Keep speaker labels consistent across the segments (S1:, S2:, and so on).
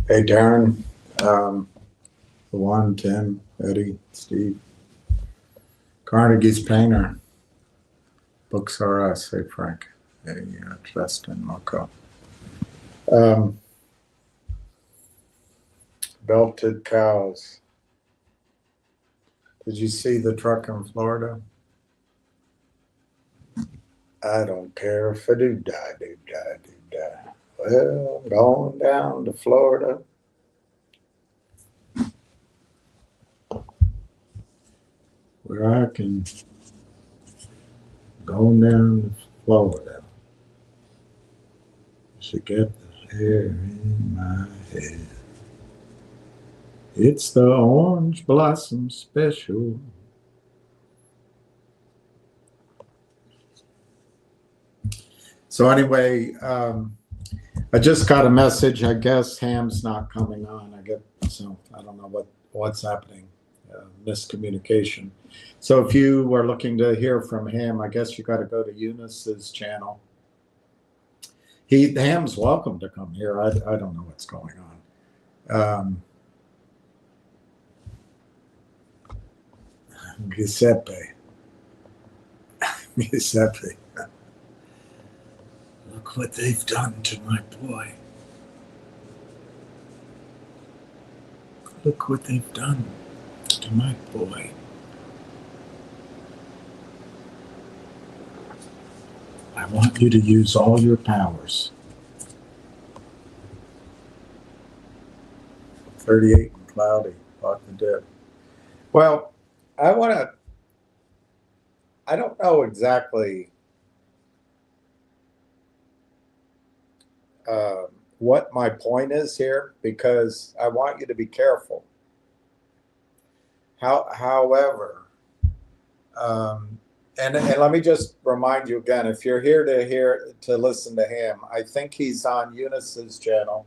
S1: Hey, Darren, Juan, Tim, Eddie, Steve, Carnegie's Painter, Books R Us, hey, Frank, hey, Justin, Marco. Belted cows. Did you see the truck in Florida? I don't care if I do die. Well, I'm going down to Florida. Where I can go down to Florida to get the hair in my head. It's the Orange Blossom Special. So anyway, I just got a message. I guess Ham's not coming on. So I don't know what's happening. Miscommunication. So if you were looking to hear from Ham, I guess you got to go to Eunice's channel. Ham's welcome to come here. I don't know what's going on. Giuseppe. Look what they've done to my boy. Look what they've done to my boy. I want you to use all your powers. 38 and cloudy, bought the dip. Well, I don't know exactly what my point is here, because I want you to be careful. However, and let me just remind you again, if you're here to listen to Ham, I think he's on Eunice's channel.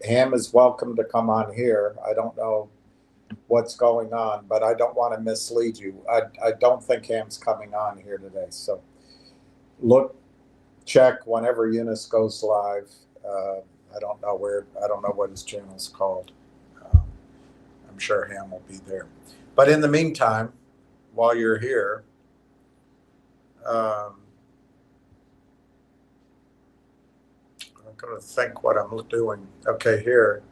S1: Ham is welcome to come on here. I don't know what's going on, but I don't want to mislead you. I don't think Ham's coming on here today. So check whenever Eunice goes live. I don't know what his channel's called. I'm sure Ham will be there. But in the meantime, while you're here, I'm going to think what I'm doing. Okay, here.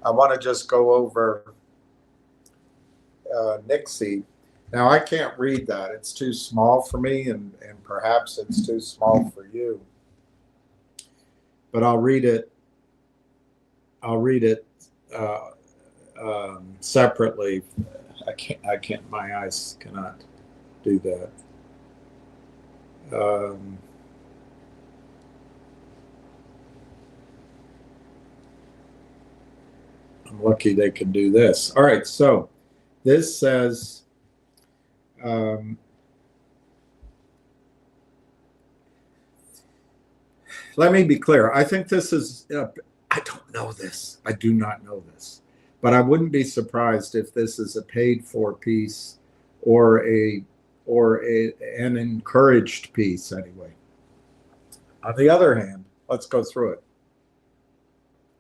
S1: I want to just go over Nixie. Now, I can't read that. It's too small for me, and perhaps it's too small for you. But I'll read it separately. I can't, my eyes cannot do that. I'm lucky they can do this. All right, so this says, let me be clear. I think this is, I don't know this. I do not know this. But I wouldn't be surprised if this is a paid-for piece or an encouraged piece anyway. On the other hand, let's go through it.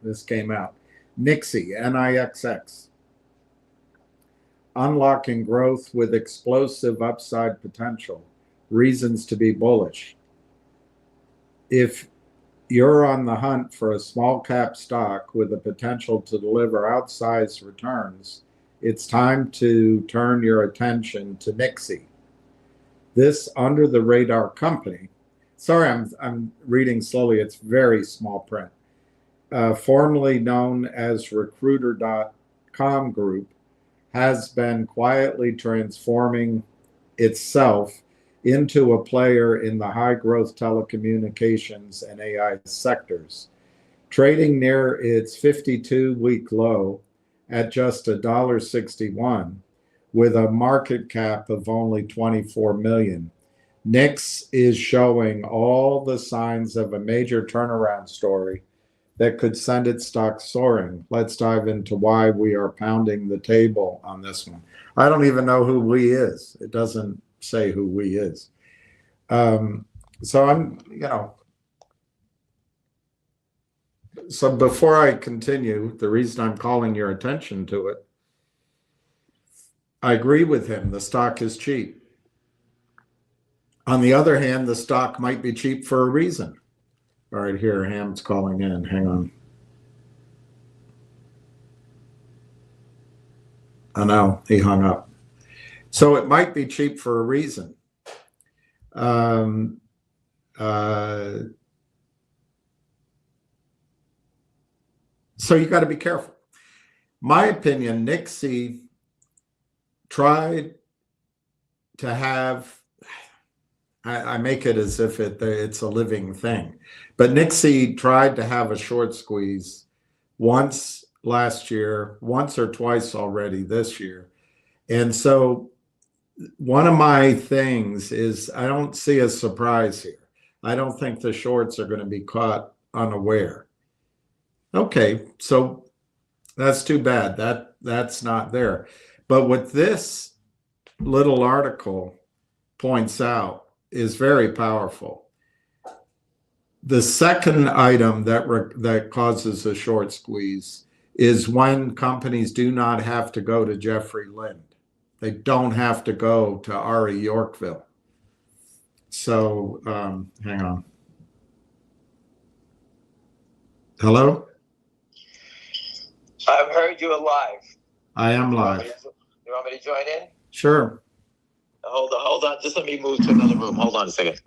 S1: This came out. Nixie, N-I-X-X. Unlocking growth with explosive upside potential. Reasons to be bullish. If you're on the hunt for a small cap stock with the potential to deliver outsized returns, it's time to turn your attention to Nixie. This under the radar company, sorry, I'm reading slowly, it's very small print, formerly known as Recruiter.com Group, has been quietly transforming itself into a player in the high-growth telecommunications and AI sectors. Trading near its 52-week low at just $1.61, with a market cap of only 24 million. Nix is showing all the signs of a major turnaround story that could send its stock soaring. Let's dive into why we are pounding the table on this one. I don't even know who we is. It doesn't say who we is. So I'm, so before I continue, the reason I'm calling your attention to it, I agree with him. The stock is cheap. On the other hand, the stock might be cheap for a reason. All right, here, Ham's calling in. Hang on. Oh, no, he hung up. So it might be cheap for a reason. So you got to be careful. My opinion, Nixie tried to have, I make it as if it's a living thing, but Nixie tried to have a short squeeze once last year, once or twice already this year. And so one of my things is I don't see a surprise here. I don't think the shorts are going to be caught unaware. Okay, so that's too bad. That's not there. But what this little article points out is very powerful. The second item that causes a short squeeze is when companies do not have to go to Jeffrey Lind. They don't have to go to Ari Yorkville. So hang on. Hello?
S2: I've heard you are live.
S1: I am live.
S2: You want me to join in?
S1: Sure.
S2: Hold on. Just let me move to another room. Hold on a second.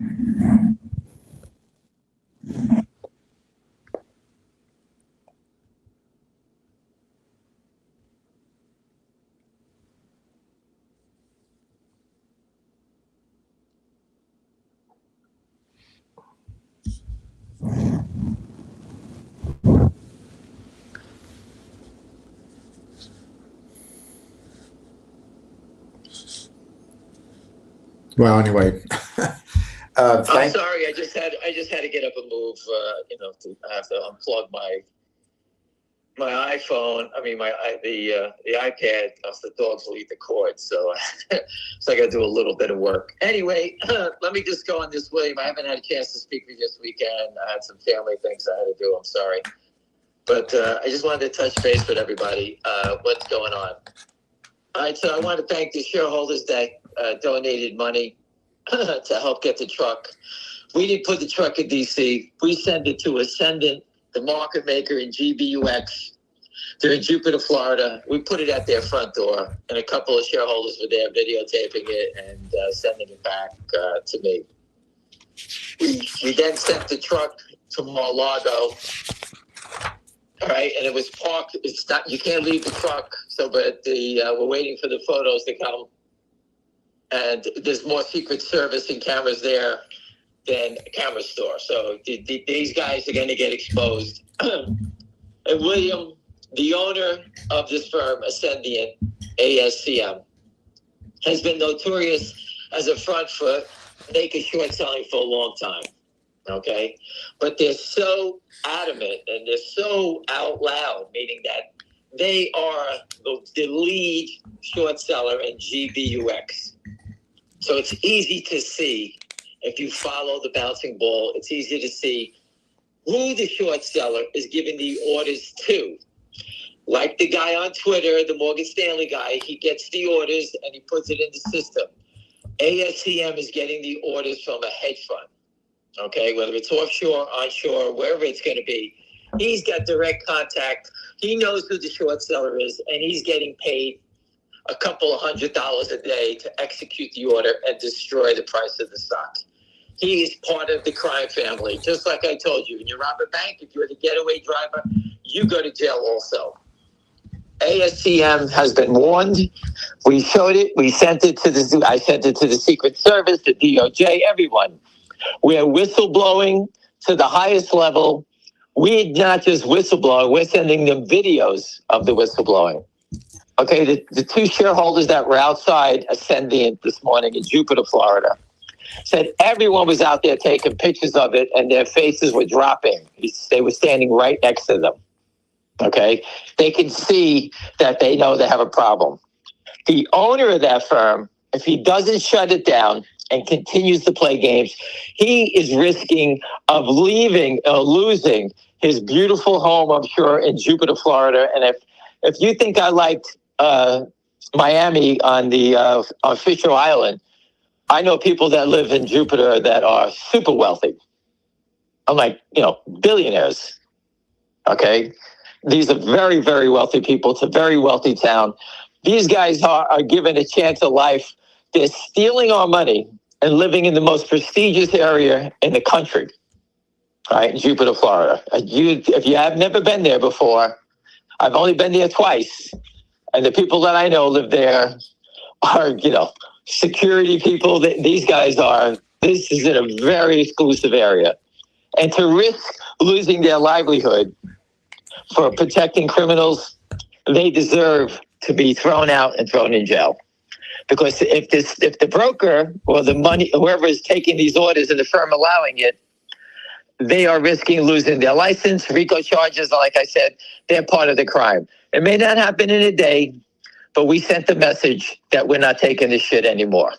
S1: Well, anyway.
S2: I'm sorry. I just had to get up and move. I have to unplug my iPhone. I mean, the iPad. Else the dogs will eat the cord. So I got to do a little bit of work. Anyway, let me just go on this, William. I haven't had a chance to speak with you this weekend. I had some family things I had to do. I'm sorry, but I just wanted to touch base with everybody. What's going on? All right. So I want to thank the shareholders that donated money to help get the truck. We didn't put the truck in DC. We sent it to Ascendant, the market maker in GBUX. They're in Jupiter, Florida. We put it at their front door, and a couple of shareholders were there videotaping it and sending it back to me. We then sent the truck to Mar-a-Lago. All right, and it was parked. It's not. You can't leave the truck. So, but we're waiting for the photos to come. And there's more Secret Service and cameras there than a camera store. So these guys are going to get exposed. And William, the owner of this firm, Ascendiant, ASCM, has been notorious as a front foot, naked short selling for a long time. Okay? But they're so adamant and they're so out loud, meaning that they are the lead short seller in GBUX. So it's easy to see, if you follow the bouncing ball, it's easy to see who the short seller is giving the orders to. Like the guy on Twitter, the Morgan Stanley guy, he gets the orders and he puts it in the system. ASCM is getting the orders from a hedge fund, okay? Whether it's offshore, onshore, wherever it's going to be. He's got direct contact. He knows who the short seller is, and he's getting paid a couple of $100 a day to execute the order and destroy the price of the stock. He is part of the crime family. Just like I told you, when you rob a bank, if you're the getaway driver, you go to jail also. ASCM has been warned. We showed it. We sent it to I sent it to the Secret Service, the DOJ, everyone. We are whistleblowing to the highest level. We're not just whistleblowing. We're sending them videos of the whistleblowing. Okay, the two shareholders that were outside Ascendiant this morning in Jupiter, Florida, said everyone was out there taking pictures of it and their faces were dropping. They were standing right next to them. Okay, they can see that they know they have a problem. The owner of that firm, if he doesn't shut it down and continues to play games, he is risking of losing his beautiful home, I'm sure, in Jupiter, Florida. And if you think I liked Miami on Fisher Island, I know people that live in Jupiter that are super wealthy. I'm like, billionaires. Okay. These are very, very wealthy people. It's a very wealthy town. These guys are given a chance of life. They're stealing our money and living in the most prestigious area in the country, right? In Jupiter, Florida. If you have never been there before, I've only been there twice. And the people that I know live there are, security people. These guys are. This is in a very exclusive area. And to risk losing their livelihood for protecting criminals, they deserve to be thrown out and thrown in jail. Because if the broker or the money, whoever is taking these orders and the firm allowing it, they are risking losing their license. RICO charges, like I said, they're part of the crime. It may not happen in a day, but we sent the message that we're not taking this shit anymore.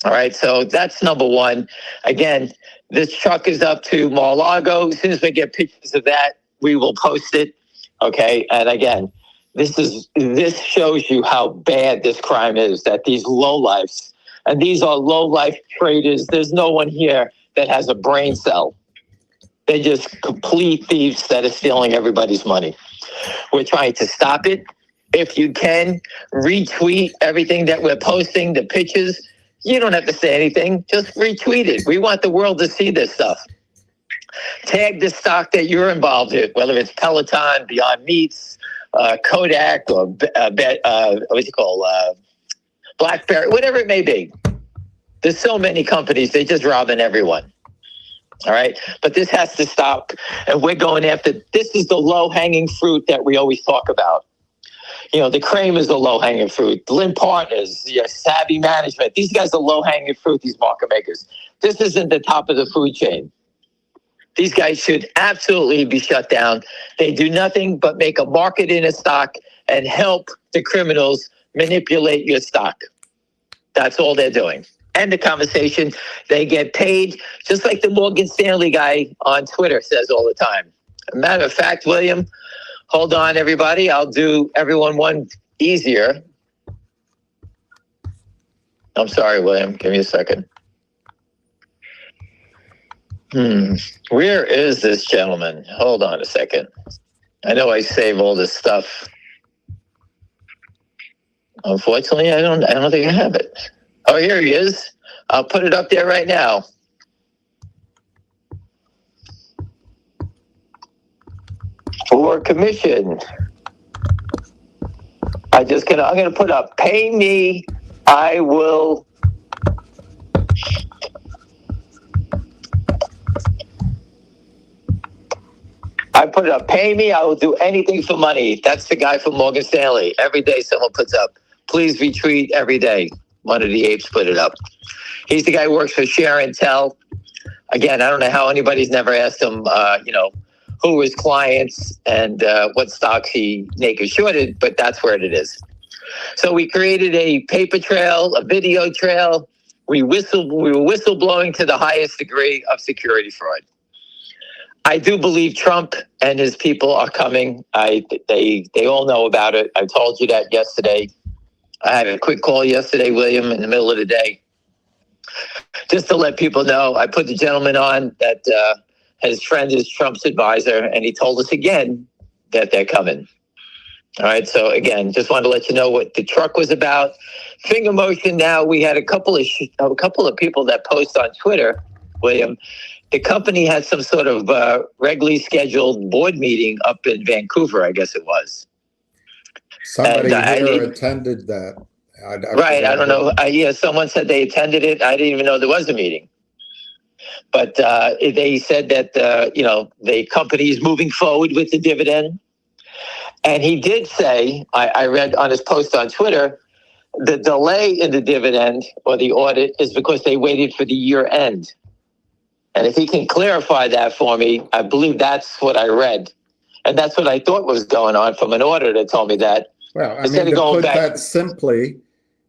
S2: All right, so that's number one. Again, this truck is up to Mar-a-Lago. As soon as we get pictures of that, we will post it. Okay, and again, this shows you how bad this crime is, that these lowlifes, and these are lowlife traders. There's no one here that has a brain cell. They're just complete thieves that are stealing everybody's money. We're trying to stop it. If you can, retweet everything that we're posting, the pictures. You don't have to say anything. Just retweet it. We want the world to see this stuff. Tag the stock that you're involved with, whether it's Peloton, Beyond Meats, Kodak, or BlackBerry, whatever it may be. There's so many companies, they're just robbing everyone. All right, but this has to stop, and we're going after. This is the low-hanging fruit that we always talk about. The cream is the low-hanging fruit. Lynn Partners, Savvy Management. These guys are low-hanging fruit. These market makers. This isn't the top of the food chain. These guys should absolutely be shut down. They do nothing but make a market in a stock and help the criminals manipulate your stock. That's all they're doing. End the conversation. They get paid, just like the Morgan Stanley guy on Twitter says all the time. Matter of fact, William, hold on, everybody. I'll do everyone one easier. I'm sorry, William. Give me a second. Where is this gentleman? Hold on a second. I know I save all this stuff. Unfortunately, I don't think I have it. Oh, here he is. I'll put it up there right now. For commission. I'm gonna put up, pay me, I will. I put it up, pay me, I will do anything for money. That's the guy from Morgan Stanley. Every day someone puts up, please retweet every day. One of the apes put it up. He's the guy who works for Share and Tell. Again, I don't know how anybody's never asked him, who his clients and what stocks he naked shorted, but that's where it is. So we created a paper trail, a video trail. We were whistleblowing to the highest degree of security fraud. I do believe Trump and his people are coming. They all know about it. I told you that yesterday. I had a quick call yesterday, William, in the middle of the day. Just to let people know, I put the gentleman on that his friend is Trump's advisor, and he told us again that they're coming. All right, so again, just wanted to let you know what the truck was about. FingerMotion. Now we had a couple of people that post on Twitter, William. The company had some sort of regularly scheduled board meeting up in Vancouver, I guess it was.
S1: Somebody here attended that.
S2: Right, I don't know. Someone said they attended it. I didn't even know there was a meeting. But they said that, the company is moving forward with the dividend. And he did say, I read on his post on Twitter, the delay in the dividend or the audit is because they waited for the year end. And if he can clarify that for me, I believe that's what I read. And that's what I thought was going on from an auditor that told me that.
S1: Well, I mean, to put that simply,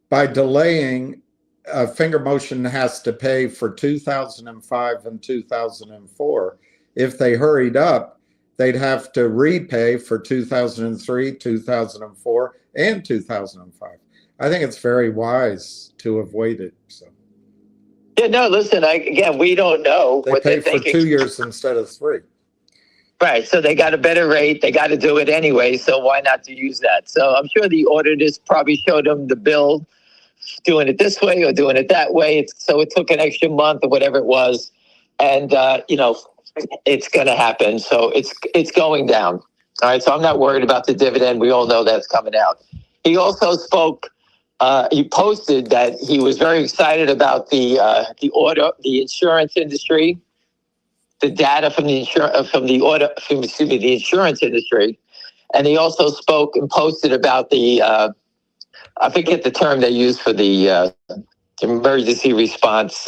S1: by delaying, FingerMotion has to pay for 2005 and 2004. If they hurried up, they'd have to repay for 2003, 2004, and 2005. I think it's very wise to have waited. So.
S2: Yeah, no, listen, again, we don't know
S1: what they're thinking. They pay for 2 years instead of 3.
S2: Right, so they got a better rate. They got to do it anyway, so why not to use that? So I'm sure the auditors probably showed them the bill, doing it this way or doing it that way. So it took an extra month or whatever it was, and it's going to happen. So it's going down. All right, so I'm not worried about the dividend. We all know that's coming out. He also spoke. He posted that he was very excited about the insurance industry. The data from the insurance industry, and he also spoke and posted about the I forget the term they use for the emergency response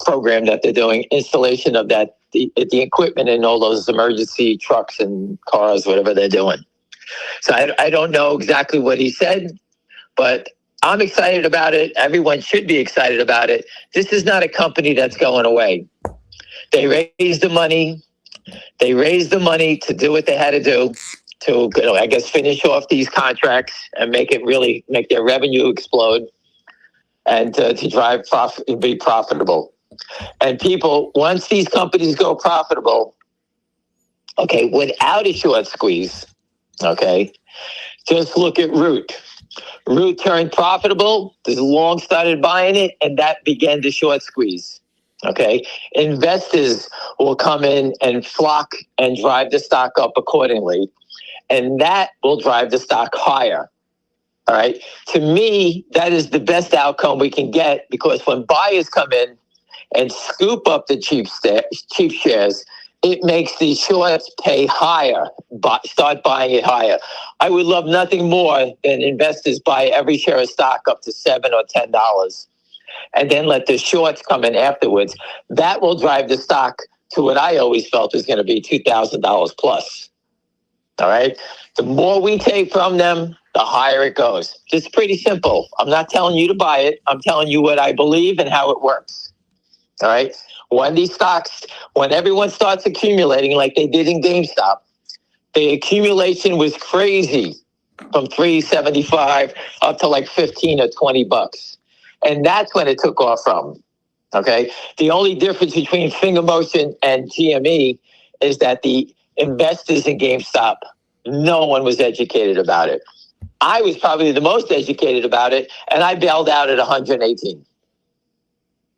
S2: program that they're doing, installation of that the equipment in all those emergency trucks and cars, whatever they're doing. So I don't know exactly what he said, but I'm excited about it. Everyone should be excited about it. This is not a company that's going away. They raised the money. They raised the money to do what they had to do to, I guess, finish off these contracts and make their revenue explode and to drive profit and be profitable. And people, once these companies go profitable, okay, without a short squeeze, okay, just look at Root. Root turned profitable. The long started buying it, and that began the short squeeze. Okay, investors will come in and flock and drive the stock up accordingly, and that will drive the stock higher. All right. To me, that is the best outcome we can get, because when buyers come in and scoop up the cheap shares, it makes the shorts pay higher, start buying it higher. I would love nothing more than investors buy every share of stock up to $7 or $10 and then let the shorts come in afterwards. That will drive the stock to what I always felt was going to be $2,000 plus. All right. The more we take from them, the higher it goes. It's pretty simple. I'm not telling you to buy it. I'm telling you what I believe and how it works. All right. When everyone starts accumulating like they did in GameStop, the accumulation was crazy from $3.75 up to like $15 or $20. And that's when it took off from. Okay. The only difference between FingerMotion and GME is that the investors in GameStop, no one was educated about it. I was probably the most educated about it, and I bailed out at 118.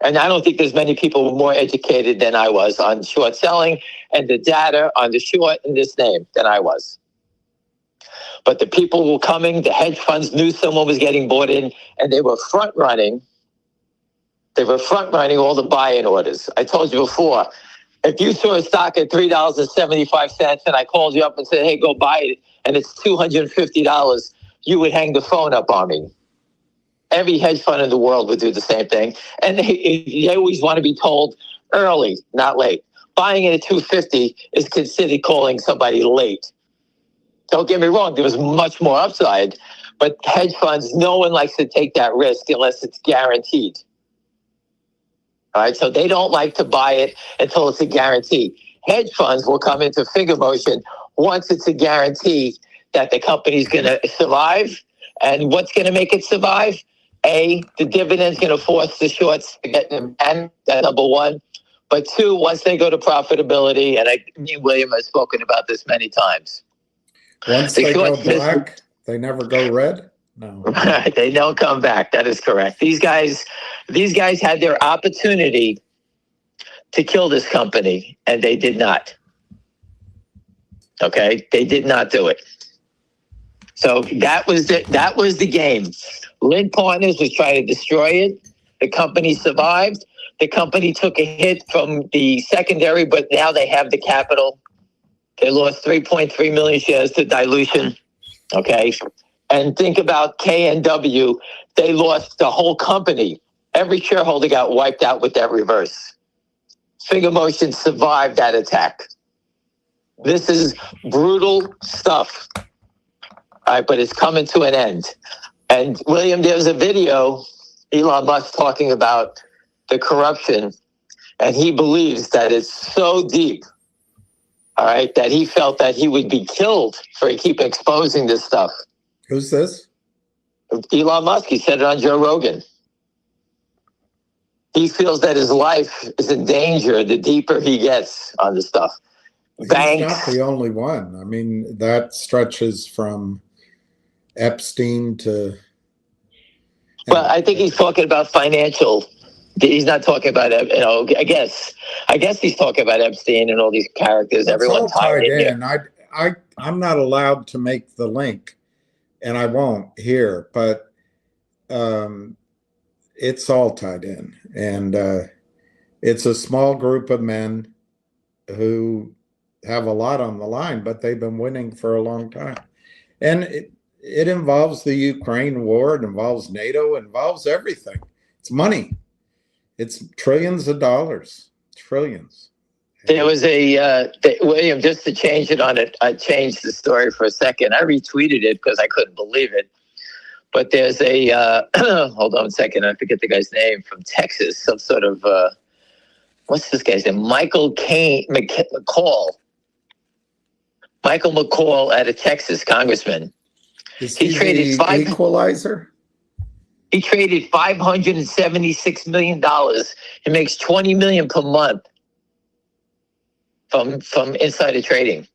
S2: And I don't think there's many people who were more educated than I was on short selling and the data on the short in this name than I was. But the people who were coming, the hedge funds knew someone was getting bought in, and they were front running. They were front running all the buy-in orders. I told you before, if you saw a stock at $3.75 and I called you up and said, hey, go buy it, and it's $250, you would hang the phone up on me. Every hedge fund in the world would do the same thing. And they always want to be told early, not late. Buying it at $250 is considered calling somebody late. Don't get me wrong, there was much more upside, but hedge funds, no one likes to take that risk unless it's guaranteed. All right, so they don't like to buy it until it's a guarantee. Hedge funds will come into FingerMotion once it's a guarantee that the company's going to survive. And what's going to make it survive? A, the dividend's going to force the shorts to get them, and that's number one. But two, once they go to profitability, and me and William have spoken about this many times.
S1: Once they go black, they never go red? No.
S2: They don't come back. That is correct. These guys had their opportunity to kill this company, and they did not. Okay? They did not do it. So that was the game. Lynn Partners was trying to destroy it. The company survived. The company took a hit from the secondary, but now they have the capital They lost 3.3 million shares to dilution. Okay. And think about KNW. They lost the whole company. Every shareholder got wiped out with that reverse. FingerMotion survived that attack. This is brutal stuff. All right, but it's coming to an end. And William, there's a video, Elon Musk talking about the corruption, and he believes that it's so deep, all right, that he felt that he would be killed for keep exposing this stuff.
S1: Who's this?
S2: Elon Musk, he said it on Joe Rogan. He feels that his life is in danger the deeper he gets on this stuff. Banks.
S1: He's not the only one. I mean, that stretches from Epstein to...
S2: Well, I think he's talking about financial. He's not talking about, I guess he's talking about Epstein and all these characters. Everyone tied in.
S1: I'm not allowed to make the link, and I won't here, but it's all tied in. And it's a small group of men who have a lot on the line, but they've been winning for a long time. And it involves the Ukraine war, it involves NATO, it involves everything. It's money. It's trillions of dollars, trillions.
S2: There was William, just to change it on it, I changed the story for a second. I retweeted it because I couldn't believe it. But there's hold on a second, I forget the guy's name, from Texas, some sort of, what's this guy's name? Michael McCall. Michael McCall, at a Texas congressman.
S1: He traded equalizer?
S2: He traded $576 million. He makes $20 million per month from insider trading.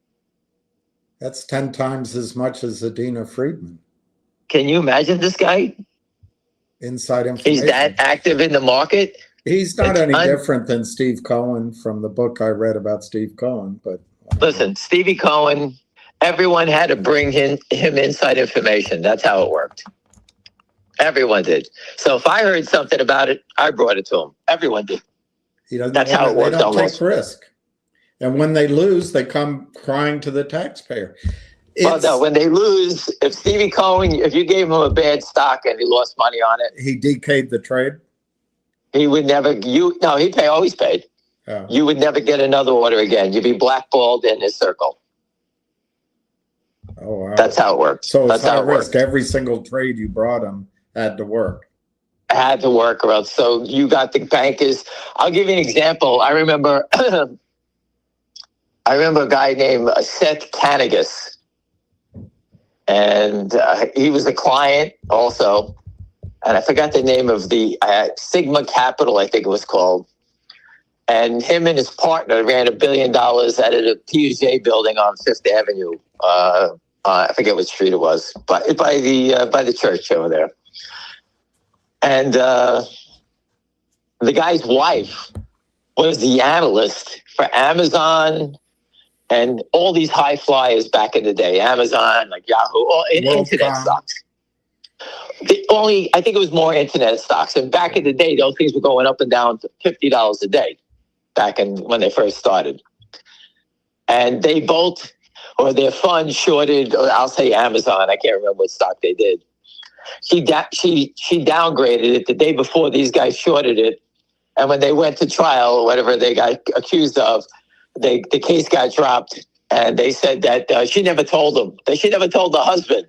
S1: That's 10 times as much as Adina Friedman.
S2: Can you imagine this guy?
S1: Inside information.
S2: He's that active in the market.
S1: He's not any different than Steve Cohen from the book I read about Steve Cohen. But
S2: listen, Stevie Cohen, everyone had to bring him inside information. That's how it worked. Everyone did. So if I heard something about it, I brought it to him. Everyone did. That's how it worked.
S1: They don't take risk. And when they lose, they come crying to the taxpayer.
S2: Well, no, when they lose, if Stevie Cohen, if you gave him a bad stock and he lost money on it,
S1: he DK'd the trade.
S2: He would never. He always paid.
S1: Oh.
S2: You would never get another order again. You'd be blackballed in his circle.
S1: Oh, wow.
S2: That's how it worked.
S1: So
S2: that's
S1: how it risk. Worked. Every single trade you brought him had to work.
S2: Had to work, or else. So you got the bankers. I'll give you an example. I remember. I remember a guy named Seth Canagas, and he was a client also. And I forgot the name of the Sigma Capital, I think it was called. And him and his partner ran $1 billion out of the TUJ building on Fifth Avenue. I forget what street it was, but by the church over there. And the guy's wife was the analyst for Amazon and all these high flyers back in the day. Amazon, like Yahoo, all internet stocks. I think it was more internet stocks. And back in the day, those things were going up and down to $50 a day back when they first started. And they both, or their fund shorted, or I'll say Amazon, I can't remember what stock they did. She downgraded it the day before these guys shorted it. And when they went to trial, or whatever they got accused of, the case got dropped. And they said that she never told them. She never told the husband.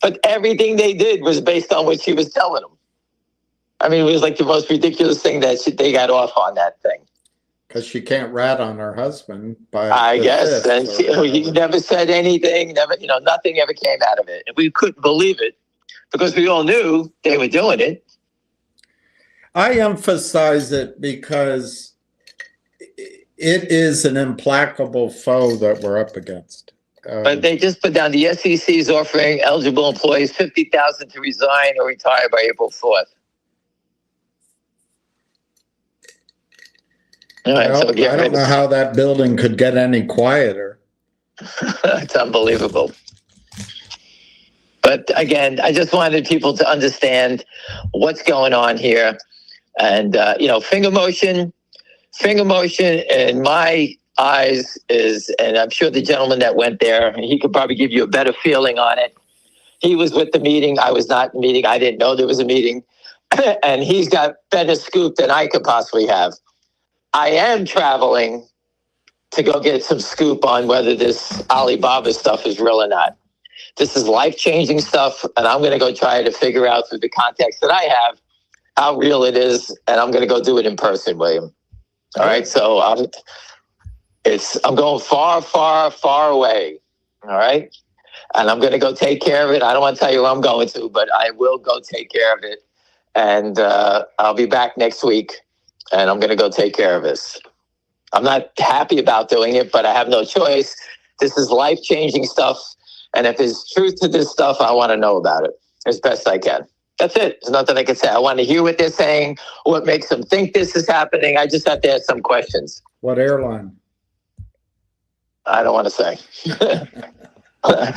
S2: But everything they did was based on what she was telling them. I mean, it was like the most ridiculous thing that they got off on that thing.
S1: Because she can't rat on her husband.
S2: I guess. And he never said anything. Never, nothing ever came out of it. And we couldn't believe it because we all knew they were doing it.
S1: I emphasize it because it is an implacable foe that we're up against.
S2: But they just put down the SEC is offering eligible employees $50,000 to resign or retire by April 4th. All right,
S1: well, I don't know how that building could get any quieter.
S2: It's unbelievable. But again, I just wanted people to understand what's going on here. And, FingerMotion, in my eyes is, and I'm sure the gentleman that went there, he could probably give you a better feeling on it. He was with the meeting. I was not in the meeting. I didn't know there was a meeting. And he's got better scoop than I could possibly have. I am traveling to go get some scoop on whether this Alibaba stuff is real or not. This is life-changing stuff, and I'm going to go try to figure out through the context that I have how real it is, and I'm going to go do it in person, William. All right, so I'm going far, far, far away. All right, and I'm going to go take care of it. I don't want to tell you where I'm going to, but I will go take care of it, and I'll be back next week, and I'm going to go take care of this. I'm not happy about doing it, but I have no choice. This is life-changing stuff. And if there's truth to this stuff, I want to know about it as best I can. That's it. There's nothing I can say. I want to hear what they're saying, what makes them think this is happening. I just have to ask some questions.
S1: What airline?
S2: I don't want to say. I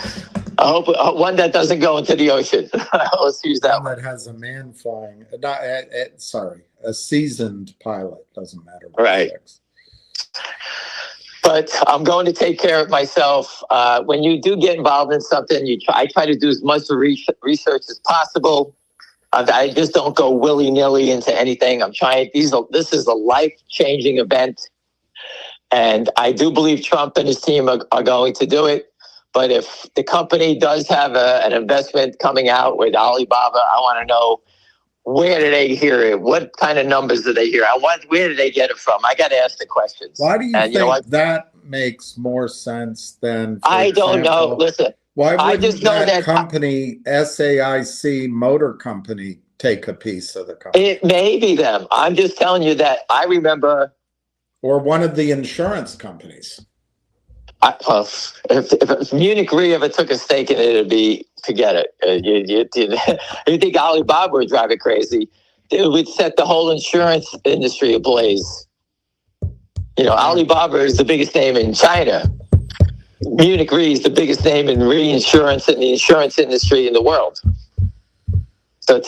S2: hope one that doesn't go into the ocean. Let's use that one.
S1: That has a man flying. Sorry, a seasoned pilot. Doesn't matter.
S2: Right. But I'm going to take care of myself. When you do get involved in something, I try to do as much research as possible. I just don't go willy-nilly into anything. I'm trying. This is a life-changing event. And I do believe Trump and his team are going to do it. But if the company does have an investment coming out with Alibaba, I want to know, where did they hear it? What kind of numbers did they hear? Where did they get it from? I got to ask the questions.
S1: Why do you think that makes more sense than?
S2: I don't know. Listen,
S1: why wouldn't that company, SAIC Motor Company, take a piece of the company?
S2: It may be them. I'm just telling you that I remember.
S1: Or one of the insurance companies.
S2: If Munich Re ever took a stake in it, it'd be, forget it. You think Alibaba would drive it crazy? It would set the whole insurance industry ablaze. Alibaba is the biggest name in China. Munich Re is the biggest name in reinsurance and the insurance industry in the world. So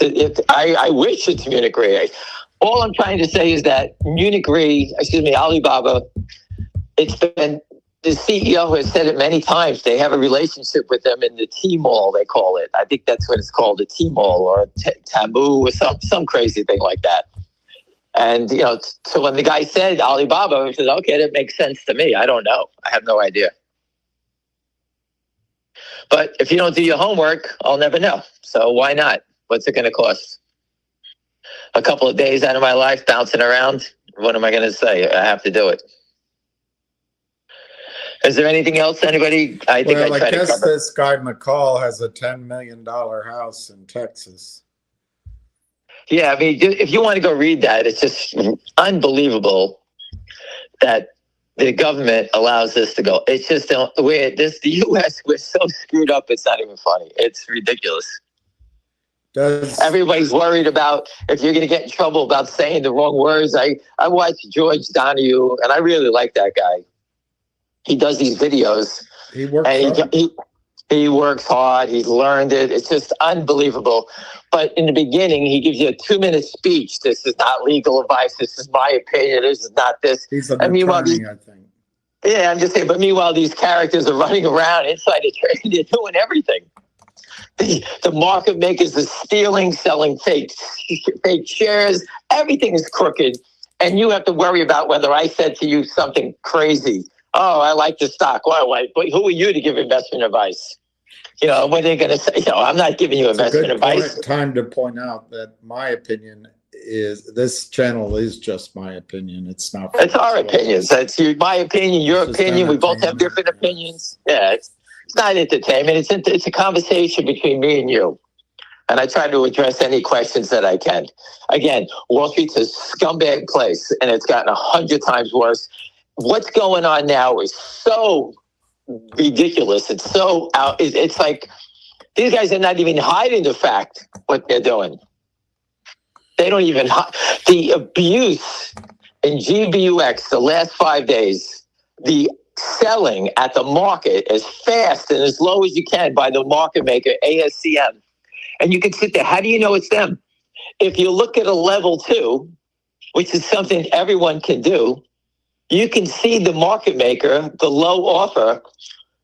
S2: I wish it's Munich Re. All I'm trying to say is that Alibaba, it's been, the CEO has said it many times, they have a relationship with them in the T-Mall, they call it. I think that's what it's called, the T-Mall or Tamu or some crazy thing like that. And, so when the guy said Alibaba, he says, okay, that makes sense to me. I don't know. I have no idea. But if you don't do your homework, I'll never know. So why not? What's it going to cost? A couple of days out of my life bouncing around? What am I going to say? I have to do it. Is there anything else, anybody? I guess
S1: this guy McCall has a $10 million house in Texas.
S2: Yeah, I mean, if you want to go read that, it's just unbelievable that the government allows this to go. It's just the U.S. we're so screwed up. It's not even funny. It's ridiculous. Everybody's worried about if you're going to get in trouble about saying the wrong words. I watched George Donahue, and I really like that guy. He does these videos.
S1: He works hard.
S2: He works hard. He's learned it. It's just unbelievable. But in the beginning, he gives you a 2-minute speech. This is not legal advice. This is my opinion. This is not this.
S1: He's an attorney, I think.
S2: Yeah, I'm just saying. But meanwhile, these characters are running around inside the trade. They're doing everything. The market makers are stealing, selling fake shares. Everything is crooked. And you have to worry about whether I said to you something crazy. Oh, I like the stock. Why? Who are you to give investment advice? What are they going to say? I'm not giving you investment advice.
S1: Time to point out that my opinion is this channel is just my opinion. It's not.
S2: It's our opinions. That's my opinion, your opinion. We both have different opinions. Yeah, it's not entertainment. It's a conversation between me and you. And I try to address any questions that I can. Again, Wall Street's a scumbag place, and it's gotten 100 times worse. What's going on now is so ridiculous. It's so out. It's like these guys are not even hiding the fact what they're doing. They don't even the abuse in GBUX the last 5 days. The selling at the market as fast and as low as you can by the market maker ASCM, and you can sit there. How do you know it's them? If you look at a level 2, which is something everyone can do. you can see the market maker, the low offer,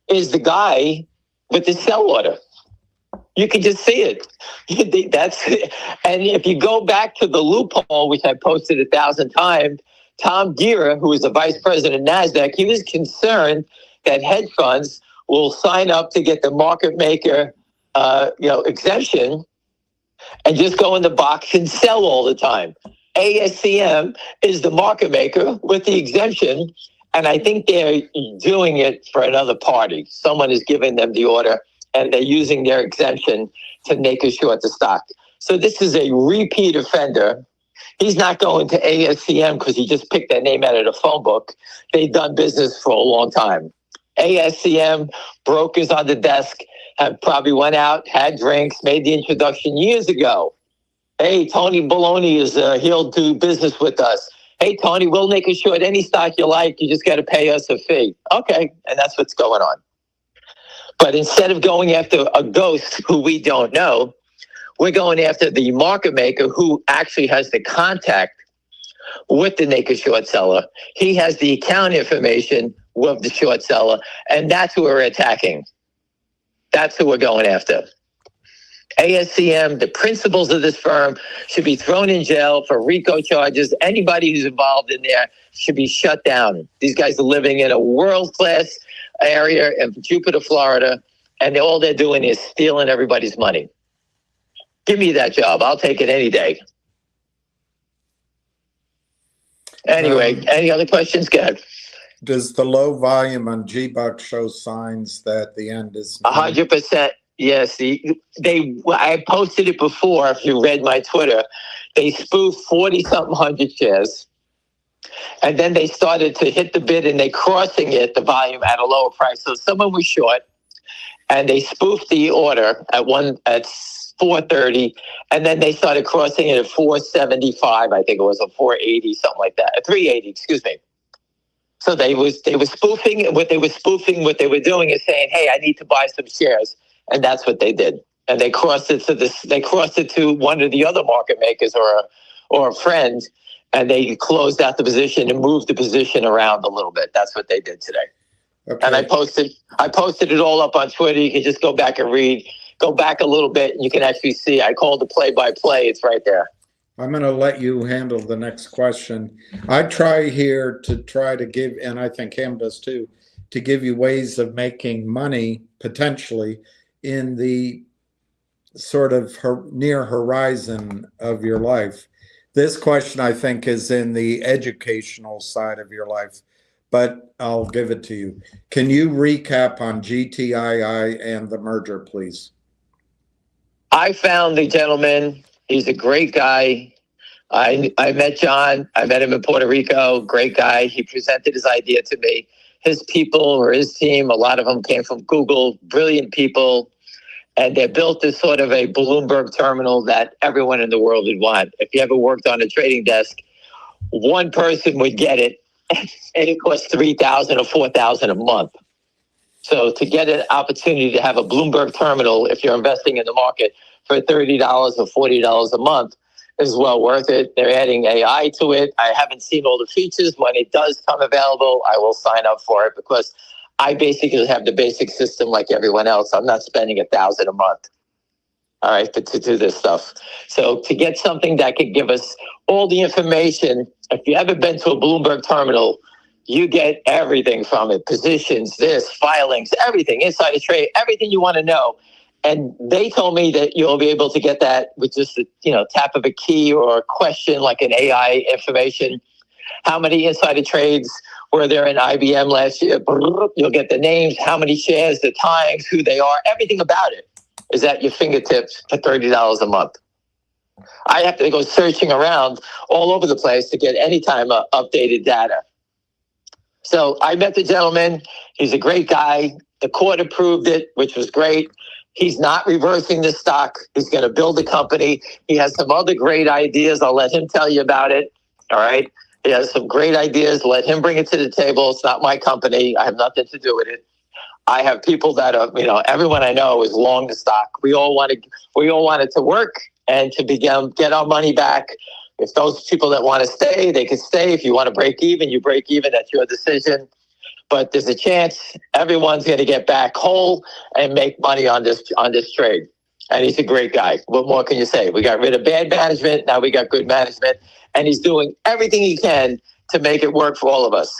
S2: is the guy with the sell order. You can just see it. And if you go back to the loophole, which I posted 1,000 times, Tom Gera, who was the vice president of NASDAQ, he was concerned that hedge funds will sign up to get the market maker exemption and just go in the box and sell all the time. ASCM is the market maker with the exemption, and I think they're doing it for another party. Someone is giving them the order, and they're using their exemption to make a short the stock. So this is a repeat offender. He's not going to ASCM because he just picked that name out of the phone book. They've done business for a long time. ASCM, brokers on the desk, have probably went out, had drinks, made the introduction years ago. Hey, Tony Baloney is he'll do business with us. Hey, Tony, we'll make a short any stock you like. You just got to pay us a fee. Okay, and that's what's going on. But instead of going after a ghost who we don't know, we're going after the market maker who actually has the contact with the naked short seller. He has the account information with the short seller, and that's who we're attacking. That's who we're going after. ASCM, the principals of this firm, should be thrown in jail for RICO charges. Anybody who's involved in there should be shut down. These guys are living in a world-class area in Jupiter, Florida, and all they're doing is stealing everybody's money. Give me that job. I'll take it any day. Anyway, any other questions? Go ahead.
S1: Does the low volume on G-Buck show signs that the end is
S2: 100%? Yes. I posted it before. If you read my Twitter, they spoofed 40-something hundred shares, and then they started to hit the bid, and they crossing it, the volume, at a lower price. So someone was short, and they spoofed the order at 430, and then they started crossing it at 475. I think it was a 480, something like that. 380, excuse me. So they were spoofing. What they were doing is saying, "Hey, I need to buy some shares," and that's what they did. And they crossed it to this. They crossed it to one of the other market makers or a friend, and they closed out the position and moved the position around a little bit. That's what they did today. Okay. And I posted it all up on Twitter. You can just go back and read. Go back a little bit, and you can actually see. I called the play-by-play. It's right there.
S1: I'm going to let you handle the next question. I try here to give, and I think Cam does too, to give you ways of making money potentially in the sort of near horizon of your life. This question, I think, is in the educational side of your life, but I'll give it to you. Can you recap on GTII and the merger, please?
S2: I found the gentleman. He's a great guy. I met John. I met him in Puerto Rico. Great guy. He presented his idea to me. His people or his team, a lot of them came from Google, brilliant people. And they built this sort of a Bloomberg terminal that everyone in the world would want. If you ever worked on a trading desk, one person would get it, and it costs $3,000 or $4,000 a month. So to get an opportunity to have a Bloomberg terminal, if you're investing in the market, for $30 or $40 a month is well worth it. They're adding AI to it. I haven't seen all the features. When it does come available, I will sign up for it because I basically have the basic system like everyone else. I'm not spending $1,000 a month, all right, to do this stuff. So to get something that could give us all the information, if you haven't been to a Bloomberg terminal, you get everything from it, positions, this, filings, everything, insider trade, everything you want to know. And they told me that you'll be able to get that with just a tap of a key or a question like an AI information. How many insider trades were there in IBM last year? You'll get the names, how many shares, the times, who they are, everything about it is at your fingertips for $30 a month. I have to go searching around all over the place to get any time updated data. So I met the gentleman. He's a great guy. The court approved it, which was great. He's not reversing the stock. He's going to build a company. He has some other great ideas. I'll let him tell you about it. All right. He has some great ideas. Let him bring it to the table. It's not my company. I have nothing to do with it. I have people that are, everyone I know is long the stock. We all want it to work and to get our money back If those people that want to stay, they can stay. If you want to break even, you break even. That's your decision. But there's a chance everyone's going to get back whole and make money on this trade. And he's a great guy. What more can you say? We got rid of bad management. Now we got good management. And he's doing everything he can to make it work for all of us.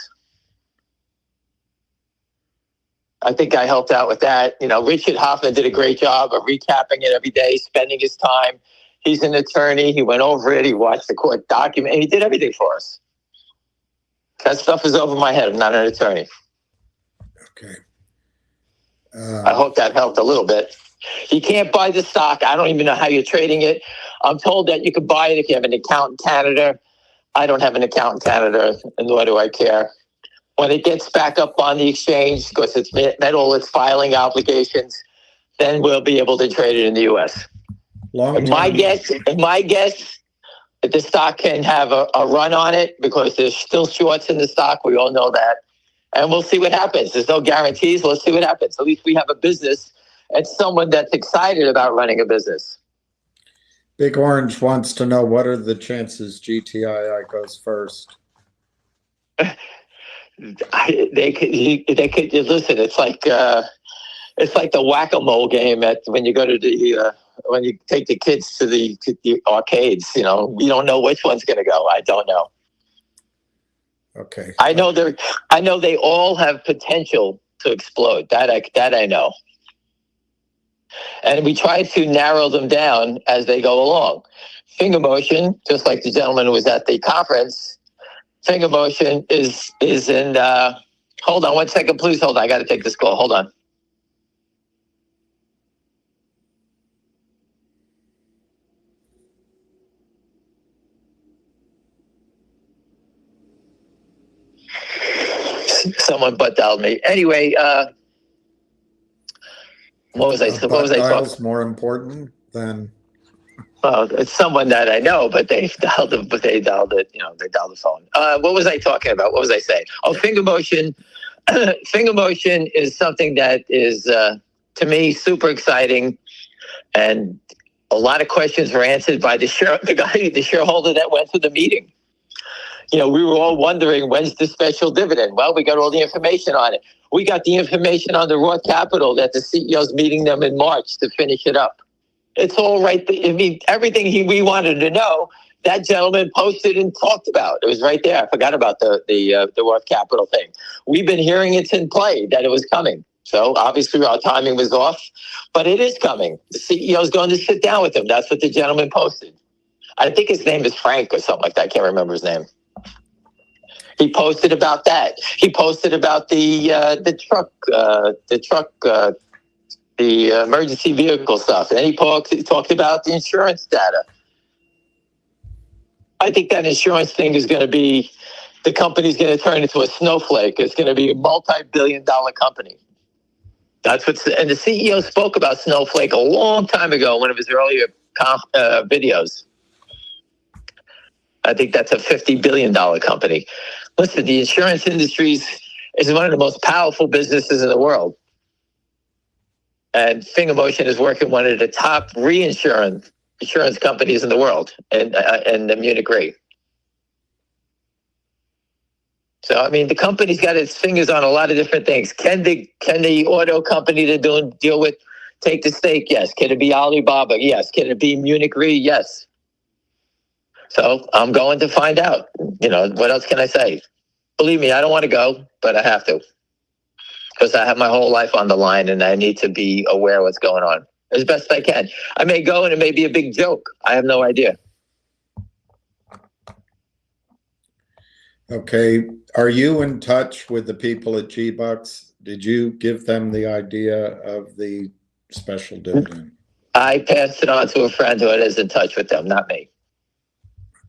S2: I think I helped out with that. You know, Richard Hoffman did a great job of recapping it every day, spending his time. He's an attorney. He went over it. He watched the court document. He did everything for us. That stuff is over my head. I'm not an attorney.
S1: Okay.
S2: I hope that helped a little bit. You can't buy the stock. I don't even know how you're trading it. I'm told that you can buy it if you have an account in Canada. I don't have an account in Canada, and nor do I care. When it gets back up on the exchange, because it's met all its filing obligations, then we'll be able to trade it in the U.S. My guess, that the stock can have a run on it because there's still shorts in the stock. We all know that. And we'll see what happens. There's no guarantees. We'll see what happens. At least we have a business and someone that's excited about running a business.
S1: Big Orange wants to know, what are the chances GTII goes first?
S2: They could listen. It's like the whack-a-mole game when you go to the when you take the kids to the arcades. You know, you don't know which one's going to go. I don't know.
S1: Okay.
S2: I know they all have potential to explode. That I know. And we try to narrow them down as they go along. FingerMotion, just like the gentleman who was at the conference, FingerMotion is in. Hold on 1 second, please. Hold on. I got to take this call. Hold on. Someone butt dialed me. Anyway, what was I talking?
S1: More important than.
S2: Well, it's someone that I know, but they dialed it. They dialed the phone. What was I talking about? What was I saying? Oh, FingerMotion. FingerMotion is something that is, to me, super exciting, and a lot of questions were answered by the shareholder that went to the meeting. You know, we were all wondering, when's the special dividend? Well, we got all the information on it. We got the information on the raw capital that the CEO's meeting them in March to finish it up. It's all right. I mean, everything we wanted to know, that gentleman posted and talked about. It was right there. I forgot about the raw capital thing. We've been hearing it's in play, that it was coming. So obviously our timing was off, but it is coming. The CEO's going to sit down with him. That's what the gentleman posted. I think his name is Frank or something like that. I can't remember his name. He posted about that. He posted about the emergency vehicle stuff. And he talked about the insurance data. I think that insurance thing is going to be, the company's going to turn into a snowflake. It's going to be a multi-billion-dollar company. And the CEO spoke about Snowflake a long time ago, one of his earlier videos. I think that's a $50 billion company. Listen, the insurance industry is one of the most powerful businesses in the world. And FingerMotion is working one of the top insurance companies in the world, and the Munich Re. So, I mean, the company's got its fingers on a lot of different things. Can the auto company they're doing deal with take the stake? Yes. Can it be Alibaba? Yes. Can it be Munich Re? Yes. So I'm going to find out. You know, what else can I say? Believe me, I don't want to go, but I have to. Because I have my whole life on the line and I need to be aware of what's going on as best I can. I may go and it may be a big joke. I have no idea.
S1: Okay. Are you in touch with the people at G-Bucks? Did you give them the idea of the special dividend?
S2: I passed it on to a friend who is in touch with them, not me.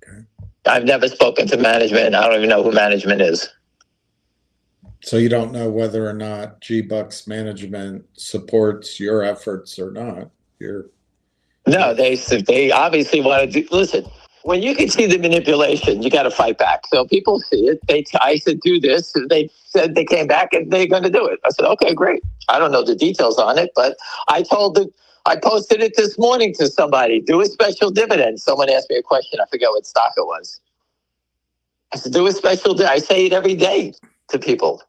S1: Okay.
S2: I've never spoken to management. I don't even know who management is.
S1: So you don't know whether or not G-Bucks management supports your efforts or not.
S2: No, they obviously want to do. Listen, when you can see the manipulation, you got to fight back. So people see it. I said, do this. And they said they came back and they're going to do it. I said, okay, great. I don't know the details on it, but I told I posted it this morning to somebody. Do a special dividend. Someone asked me a question. I forget what stock it was. I said, do a special dividend. I say it every day to people.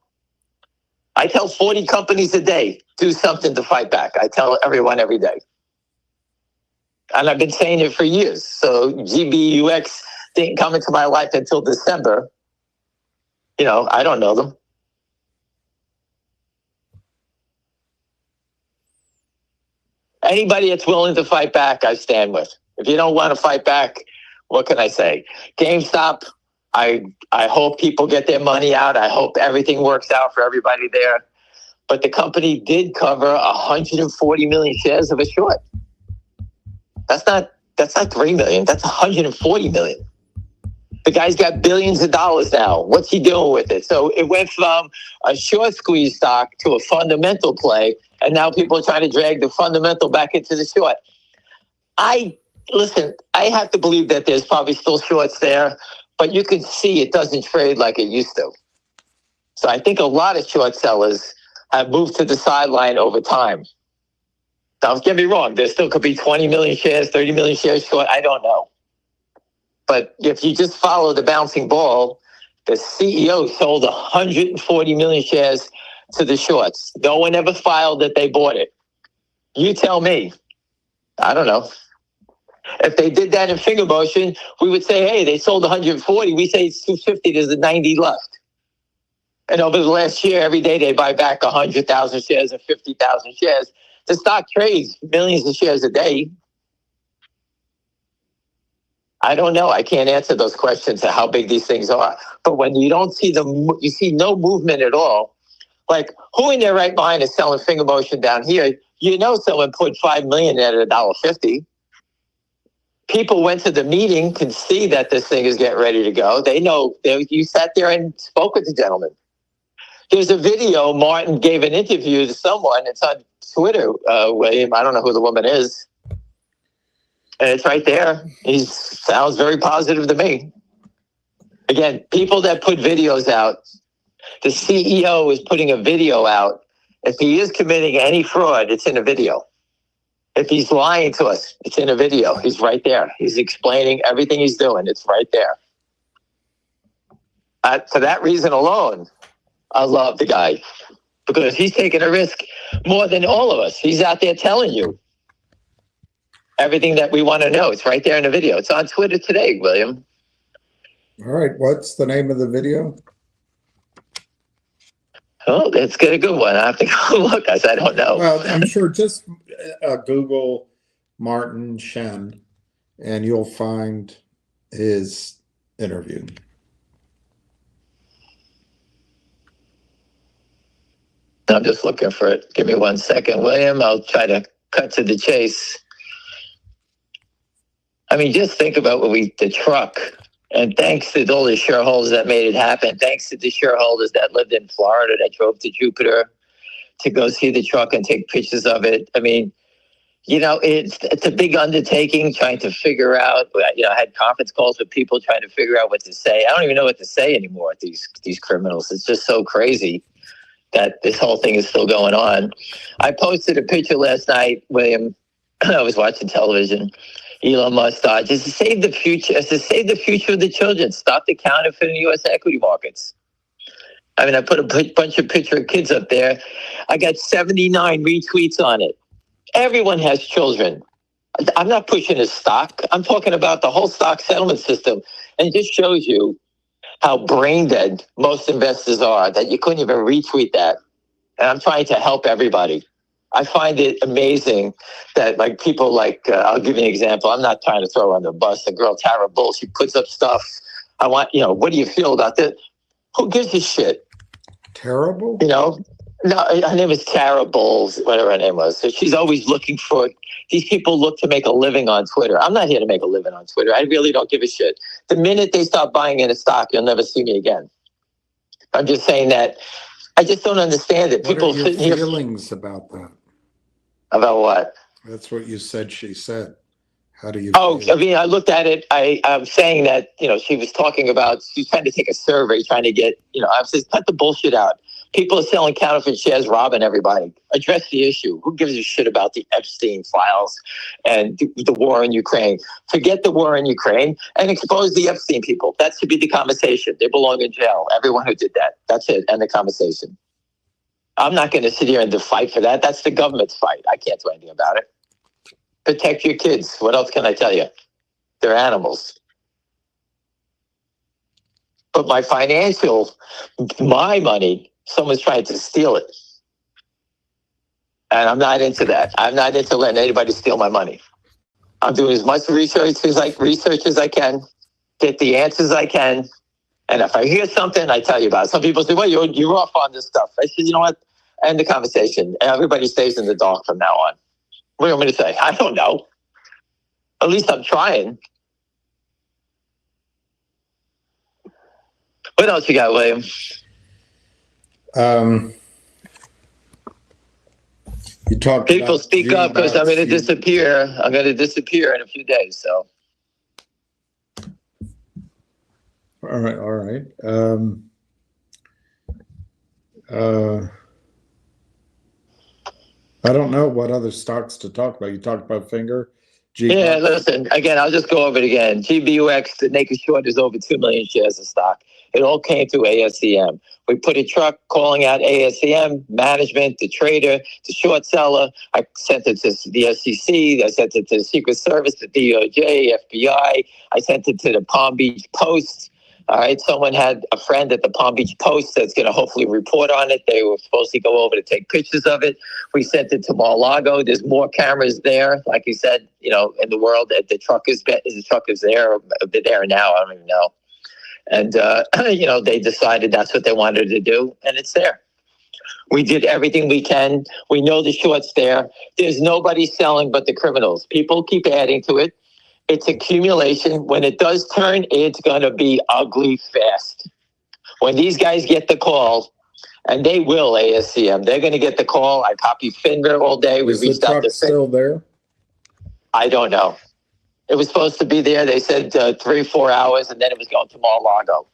S2: I tell 40 companies a day, do something to fight back. I tell everyone every day. And I've been saying it for years. So GBUX didn't come into my life until December. You know, I don't know them. Anybody that's willing to fight back, I stand with. If you don't want to fight back, what can I say? GameStop, I hope people get their money out. I hope everything works out for everybody there. But the company did cover 140 million shares of a short. That's not 3 million. That's 140 million. The guy's got billions of dollars now. What's he doing with it? So it went from a short squeeze stock to a fundamental play. And now people are trying to drag the fundamental back into the short. I have to believe that there's probably still shorts there, but you can see it doesn't trade like it used to. So I think a lot of short sellers have moved to the sideline over time. Now, don't get me wrong. There still could be 20 million shares, 30 million shares short. I don't know. But if you just follow the bouncing ball, the CEO sold 140 million shares to the shorts. No one ever filed that they bought it. You tell me. I don't know. If they did that in FingerMotion, we would say, hey, they sold 140. We say it's 250. There's a 90 left. And over the last year, every day they buy back 100,000 shares and 50,000 shares. The stock trades millions of shares a day. I don't know. I can't answer those questions of how big these things are. But when you don't see them, you see no movement at all. Like, who in their right mind is selling FingerMotion down here? You know, someone put $5 million at $1.50. People went to the meeting, can see that this thing is getting ready to go. They know you sat there and spoke with the gentleman. There's a video. Martin gave an interview to someone. It's on Twitter, William. I don't know who the woman is. And it's right there. He sounds very positive to me. Again, people that put videos out, the CEO is putting a video out. If he is committing any fraud, it's in a video. If he's lying to us, it's in a video. He's right there. He's explaining everything he's doing. It's right there. For that reason alone, I love the guy because he's taking a risk more than all of us. He's out there telling you everything that we want to know. It's right there in the video. It's on Twitter today, William.
S1: All right. What's the name of the video?
S2: Oh, that's a good one. I have to go look. I don't know.
S1: Well, I'm sure just Google Martin Shen and you'll find his interview.
S2: I'm just looking for it. Give me 1 second, William. I'll try to cut to the chase. I mean, just think about the truck. And thanks to all the shareholders that made it happen. Thanks to the shareholders that lived in Florida that drove to Jupiter to go see the truck and take pictures of it. I mean, you know, it's a big undertaking trying to figure out, you know, I had conference calls with people trying to figure out what to say. I don't even know what to say anymore with these criminals. It's just so crazy that this whole thing is still going on. I posted a picture last night, William. I was watching television. Elon Musk thought, just to save the future, to save the future of the children, stop the counterfeiting U.S. equity markets. I mean, I put a bunch of picture of kids up there. I got 79 retweets on it. Everyone has children. I'm not pushing a stock. I'm talking about the whole stock settlement system. And it just shows you how brain dead most investors are, that you couldn't even retweet that. And I'm trying to help everybody. I find it amazing that like people like, I'll give you an example. I'm not trying to throw her on the bus. The girl Tara Bull, she puts up stuff. I want, you know, what do you feel about this? Who gives a shit?
S1: Terrible?
S2: You know, no, her name is Tara Bowles, whatever her name was. So she's always looking for, these people look to make a living on Twitter. I'm not here to make a living on Twitter. I really don't give a shit. The minute they stop buying in a stock, you'll never see me again. I'm just saying that I just don't understand it. People
S1: what are your feelings about that?
S2: About what?
S1: That's what you said she said. How do you
S2: feel? I mean, I looked at it. I'm saying that, you know, she was talking about, she's trying to take a survey, trying to get, you know, I said, cut the bullshit out. People are selling counterfeit shares, robbing everybody. Address the issue. Who gives a shit about the Epstein files and the war in Ukraine? Forget the war in Ukraine and expose the Epstein people. That should be the conversation. They belong in jail. Everyone who did that. That's it. End the conversation. I'm not going to sit here and fight for that. That's the government's fight. I can't do anything about it. Protect your kids. What else can I tell you? They're animals. But my money, someone's trying to steal it. And I'm not into that. I'm not into letting anybody steal my money. I'm doing as much research as I can, get the answers I can. And if I hear something, I tell you about it. Some people say, well, you're off on this stuff. I said, you know what? End the conversation. Everybody stays in the dark from now on. What do you want me to say? I don't know. At least I'm trying. What else you got, William?
S1: You talked.
S2: People speak up because I'm going to disappear. I'm going to disappear in a few days. So.
S1: All right. I don't know what other stocks to talk about. You talked about Finger.
S2: Yeah, listen, again, I'll just go over it again. GBUX, the naked short, is over 2 million shares of stock. It all came through ASCM. We put a truck calling out ASCM, management, the trader, the short seller. I sent it to the SEC. I sent it to the Secret Service, the DOJ, FBI. I sent it to the Palm Beach Post. All right, someone had a friend at the Palm Beach Post that's going to hopefully report on it. They were supposed to go over to take pictures of it. We sent it to Mar-a-Lago. There's more cameras there, like you said, in the world. The truck is there. They're there now. I don't even know. And they decided that's what they wanted to do, and it's there. We did everything we can. We know the short's there. There's nobody selling but the criminals. People keep adding to it. It's accumulation. When it does turn, it's going to be ugly fast. When these guys get the call, and they will, ASCM, they're going to get the call. I copy Finger all day. We reached out to Finger.
S1: Still there?
S2: I don't know. It was supposed to be there. They said 3-4 hours, and then it was going to Mar-a-Lago.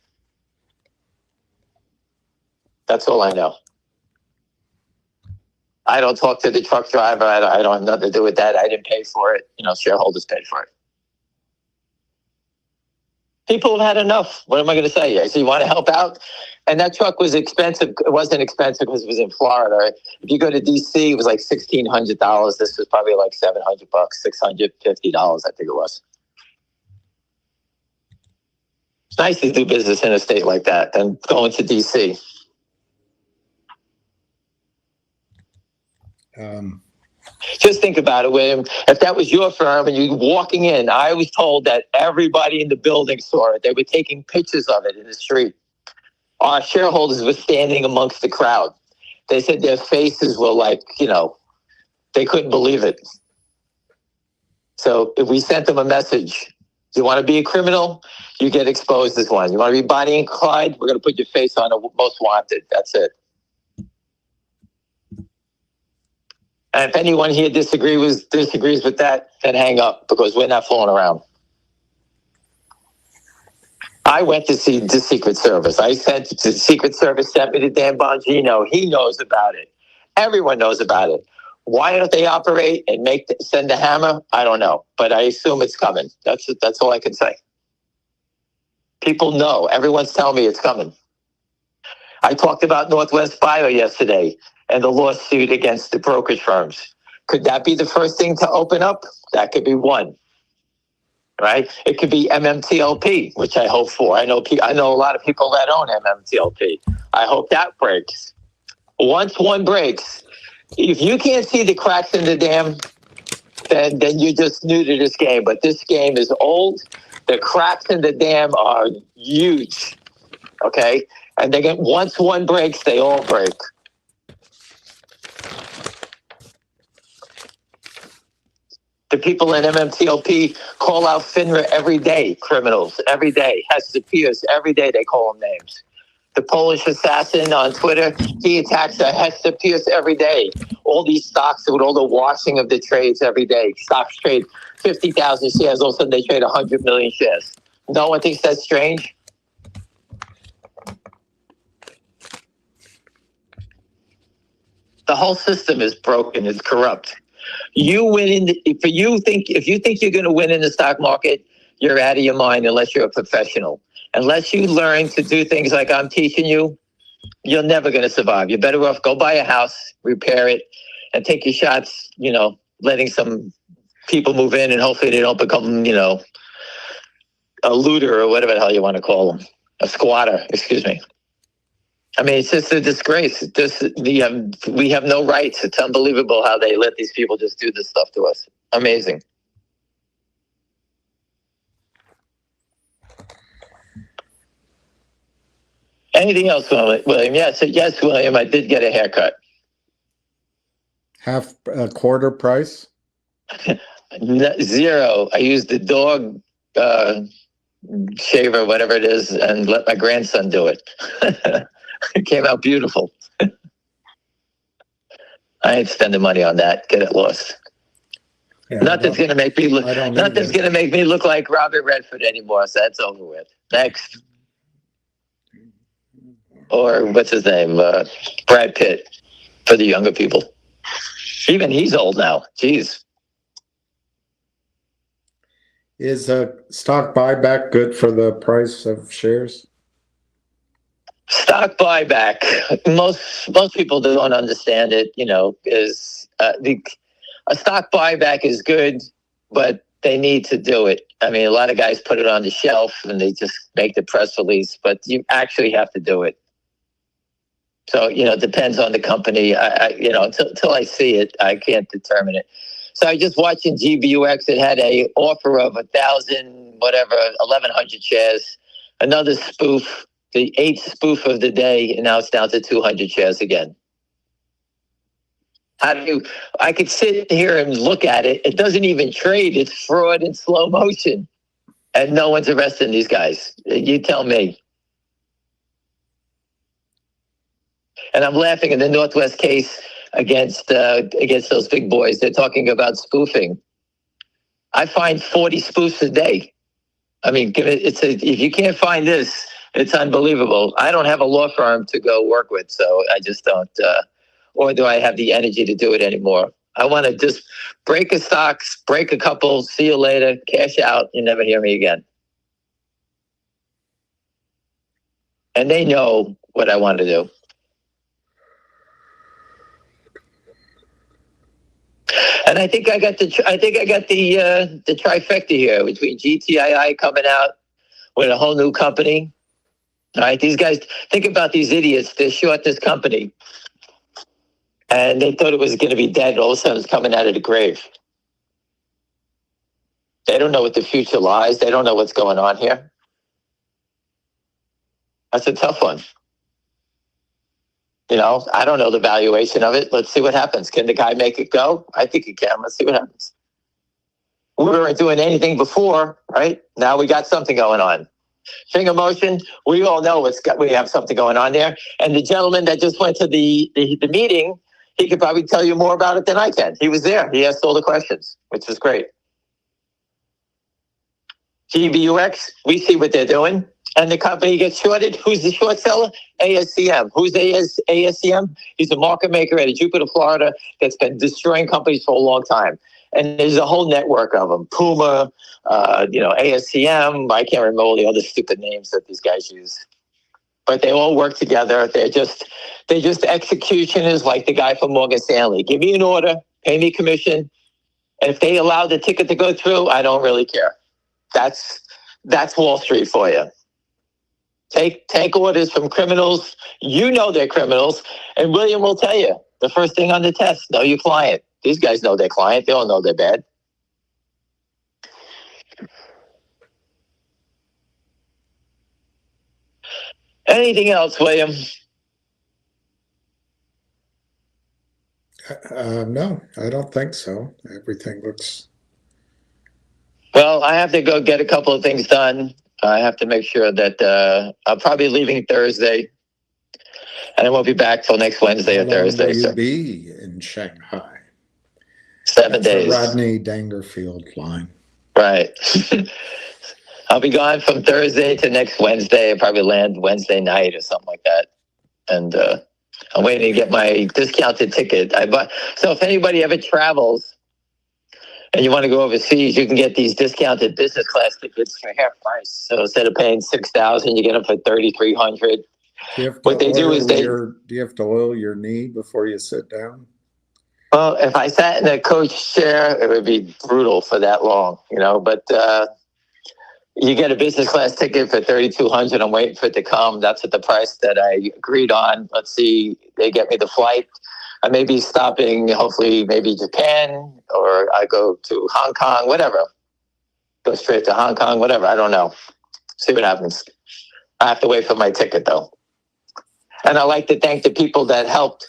S2: That's all I know. I don't talk to the truck driver. I don't have nothing to do with that. I didn't pay for it. Shareholders paid for it. People have had enough. What am I going to say? I say, you want to help out? And that truck was expensive. It wasn't expensive because it was in Florida. If you go to D.C., it was like $1,600. This was probably like $700, $650, I think it was. It's nice to do business in a state like that than going to D.C. Just think about it, William. If that was your firm and you're walking in, I was told that everybody in the building saw it. They were taking pictures of it in the street. Our shareholders were standing amongst the crowd. They said their faces were like, they couldn't believe it. So if we sent them a message, you want to be a criminal, you get exposed as one. You want to be Bonnie and Clyde, we're going to put your face on the most wanted. That's it. And if anyone here disagrees with that, then hang up, because we're not fooling around. I went to see the Secret Service. The Secret Service sent me to Dan Bongino. He knows about it. Everyone knows about it. Why don't they operate and send the hammer? I don't know, but I assume it's coming. That's all I can say. People know. Everyone's telling me it's coming. I talked about Northwest Bio yesterday and the lawsuit against the brokerage firms. Could that be the first thing to open up? That could be one, right? It could be MMTLP, which I hope for. I know a lot of people that own MMTLP. I hope that breaks. Once one breaks, if you can't see the cracks in the dam, then you're just new to this game. But this game is old. The cracks in the dam are huge, okay? And once one breaks, they all break. The people in MMTLP call out FINRA every day, criminals, every day. Hester Pierce, every day they call them names. The Polish assassin on Twitter, he attacks Hester Pierce every day. All these stocks with all the washing of the trades every day. Stocks trade 50,000 shares, all of a sudden they trade 100 million shares. No one thinks that's strange? The whole system is broken. It's corrupt. You win if you think you're going to win in the stock market, you're out of your mind unless you're a professional. Unless you learn to do things like I'm teaching you, you're never going to survive. You're better off go buy a house, repair it, and take your shots. Letting some people move in, and hopefully they don't become a looter or whatever the hell you want to call them, a squatter. Excuse me. I mean, it's just a disgrace. We have no rights. It's unbelievable how they let these people just do this stuff to us. Amazing. Anything else, William? Yes, William, I did get a haircut.
S1: Half a quarter price?
S2: Zero. I used the dog shaver, whatever it is, and let my grandson do it. It came out beautiful. I ain't spending money on that. Get it lost.
S1: Yeah,
S2: Nothing's gonna make me look.
S1: Nothing's
S2: gonna make me look like Robert Redford anymore. So that's over with. Next. Or what's his name? Brad Pitt for the younger people. Even he's old now. Jeez.
S1: Is a stock buyback good for the price of shares?
S2: Stock buyback. Most people don't understand it. Is a stock buyback is good, but they need to do it. I mean, a lot of guys put it on the shelf and they just make the press release, but you actually have to do it. So it depends on the company. Until I see it, I can't determine it. So I just watching GBUX. It had a offer of 1,100 shares. Another spoof. The 8th spoof of the day, and now it's down to 200 shares again. I could sit here and look at it. It doesn't even trade. It's fraud in slow motion. And no one's arresting these guys. You tell me. And I'm laughing in the Northwest case against those big boys. They're talking about spoofing. I find 40 spoofs a day. I mean, if you can't find this, it's unbelievable. I don't have a law firm to go work with, so I just don't, or do I have the energy to do it anymore? I want to just break a stock, break a couple, see you later, cash out, you never hear me again. And they know what I want to do. And I think I got the trifecta here between GTII coming out with a whole new company. All right, these guys, think about these idiots. They short this company, and they thought it was going to be dead. All of a sudden, it's coming out of the grave. They don't know what the future lies. They don't know what's going on here. That's a tough one. I don't know the valuation of it. Let's see what happens. Can the guy make it go? I think he can. Let's see what happens. We weren't doing anything before, right? Now we got something going on. FingerMotion, we all know we have something going on there. And the gentleman that just went to the meeting, he could probably tell you more about it than I can. He was there. He asked all the questions, which was great. GBUX, we see what they're doing. And the company gets shorted. Who's the short seller? ASCM. Who's ASCM? He's a market maker out of Jupiter, Florida, that's been destroying companies for a long time. And there's a whole network of them. Puma, ASCM. I can't remember all the other stupid names that these guys use. But they all work together. They're just executioners like the guy from Morgan Stanley. Give me an order, pay me commission. And if they allow the ticket to go through, I don't really care. That's Wall Street for you. Take orders from criminals. You know they're criminals. And William will tell you, the first thing on the test, know your client. These guys know their client. They all know they're bad. Anything else, William?
S1: No, I don't think so. Everything looks...
S2: Well, I have to go get a couple of things done. I have to make sure that I'm probably leaving Thursday, and I won't be back till next Wednesday or Thursday.
S1: Will you be in Shanghai?
S2: 7 days.
S1: The Rodney Dangerfield line.
S2: Right. I'll be gone from Thursday to next Wednesday. I'll probably land Wednesday night or something like that. And I'm waiting to get my discounted ticket. So if anybody ever travels and you want to go overseas, you can get these discounted business class tickets for half price. So instead of paying $6,000, you get them for $3,300. What they do is
S1: do you have to oil your knee before you sit down?
S2: Well, if I sat in a coach chair, it would be brutal for that long, but you get a business class ticket for $3,200. I'm waiting for it to come. That's at the price that I agreed on. Let's see, they get me the flight. I may be stopping, hopefully, maybe Japan, or I go to Hong Kong, whatever. Go straight to Hong Kong, whatever. I don't know. See what happens. I have to wait for my ticket, though. And I'd like to thank the people that helped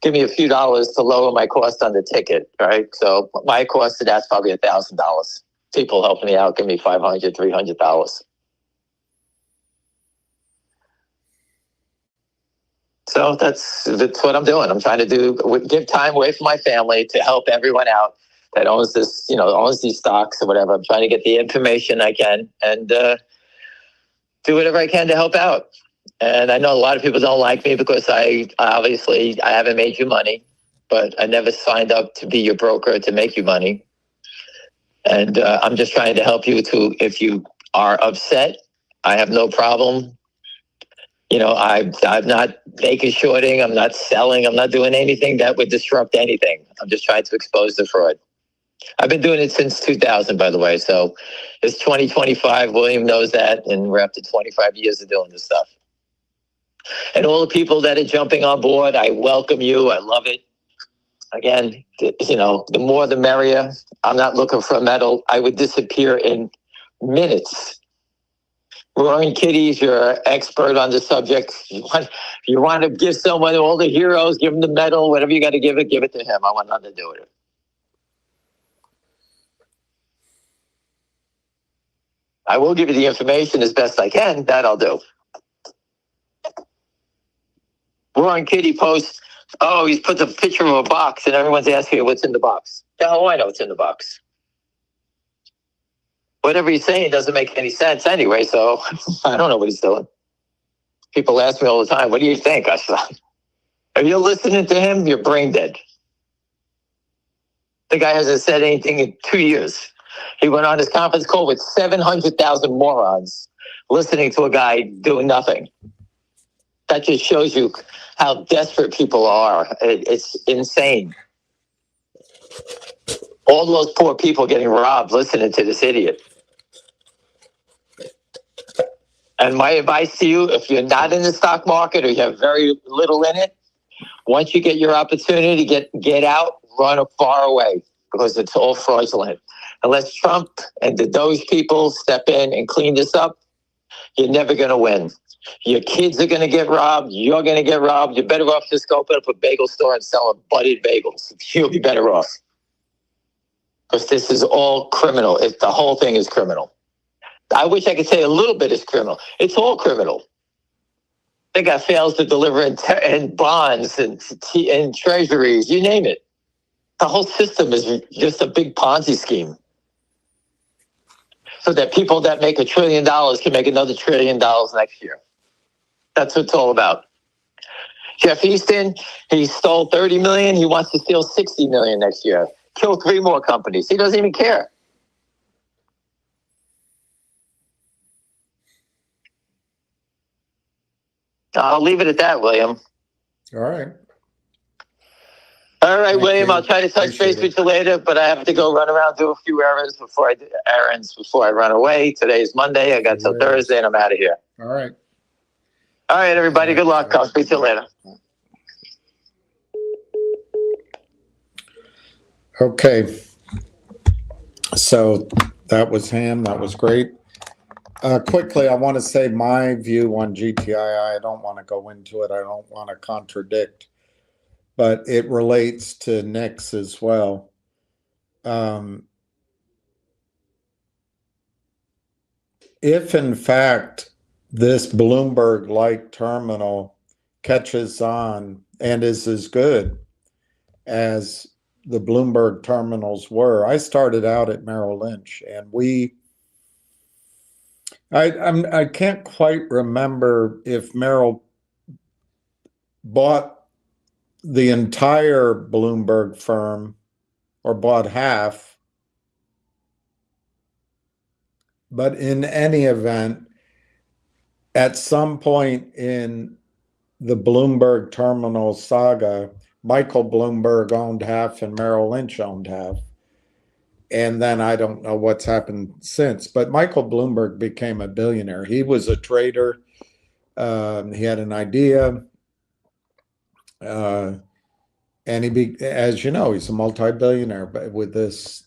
S2: give me a few dollars to lower my cost on the ticket, right? So my cost of that's probably $1,000. People helping me out give me $500, $300. So that's what I'm doing. I'm trying to give time away from my family to help everyone out that owns this, owns these stocks or whatever. I'm trying to get the information I can and do whatever I can to help out. And I know a lot of people don't like me because I haven't made you money, but I never signed up to be your broker to make you money. And I'm just trying to help you if you are upset, I have no problem. I'm not naked shorting. I'm not selling. I'm not doing anything that would disrupt anything. I'm just trying to expose the fraud. I've been doing it since 2000, by the way. So it's 2025. William knows that. And we're up to 25 years of doing this stuff. And all the people that are jumping on board, I welcome you. I love it. Again, the more the merrier. I'm not looking for a medal. I would disappear in minutes. Roaring Kitties, you're an expert on the subject. You want to give someone all the heroes, give them the medal, whatever you got to give it to him. I want nothing to do with it. I will give you the information as best I can. That I'll do. Roaring Kitty posts, he's put the picture of a box and everyone's asking what's in the box. The hell do I know what's in the box? Whatever he's saying doesn't make any sense anyway, so I don't know what he's doing. People ask me all the time, what do you think? I said, if you're listening to him, you're brain dead. The guy hasn't said anything in 2 years. He went on his conference call with 700,000 morons listening to a guy doing nothing. That just shows you how desperate people are. It's insane. All those poor people getting robbed listening to this idiot. And my advice to you, if you're not in the stock market or you have very little in it, once you get your opportunity to get out, run far away because it's all fraudulent. Unless Trump and the Doge people step in and clean this up, you're never going to win. Your kids are going to get robbed. You're going to get robbed. You're better off just open up a bagel store and selling buttered bagels. You'll be better off. Because this is all criminal. The whole thing is criminal. I wish I could say a little bit is criminal. It's all criminal. They got fails to deliver in bonds and treasuries, you name it. The whole system is just a big Ponzi scheme. So that people that make $1 trillion can make another $1 trillion next year. That's what it's all about. Jeff Easton, he stole 30 million. He wants to steal 60 million next year. Kill 3 more companies. He doesn't even care. I'll leave it at that, William.
S1: All right.
S2: All right, William, I'll try to touch base with you later, but I have to go run around, do a few errands before I run away. Today's Monday. I got till Thursday, and I'm out of here.
S1: All right.
S2: All right, everybody. Good luck. I'll speak to you later.
S1: Okay. So that was him. That was great. Quickly, I want to say my view on GTII. I don't want to go into it. I don't want to contradict, but it relates to Nixie as well. If in fact this Bloomberg-like terminal catches on and is as good as the Bloomberg terminals were, I started out at Merrill Lynch, and I can't quite remember if Merrill bought the entire Bloomberg firm, or bought half. But in any event, at some point in the Bloomberg terminal saga, Michael Bloomberg owned half and Merrill Lynch owned half. And then I don't know what's happened since, but Michael Bloomberg became a billionaire. He was a trader. He had an idea. And as you know, he's a multi-billionaire with this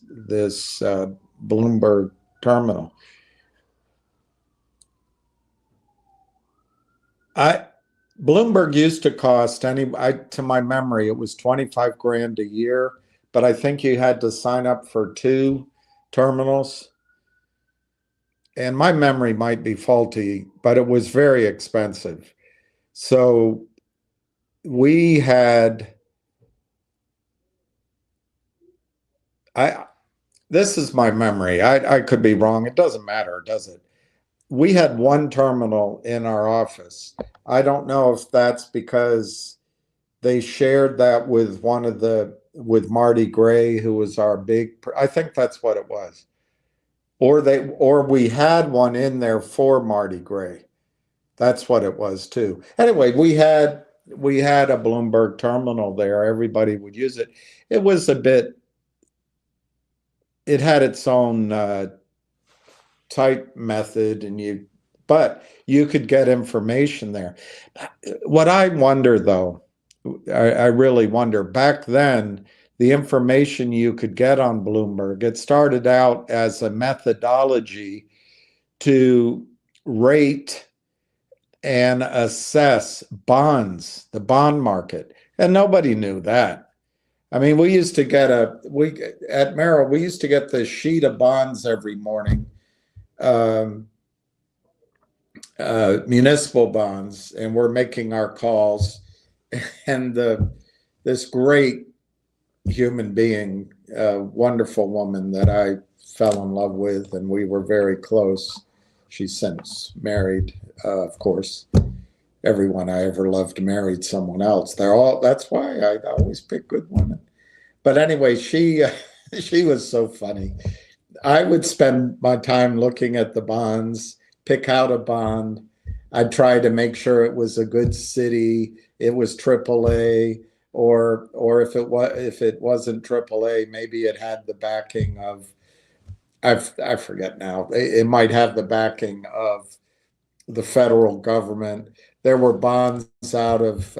S1: Bloomberg terminal. Bloomberg used to cost to my memory, it was 25 grand a year, but I think you had to sign up for 2 terminals. And my memory might be faulty, but it was very expensive. So we had, this is my memory. I could be wrong. It doesn't matter, does it? We had 1 terminal in our office. I don't know if that's because they shared that with with Marty Gray, who was our I think that's what it was. Or we had one in there for Marty Gray. That's what it was too. Anyway, we had a Bloomberg terminal there. Everybody would use it. It was it had its own type method, but you could get information there. What I wonder, though, I really wonder, back then, the information you could get on Bloomberg, it started out as a methodology to rate and assess bonds, the bond market, and nobody knew that. I mean, we used to get at Merrill, we used to get this sheet of bonds every morning, municipal bonds, and we're making our calls, and this great human being, wonderful woman that I fell in love with, and we were very close. She's since married, of course. Everyone I ever loved married someone else. That's why I always pick good women. But anyway, she was so funny. I would spend my time looking at the bonds, pick out a bond. I'd try to make sure it was a good city, it was AAA, or if it wasn't AAA, maybe it had the backing of, I forget now. It might have the backing of the federal government. There were bonds out of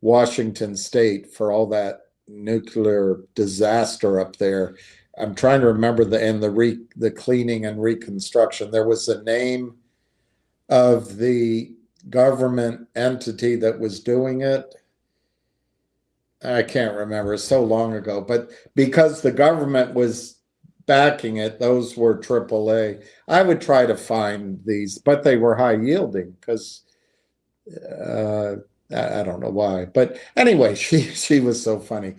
S1: Washington State for all that nuclear disaster up there. I'm trying to remember the cleaning and reconstruction. There was a name of the government entity that was doing it. I can't remember. It's so long ago. But because the government was backing it, those were AAA. I would try to find these, but they were high yielding because I don't know why. But anyway, she was so funny.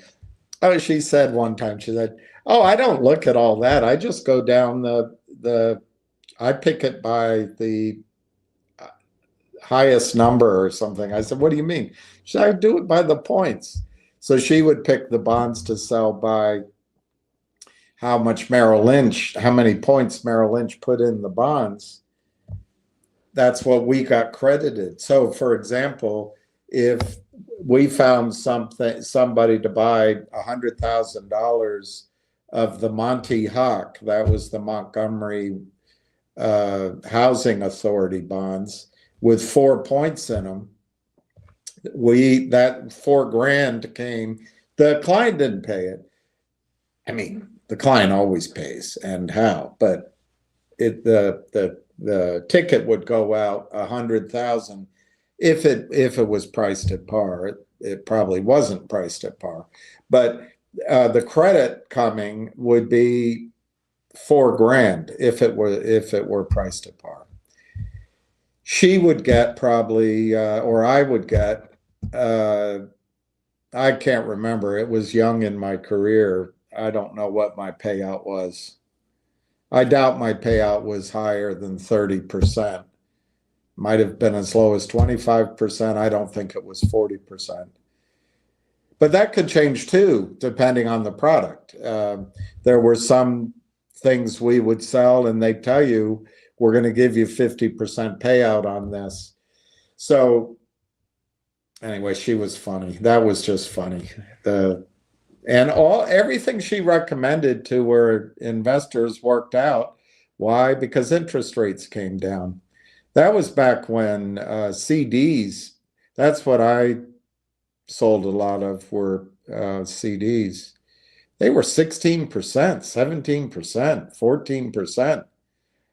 S1: Oh, she said one time, she said, "Oh, I don't look at all that. I just go down I pick it by the highest number or something." I said, "What do you mean?" She said, "I do it by the points." So she would pick the bonds to sell by how many points Merrill Lynch put in the bonds. That's what we got credited. So, for example, if we found somebody to buy $100,000 of the Monty Hawk, that was the Montgomery Housing Authority bonds, with 4 points in them, that $4,000 came. The client didn't pay it. I mean, the client always pays, and how, but the ticket would go out 100,000 if it was priced at par. It probably wasn't priced at par, but the credit coming would be $4,000 if it were priced at par. She would get probably, or I would get, I can't remember. It was young in my career. I don't know what my payout was. I doubt my payout was higher than 30%. Might have been as low as 25%. I don't think it was 40%. But that could change too, depending on the product. There were some things we would sell and they'd tell you, we're going to give you 50% payout on this. So anyway, she was funny. That was just funny. Everything she recommended to her investors worked out. Why? Because interest rates came down. That was back when CDs, that's what I sold a lot of, were CDs. They were 16%, 17%, 14%.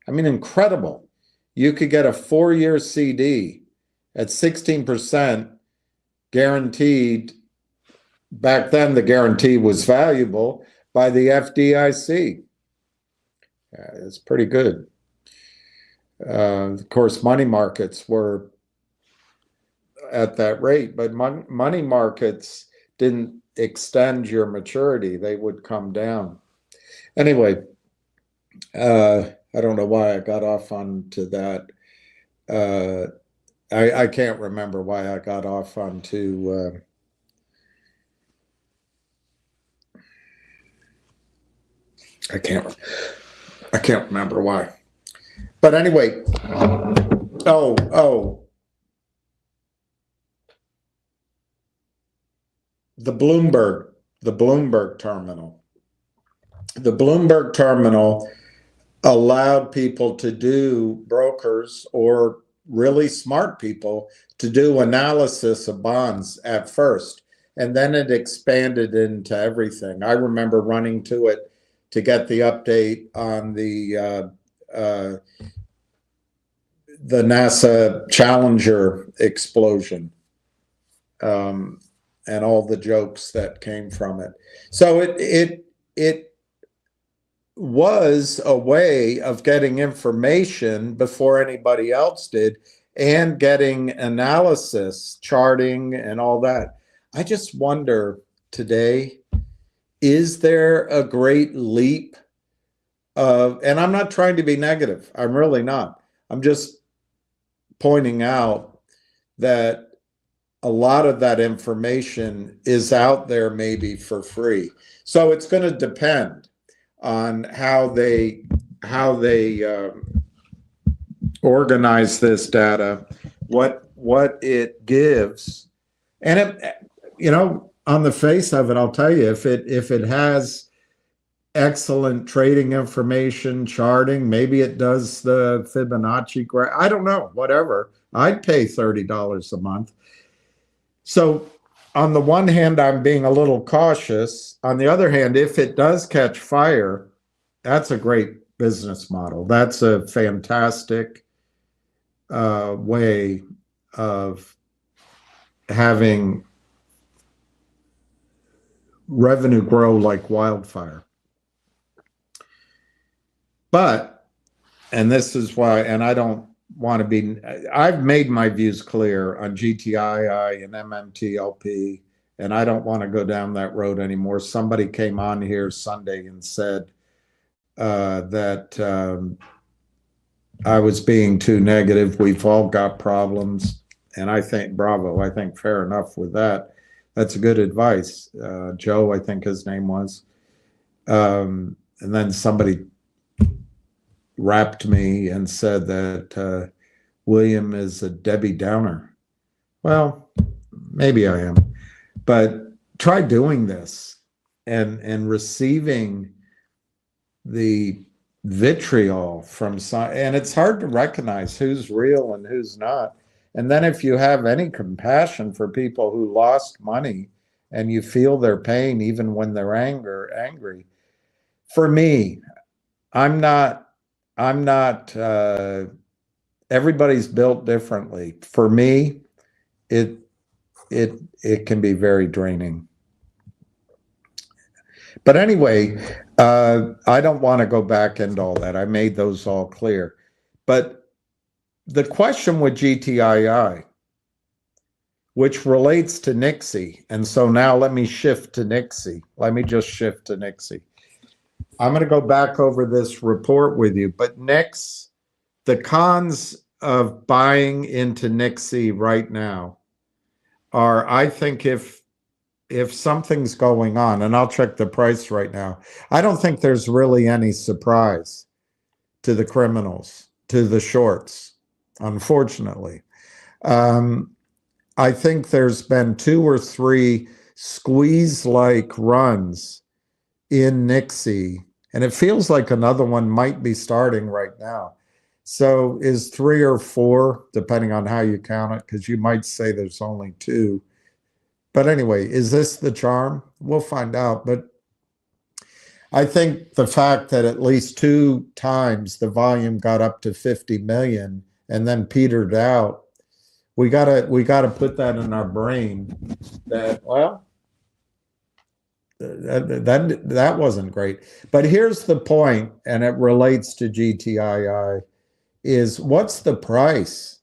S1: I mean, incredible. You could get a 4-year CD at 16% guaranteed. Back then, the guarantee was valuable by the FDIC. It's pretty good. Of course, money markets were at that rate, but money markets didn't extend your maturity. They would come down. Anyway, I don't know why I got off onto that. I can't remember why I got off onto I can't remember why. But anyway, the Bloomberg terminal. The Bloomberg terminal allowed people to do, brokers or really smart people, to do analysis of bonds at first. And then it expanded into everything. I remember running to it to get the update on the NASA Challenger explosion, and all the jokes that came from it. So it was a way of getting information before anybody else did, and getting analysis, charting, and all that. I just wonder today, is there a great leap of, and I'm not trying to be negative, I'm really not. I'm just pointing out that a lot of that information is out there maybe for free. So it's going to depend on how they organize this data, what it gives, and it, on the face of it, I'll tell you, if it has excellent trading information, charting, maybe it does the Fibonacci graph. I don't know, whatever. I'd pay $30 a month. So on the one hand, I'm being a little cautious. On the other hand, if it does catch fire, that's a great business model. That's a fantastic way of having revenue grow like wildfire. But, and this is why, and I don't want to be, I've made my views clear on GTII and MMTLP, and I don't want to go down that road anymore. Somebody came on here Sunday and said that I was being too negative. We've all got problems. And I think, bravo, I think fair enough with that. That's good advice. Joe, I think his name was. And then somebody rapped me and said that William is a Debbie Downer. Well, maybe I am. But try doing this and receiving the vitriol from some, and it's hard to recognize who's real and who's not. And then if you have any compassion for people who lost money and you feel their pain even when they're angry. For me, I'm not everybody's built differently. For me, it can be very draining. But anyway, I don't want to go back into all that. I made those all clear. But the question with GTII, which relates to Nixie, and so now let me shift to Nixie. Let me just shift to Nixie. I'm going to go back over this report with you, but the cons of buying into Nixie right now are, I think if if something's going on, and I'll check the price right now, I don't think there's really any surprise to the criminals, to the shorts, unfortunately. I think there's been 2 or 3 squeeze-like runs in Nixie, and it feels like another one might be starting right now. So is 3 or 4, depending on how you count it, because you might say there's only 2. But anyway, is this the charm? We'll find out. But I think the fact that at least 2 times the volume got up to 50 million and then petered out, we gotta put that in our brain that, well, that wasn't great. But here's the point, and it relates to GTII, is what's the price?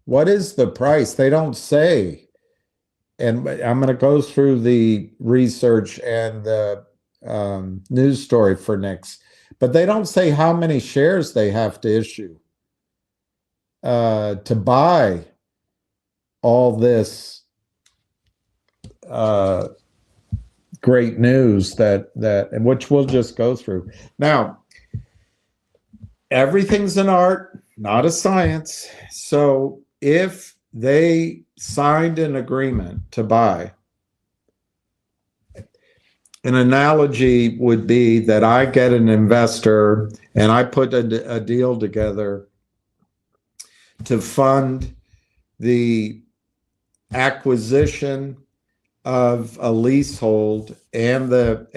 S1: What is the price? They don't say. And I'm going to go through the research and the news story for Nix, but they don't say how many shares they have to issue to buy all this great news and which we'll just go through. Now, everything's an art, not a science. So if they signed an agreement to buy, an analogy would be that I get an investor and I put a deal together to fund the acquisition of a leasehold and the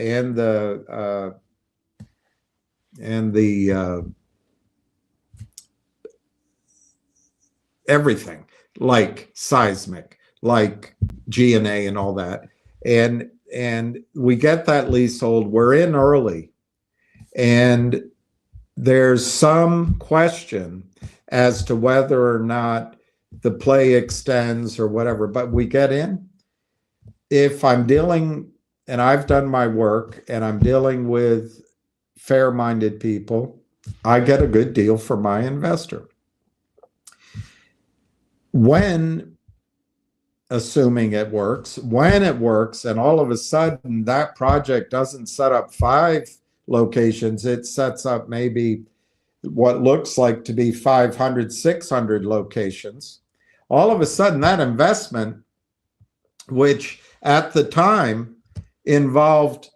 S1: everything, like seismic, like G&A and all that. And we get that leasehold, we're in early, and there's some question as to whether or not the play extends or whatever, but we get in. If I'm dealing, and I've done my work, and I'm dealing with fair-minded people, I get a good deal for my investor. Assuming it works, when it works, and all of a sudden that project doesn't set up 5 locations, it sets up maybe what looks like to be 500, 600 locations. All of a sudden that investment, which at the time involved,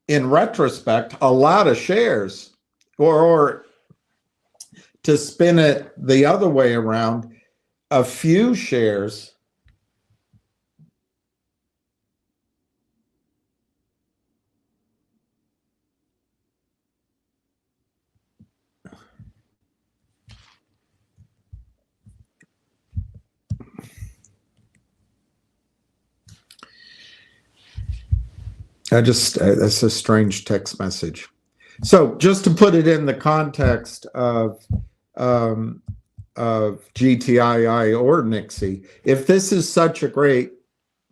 S1: in retrospect, a lot of shares, or to spin it the other way around, a few shares that's a strange text message. So just to put it in the context of GTII or Nixie, if this is such a great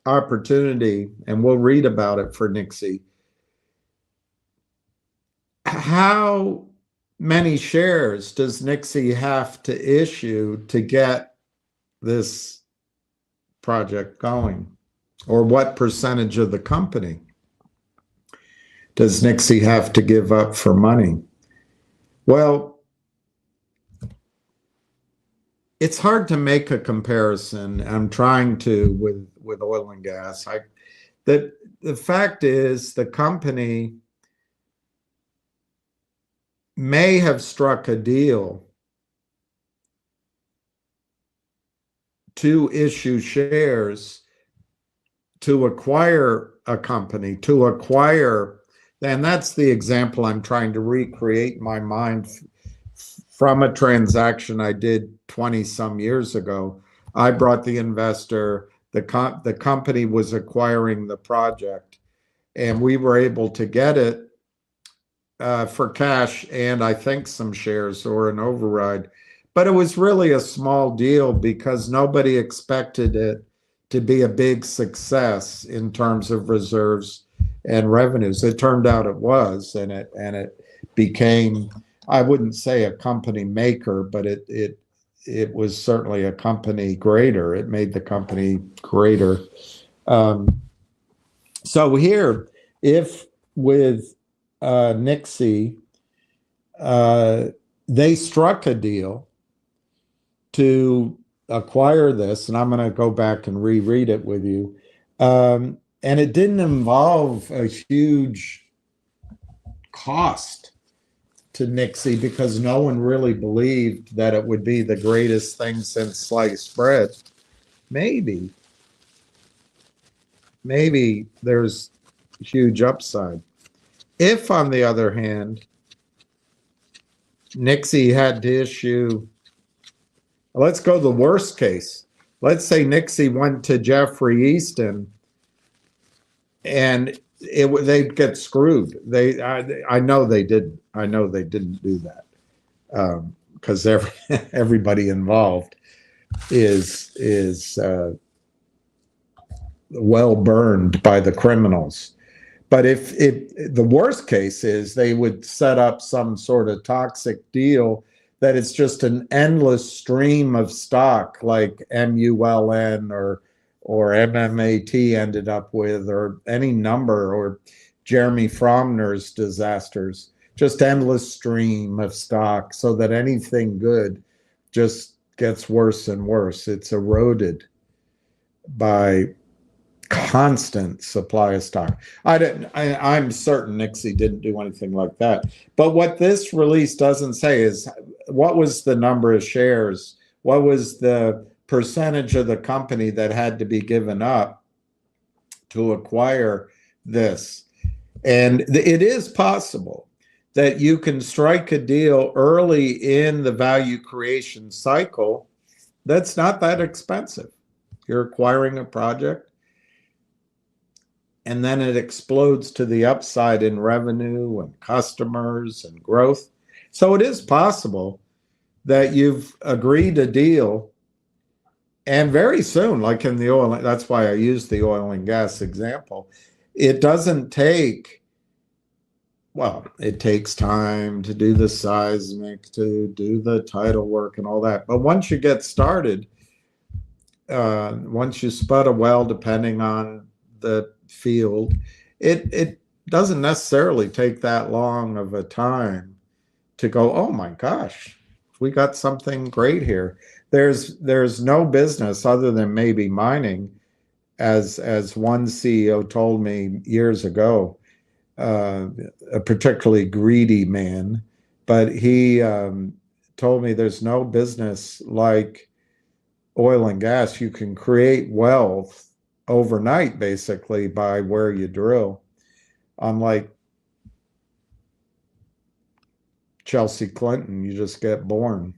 S1: opportunity, and we'll read about it for Nixie, how many shares does Nixie have to issue to get this project going? Or what percentage of the company does Nixie have to give up for money? Well, it's hard to make a comparison. I'm trying to with oil and gas. The fact is, the company may have struck a deal to issue shares to acquire a company, and that's the example I'm trying to recreate in my mind from a transaction I did 20 some years ago. I brought the investor, the company was acquiring the project, and we were able to get it for cash and I think some shares or an override. But it was really a small deal because nobody expected it to be a big success in terms of reserves and revenues. It turned out it was, and it became, I wouldn't say a company maker, but it it was certainly a company greater. It made the company greater. So here, if with Nixie, they struck a deal to acquire this, and I'm going to go back and reread it with you. And it didn't involve a huge cost to Nixie because no one really believed that it would be the greatest thing since sliced bread. Maybe there's huge upside. If, on the other hand, Nixie had to issue, let's go the worst case. Let's say Nixie went to Jeffrey Easton and they'd get screwed. I know they didn't. I know they didn't do that because everybody involved is well burned by the criminals. But if the worst case is they would set up some sort of toxic deal that it's just an endless stream of stock like MULN or MMAT ended up with, or any number, or Jeremy Fromner's disasters, just endless stream of stock so that anything good just gets worse and worse. It's eroded by constant supply of stock. I'm certain Nixie didn't do anything like that. But what this release doesn't say is what was the number of shares, what was the percentage of the company that had to be given up to acquire this. And it is possible that you can strike a deal early in the value creation cycle that's not that expensive. You're acquiring a project, and then it explodes to the upside in revenue and customers and growth. So it is possible that you've agreed a deal, and very soon, like in the oil, that's why I use the oil and gas example, it doesn't take, well, it takes time to do the seismic, to do the title work and all that. But once you get started, once you spud a well, depending on the field, it doesn't necessarily take that long of a time to go, oh my gosh, we got something great here. There's no business other than maybe mining, as one CEO told me years ago, a particularly greedy man, but he told me there's no business like oil and gas. You can create wealth overnight, basically, by where you drill. Unlike Chelsea Clinton, you just get born.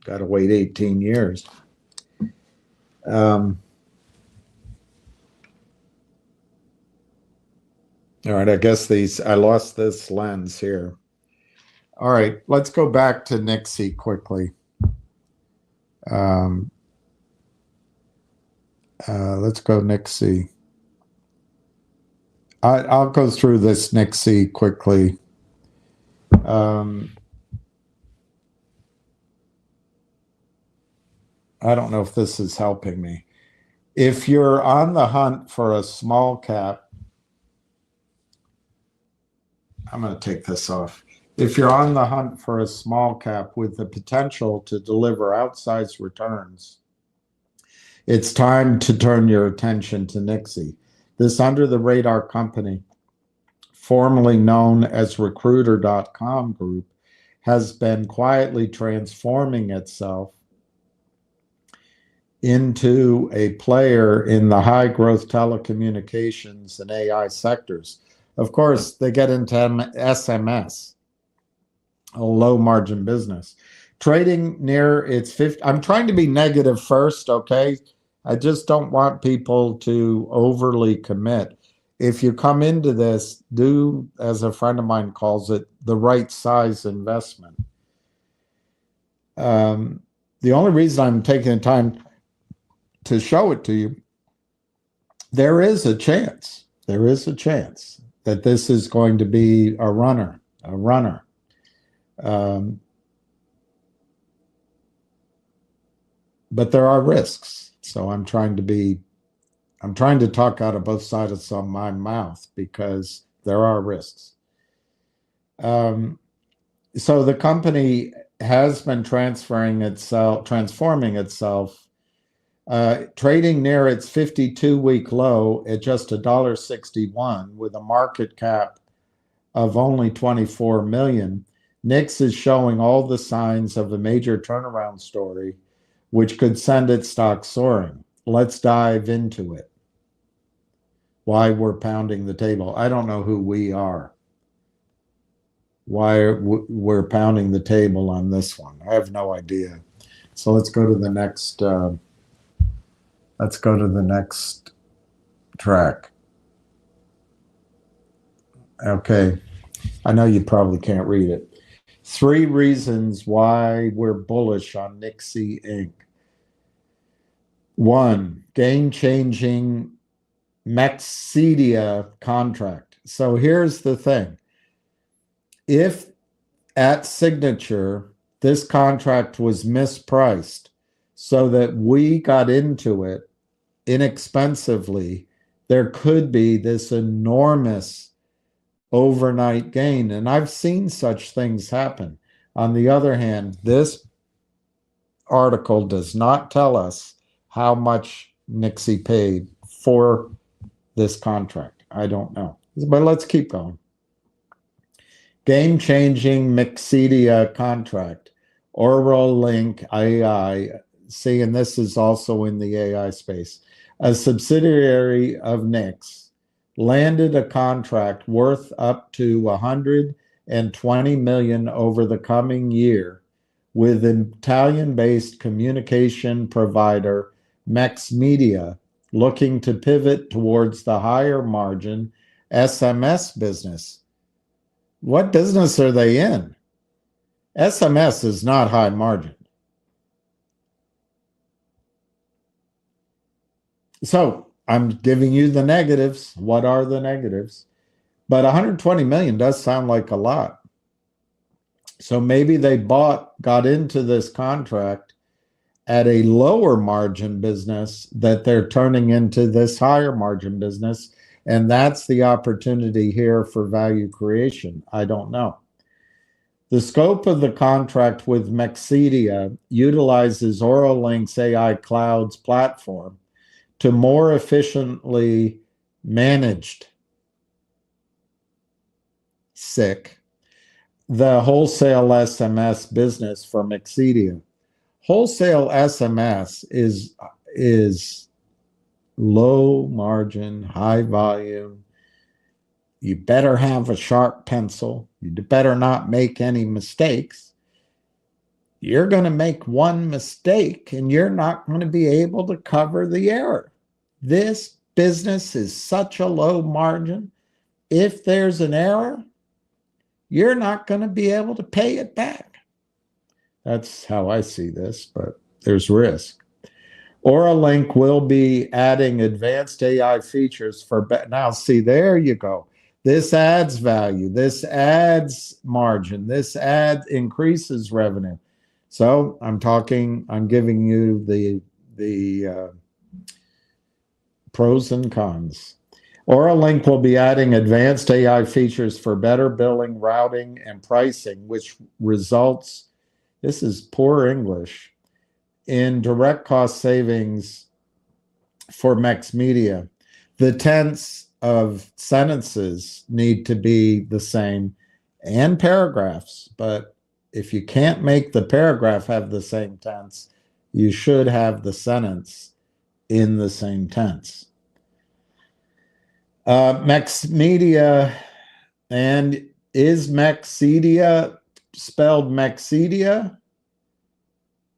S1: Got to wait 18 years. All right, I guess I lost this lens here. All right, let's go back to Nixie quickly. Let's go Nixie. I'll go through this Nixie quickly. I don't know if this is helping me. If you're on the hunt for a small cap, I'm going to take this off. If you're on the hunt for a small cap with the potential to deliver outsized returns, it's time to turn your attention to Nixie. This under-the-radar company, formerly known as Recruiter.com Group, has been quietly transforming itself into a player in the high-growth telecommunications and AI sectors. Of course, they get into SMS, a low-margin business. Trading near its 50, I'm trying to be negative first, okay? I just don't want people to overly commit. If you come into this, do, as a friend of mine calls it, the right size investment. The only reason I'm taking the time to show it to you, there is a chance that this is going to be a runner. but there are risks. So I'm trying to talk out of both sides of my mouth because there are risks. So the company has been transforming itself, trading near its 52-week low at just $1.61 with a market cap of only 24 million. Nix is showing all the signs of a major turnaround story, which could send its stock soaring. Let's dive into it. Why we're pounding the table. I don't know who we are. Why we're pounding the table on this one. I have no idea. So let's go to the next. Let's go to the next track. Okay. I know you probably can't read it. 3 reasons why we're bullish on Nixie Inc. 1, game-changing Nexedia contract. So here's the thing. If at signature, this contract was mispriced so that we got into it inexpensively, there could be this enormous overnight gain. And I've seen such things happen. On the other hand, this article does not tell us how much Nixie paid for this contract. I don't know. But let's keep going. Game-changing Nexedia contract. Oralink AI. See, and this is also in the AI space. A subsidiary of Nix landed a contract worth up to 120 million over the coming year with Italian-based communication provider Media, looking to pivot towards the higher margin SMS business. What business are they in? SMS is not high margin. So I'm giving you the negatives. What are the negatives? But 120 million does sound like a lot. So maybe they got into this contract at a lower margin business that they're turning into this higher margin business. And that's the opportunity here for value creation. I don't know. The scope of the contract with Nexedia utilizes Oralink's AI Cloud's platform to more efficiently managed the wholesale SMS business for Nexedia. Wholesale SMS is low margin, high volume. You better have a sharp pencil. You better not make any mistakes. You're going to make one mistake and you're not going to be able to cover the error. This business is such a low margin. If there's an error, you're not going to be able to pay it back. That's how I see this, but there's risk. Oralink will be adding advanced AI features for now. See, there you go. This adds value. This adds margin. This increases revenue. So I'm giving you the pros and cons. Oralink will be adding advanced AI features for better billing, routing, and pricing, which results, this is poor English, in direct cost savings for Media. The tense of sentences need to be the same and paragraphs, but if you can't make the paragraph have the same tense, you should have the sentence in the same tense. Media, and is Nexedia spelled Nexedia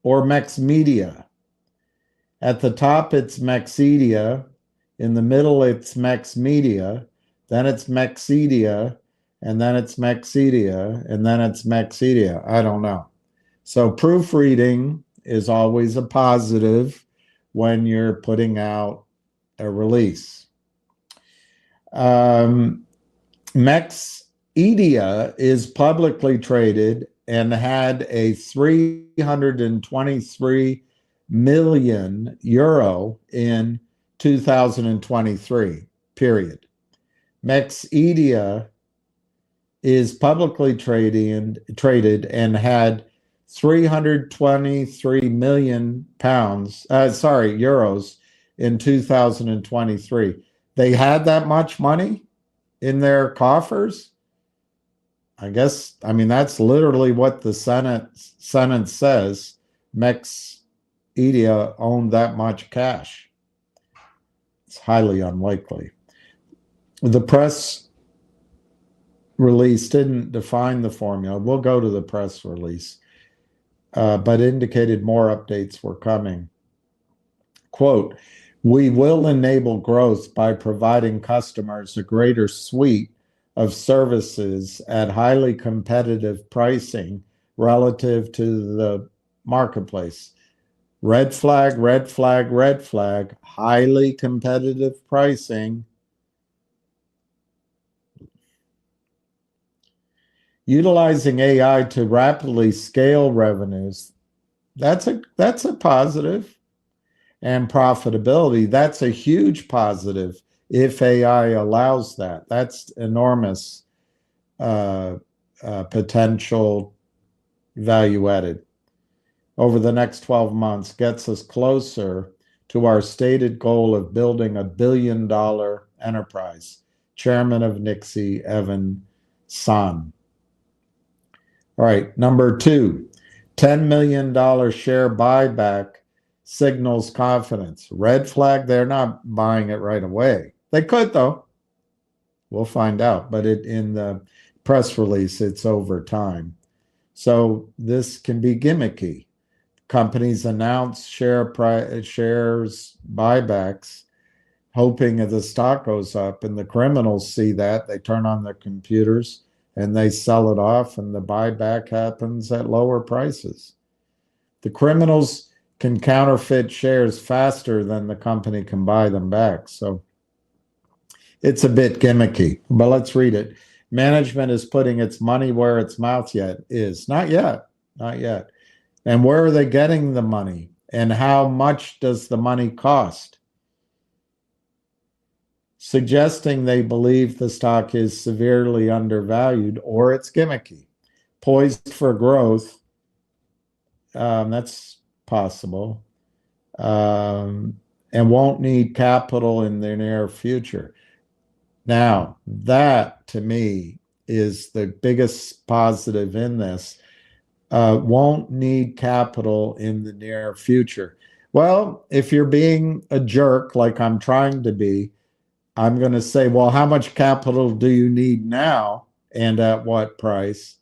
S1: or Media? At the top, it's Nexedia. In the middle, it's Media. Then it's Nexedia. And then it's Nexedia. And then it's Nexedia. I don't know. So proofreading is always a positive when you're putting out a release. Nexedia is publicly traded and had a $323 million euro in 2023, period. Nexedia is publicly traded and had 323 million euros in 2023. They had that much money in their coffers? I guess, I mean, that's literally what the Senate says. Nexedia owned that much cash. It's highly unlikely. The press release didn't define the formula. We'll go to the press release, but indicated more updates were coming. Quote, "We will enable growth by providing customers a greater suite of services at highly competitive pricing relative to the marketplace." Red flag, red flag, red flag, highly competitive pricing. Utilizing AI to rapidly scale revenues, that's a positive. And profitability, that's a huge positive if AI allows that. That's enormous potential value added. Over the next 12 months gets us closer to our stated goal of building $1 billion enterprise. Chairman of Nixie, Evan San. All right, number 2, $10 million share buyback signals confidence. Red flag, they're not buying it right away. They could, though. We'll find out. But in the press release, it's over time. So this can be gimmicky. Companies announce shares buybacks, hoping that the stock goes up, and the criminals see that. They turn on their computers and they sell it off, and the buyback happens at lower prices. The criminals can counterfeit shares faster than the company can buy them back. So it's a bit gimmicky, but let's read it. Management is putting its money where its mouth is. Not yet. Not yet. And where are they getting the money? And how much does the money cost? Suggesting they believe the stock is severely undervalued or it's gimmicky. Poised for growth. That's possible. And won't need capital in the near future. Now, that to me is the biggest positive in this. Won't need capital in the near future. Well, if you're being a jerk like I'm trying to be, I'm going to say, well, how much capital do you need now and at what price?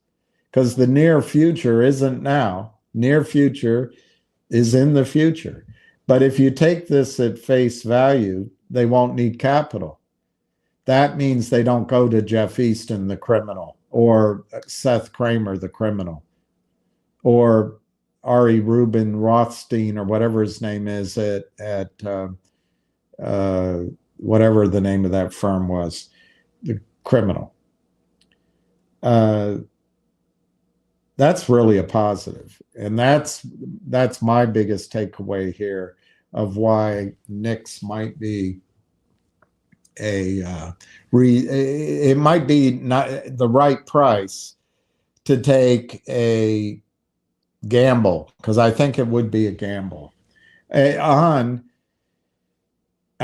S1: Because the near future isn't now. Near future is in the future. But if you take this at face value, they won't need capital. That means they don't go to Jeff Easton, the criminal, or Seth Kramer, the criminal, or Ari Rubin Rothstein, or whatever his name is at whatever the name of that firm was, the criminal. That's really a positive. And that's my biggest takeaway here of why Nix might be it might be not the right price to take a gamble, because I think it would be a gamble. I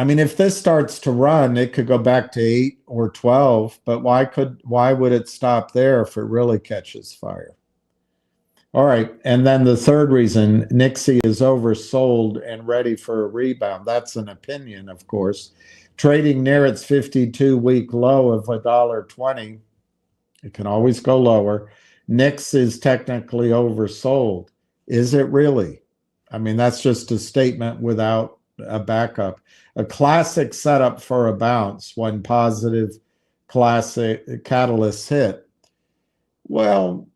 S1: mean, if this starts to run, it could go back to 8 or 12, but why would it stop there if it really catches fire? All right, and then the third reason, Nixie is oversold and ready for a rebound. That's an opinion, of course. Trading near its 52-week low of $1.20. It can always go lower. Nix is technically oversold. Is it really? I mean, that's just a statement without a backup. A classic setup for a bounce when positive classic catalysts hit. Well,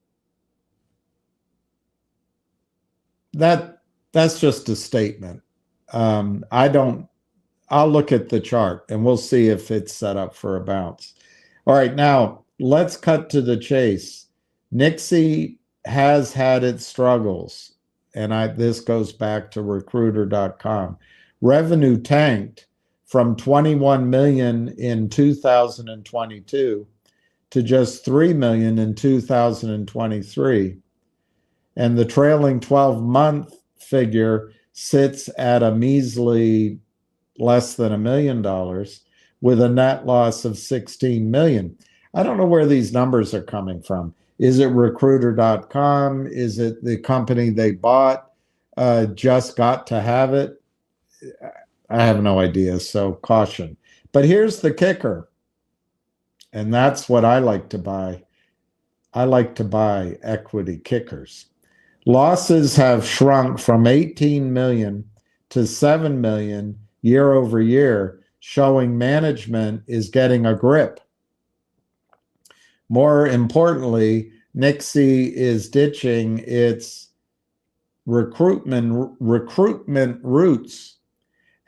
S1: that's just a statement. I'll look at the chart and we'll see if it's set up for a bounce. All right, now let's cut to the chase. Nixie has had its struggles. and this goes back to recruiter.com. Revenue tanked from 21 million in 2022 to just 3 million in 2023. And the trailing 12-month figure sits at a measly less than $1 million with a net loss of 16 million. I don't know where these numbers are coming from. Is it recruiter.com? Is it the company they bought just got to have it? I have no idea, so caution. But here's the kicker, and that's what I like to buy. I like to buy equity kickers. Losses have shrunk from 18 million to 7 million year over year, showing management is getting a grip. More importantly, Nixie is ditching its recruitment roots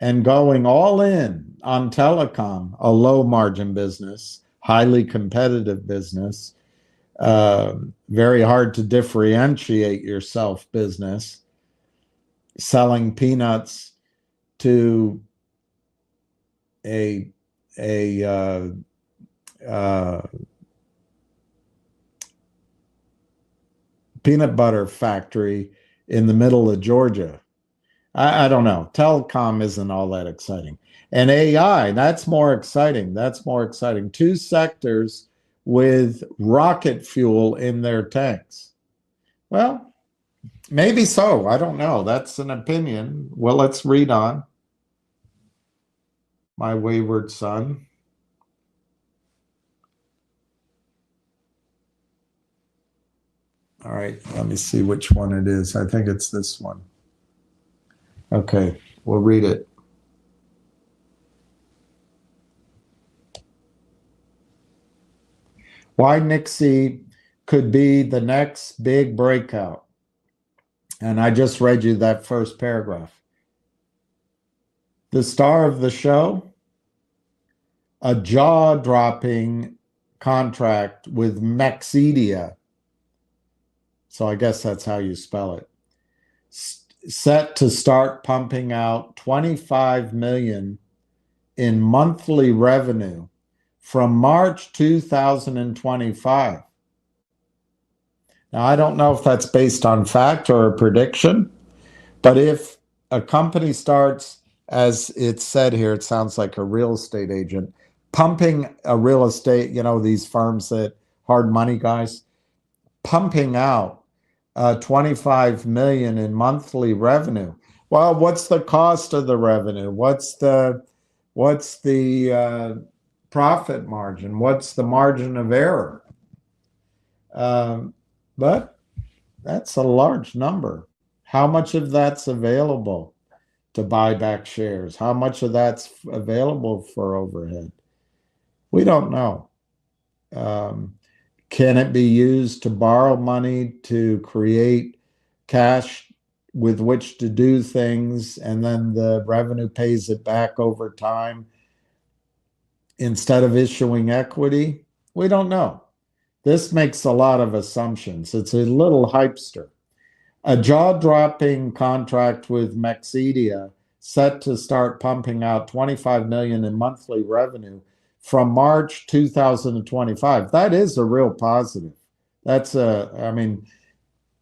S1: and going all in on telecom, a low margin business, highly competitive business, very hard to differentiate yourself business, selling peanuts to a peanut butter factory in the middle of Georgia. I don't know. Telecom isn't all that exciting. And AI, that's more exciting. That's more exciting. Two sectors with rocket fuel in their tanks. Well, maybe so. I don't know. That's an opinion. Well, let's read on. My wayward son. All right, let me see which one it is. I think it's this one. Okay, we'll read it. Why Nixie could be the next big breakout. And I just read you that first paragraph. The star of the show, a jaw-dropping contract with Maxidia. So I guess that's how you spell it. Set to start pumping out 25 million in monthly revenue from March 2025. Now, I don't know if that's based on fact or a prediction, but if a company starts, as it's said here, it sounds like a real estate agent, pumping a real estate, you know, these firms that hard money guys, pumping out 25 million in monthly revenue. Well, what's the cost of the revenue? What's the profit margin? What's the margin of error? But that's a large number. How much of that's available to buy back shares? How much of that's available for overhead? We don't know. Can it be used to borrow money to create cash with which to do things, and then the revenue pays it back over time instead of issuing equity? We don't know. This makes a lot of assumptions. It's a little hypester. A jaw-dropping contract with Maxidia set to start pumping out 25 million in monthly revenue from March 2025. That is a real positive. I mean,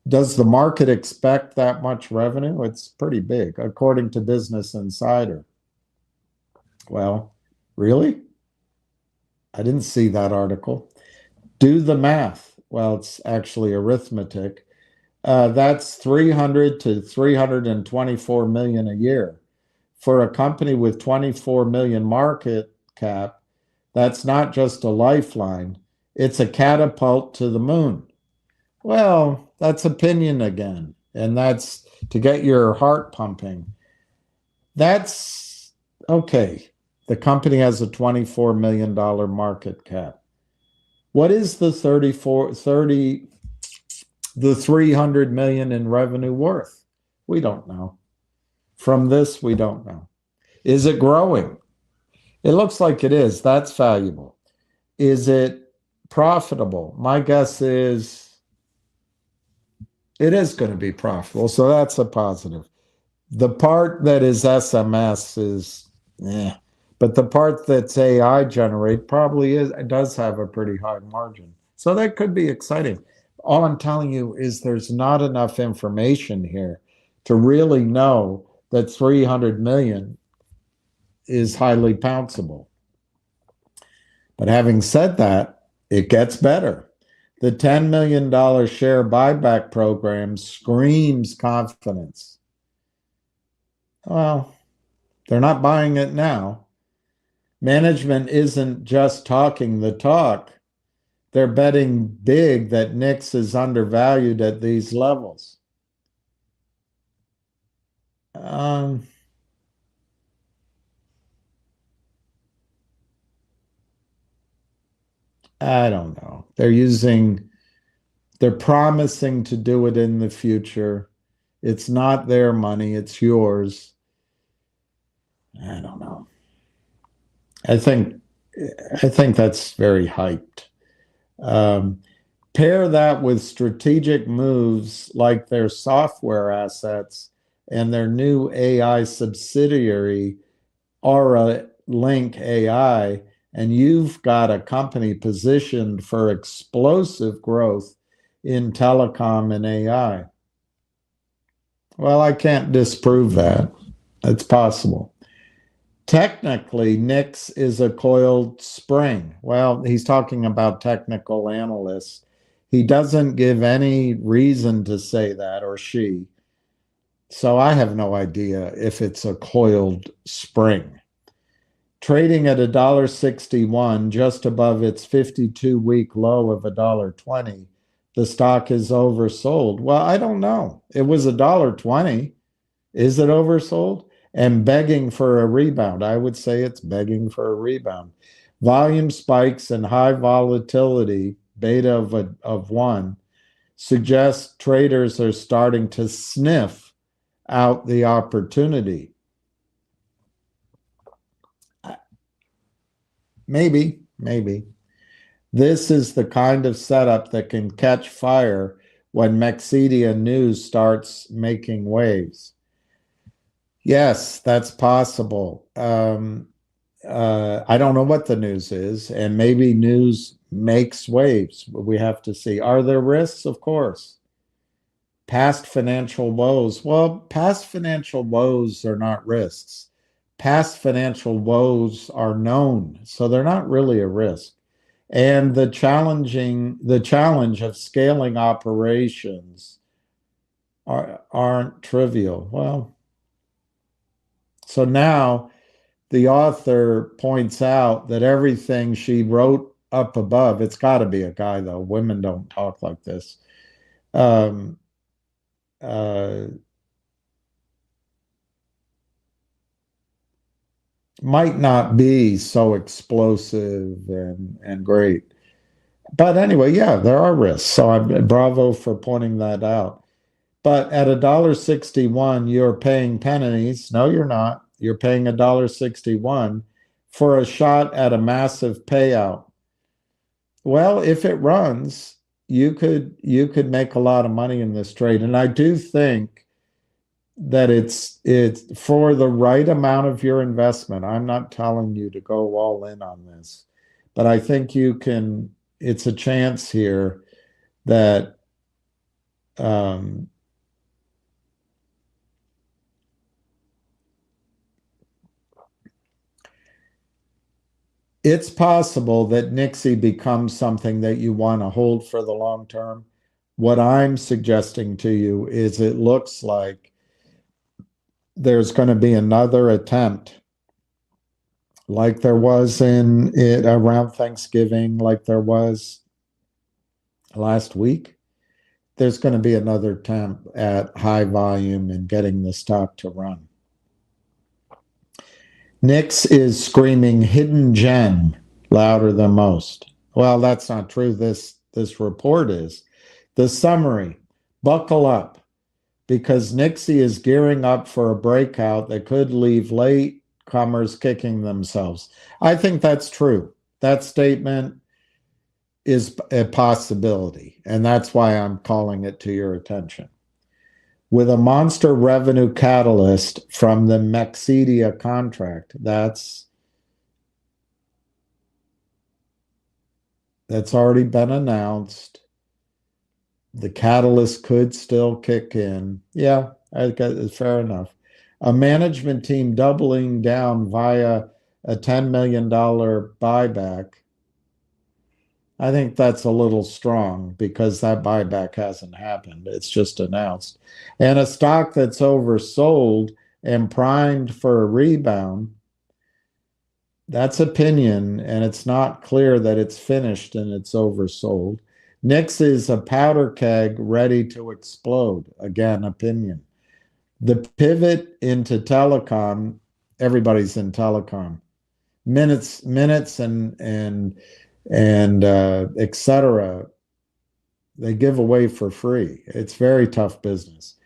S1: does the market expect that much revenue? It's pretty big, according to Business Insider. Well, really? I didn't see that article. Do the math. Well, it's actually arithmetic. That's 300 to 324 million a year. For a company with 24 million market cap, that's not just a lifeline, it's a catapult to the moon. Well, that's opinion again, and that's to get your heart pumping. That's okay. The company has a $24 million market cap. What is the 300 million in revenue worth? We don't know. From this, we don't know. Is it growing? It looks like it is. That's valuable. Is it profitable? My guess is It is going to be profitable, so that's a positive. The part that is SMS is, but the part that's AI generate probably does have a pretty high margin. So that could be exciting. All I'm telling you is there's not enough information here to really know that 300 million is highly pounceable. But having said that, it gets better. The $10 million share buyback program screams confidence. Well, they're not buying it now. Management isn't just talking the talk. They're betting big that Nix is undervalued at these levels. I don't know. They're promising to do it in the future. It's not their money, it's yours. I don't know. I think that's very hyped. Pair that with strategic moves like their software assets and their new AI subsidiary, Aura Link AI, and you've got a company positioned for explosive growth in telecom and AI. Well, I can't disprove that. It's possible. Technically, Nix is a coiled spring. Well, he's talking about technical analysts. He doesn't give any reason to say that, or she. So I have no idea if it's a coiled spring. Trading at $1.61, just above its 52-week low of $1.20, the stock is oversold. Well, I don't know. It was $1.20. Is it oversold? And begging for a rebound. I would say it's begging for a rebound. Volume spikes and high volatility, beta of 1, suggest traders are starting to sniff out the opportunity. Maybe. This is the kind of setup that can catch fire when Mexidia News starts making waves. Yes, that's possible. I don't know what the news is, and maybe news makes waves. We have to see. Are there risks? Of course. Past financial woes. Well, past financial woes are not risks. Past financial woes are known, so they're not really a risk. And the challenge of scaling operations aren't trivial. Well, so now the author points out that everything she wrote up above, it's got to be a guy though, women don't talk like this, might not be so explosive and great. But anyway, yeah, there are risks. So I'm bravo for pointing that out. But at $1.61, you're paying pennies. No, you're not. You're paying $1.61 for a shot at a massive payout. Well, if it runs, you could make a lot of money in this trade. And I do think that it's for the right amount of your investment. I'm not telling you to go all in on this, but I think you can. It's a chance here that it's possible that Nixie becomes something that you want to hold for the long term. What I'm suggesting to you is it looks like there's going to be another attempt, like there was in it around Thanksgiving, like there was last week. There's going to be another attempt at high volume and getting the stock to run. Nix is screaming hidden gem louder than most. Well, that's not true. This report is. The summary, buckle up, because Nixie is gearing up for a breakout that could leave latecomers kicking themselves. I think that's true. That statement is a possibility, and that's why I'm calling it to your attention. With a monster revenue catalyst from the Maxidia contract, that's already been announced. The catalyst could still kick in. Yeah, fair enough. A management team doubling down via a $10 million buyback. I think that's a little strong because that buyback hasn't happened. It's just announced. And a stock that's oversold and primed for a rebound, that's opinion, and it's not clear that it's finished and it's oversold. Nixie is a powder keg ready to explode. Again, opinion. The pivot into telecom, everybody's in telecom. Minutes and etc. They give away for free. It's very tough business.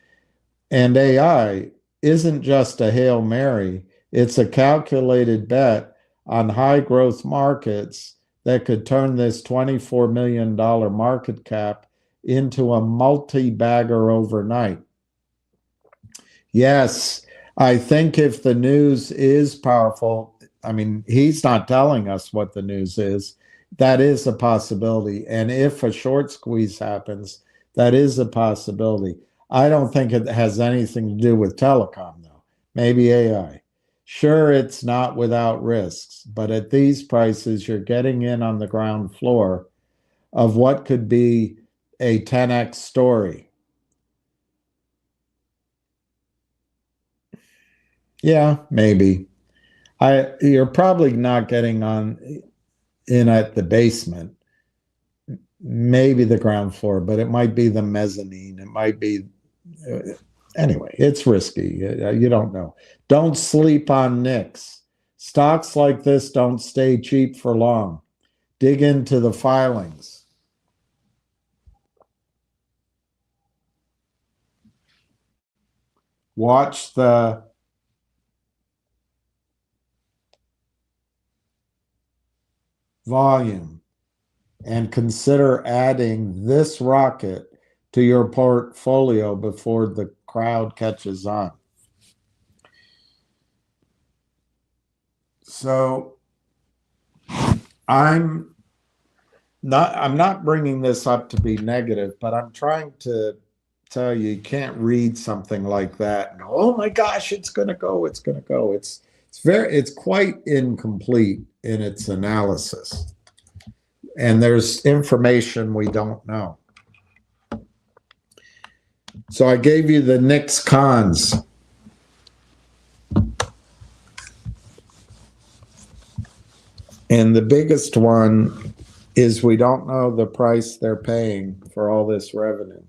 S1: And AI isn't just a Hail Mary, it's a calculated bet on high growth markets that could turn this $24 million market cap into a multi-bagger overnight. Yes, I think if the news is powerful, I mean, he's not telling us what the news is. That is a possibility. And if a short squeeze happens, that is a possibility. I don't think it has anything to do with telecom, though. Maybe AI. Sure, it's not without risks, but at these prices, you're getting in on the ground floor of what could be a 10x story. Yeah, maybe. You're probably not getting in at the basement, maybe the ground floor, but it might be the mezzanine. It might be anyway. It's risky. You don't know. Don't sleep on Nix. Stocks like this don't stay cheap for long. Dig into the filings. Watch the volume and consider adding this rocket to your portfolio before the crowd catches on. So I'm not bringing this up to be negative, but I'm trying to tell you, you can't read something like that and go, oh my gosh, it's going to go, it's going to go. It's quite incomplete in its analysis. And there's information we don't know. So I gave you the Nix cons. And the biggest one is we don't know the price they're paying for all this revenue.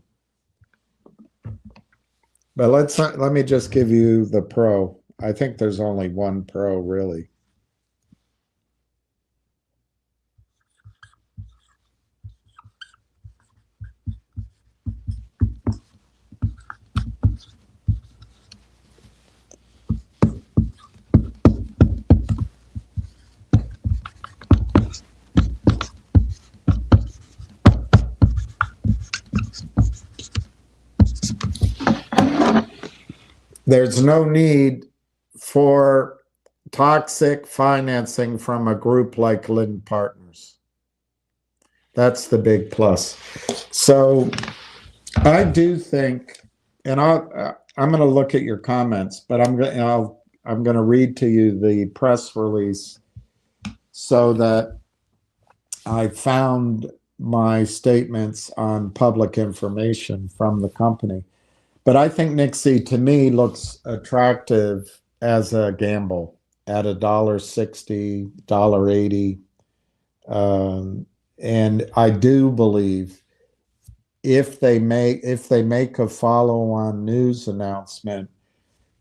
S1: But let me just give you the pro. I think there's only one pro, really. There's no need for toxic financing from a group like Lind Partners. That's the big plus. So I do think, and I'm going to look at your comments, but I'm going to read to you the press release so that I found my statements on public information from the company. But I think Nixie, to me, looks attractive as a gamble at $1.60, $1.80. And I do believe if they make a follow-on news announcement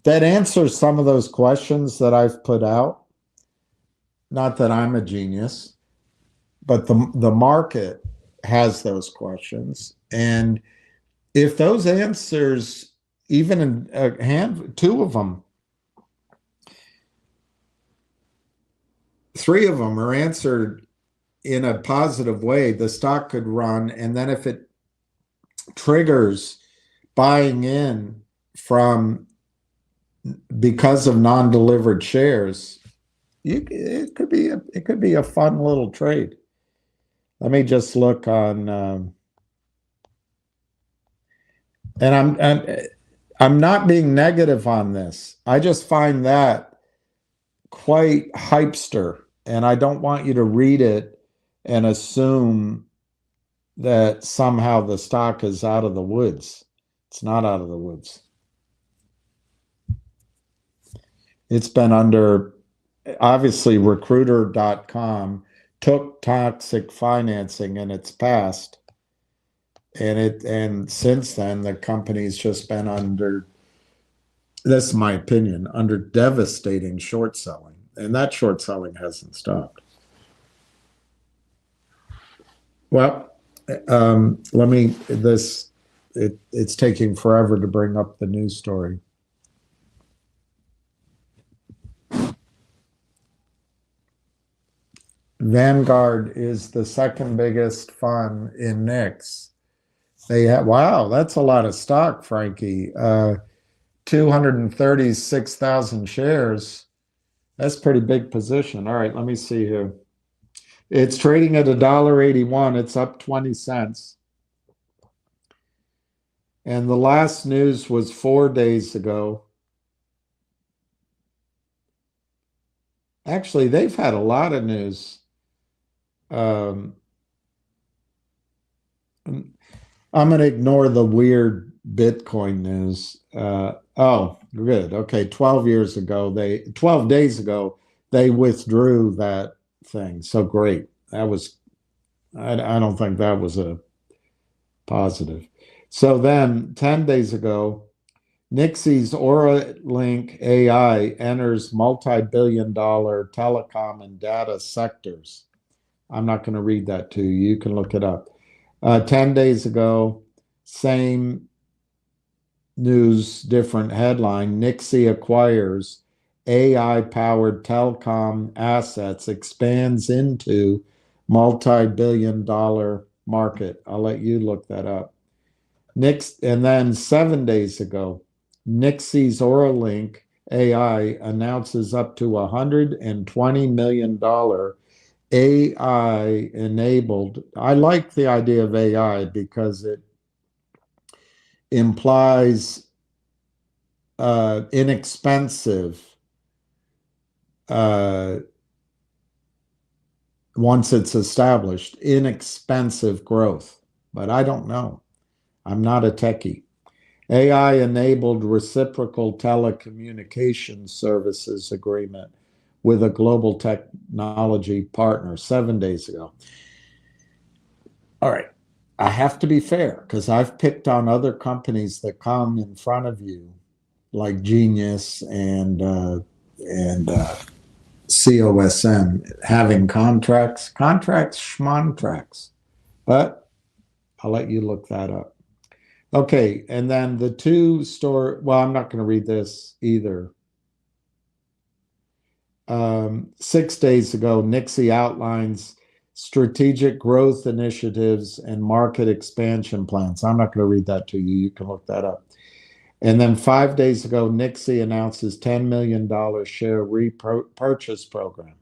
S1: that answers some of those questions that I've put out, not that I'm a genius, but the market has those questions. And if those answers, even in two of them, three of them are answered in a positive way, the stock could run, and then if it triggers buying in from because of non-delivered shares, it could be a fun little trade. Let me just look on, and I'm not being negative on this. I just find that quite hypester, and I don't want you to read it and assume that somehow the stock is out of the woods. It's not out of the woods. It's been under, obviously, recruiter.com took toxic financing in its past, and since then the company's just been under, this is my opinion, under devastating short selling, and that short selling hasn't stopped. Well, let me, it's taking forever to bring up the news story. Vanguard is the second biggest fund in NIX. They have, wow, that's a lot of stock, Frankie. 236,000 shares. That's a pretty big position. All right, let me see here. It's trading at $1.81. It's up 20 cents. And the last news was 4 days ago. Actually, they've had a lot of news. I'm going to ignore the weird Bitcoin news. Oh, good. Okay, 12 days ago, they withdrew that thing. So great. That was, I don't think that was a positive. So then 10 days ago, Nixie's Auralink AI enters multi-billion-dollar telecom and data sectors. I'm not going to read that to you. You can look it up. 10 days ago, same news, different headline. Nixie acquires AI-powered telecom assets, expands into multi-billion-dollar market. I'll let you look that up. And then 7 days ago, Nixie's Auralink AI announces up to $120 million AI enabled. I like the idea of AI because it implies inexpensive, once it's established, inexpensive growth. But I don't know. I'm not a techie. AI-enabled reciprocal telecommunications services agreement with a global technology partner 7 days ago. All right. I have to be fair because I've picked on other companies that come in front of you, like Genius and COSM, having contracts, schmontracts. But I'll let you look that up. Okay, and then the well, I'm not going to read this either. 6 days ago, Nixie outlines strategic growth initiatives and market expansion plans. I'm not going to read that to you. You can look that up. And then 5 days ago, Nixie announces $10 million share repurchase program.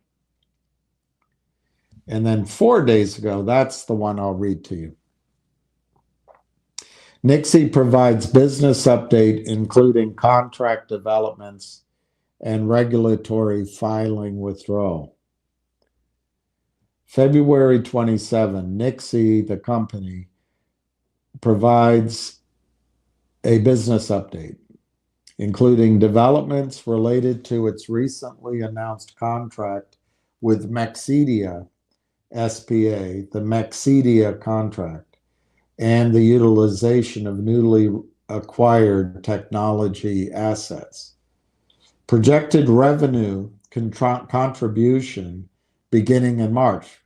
S1: And then 4 days ago, that's the one I'll read to you. Nixie provides business update, including contract developments and regulatory filing withdrawal. February 27, Nixie, the company, provides a business update, including developments related to its recently announced contract with Maxidia SPA, the Maxidia contract, and the utilization of newly acquired technology assets. Projected revenue contribution beginning in March.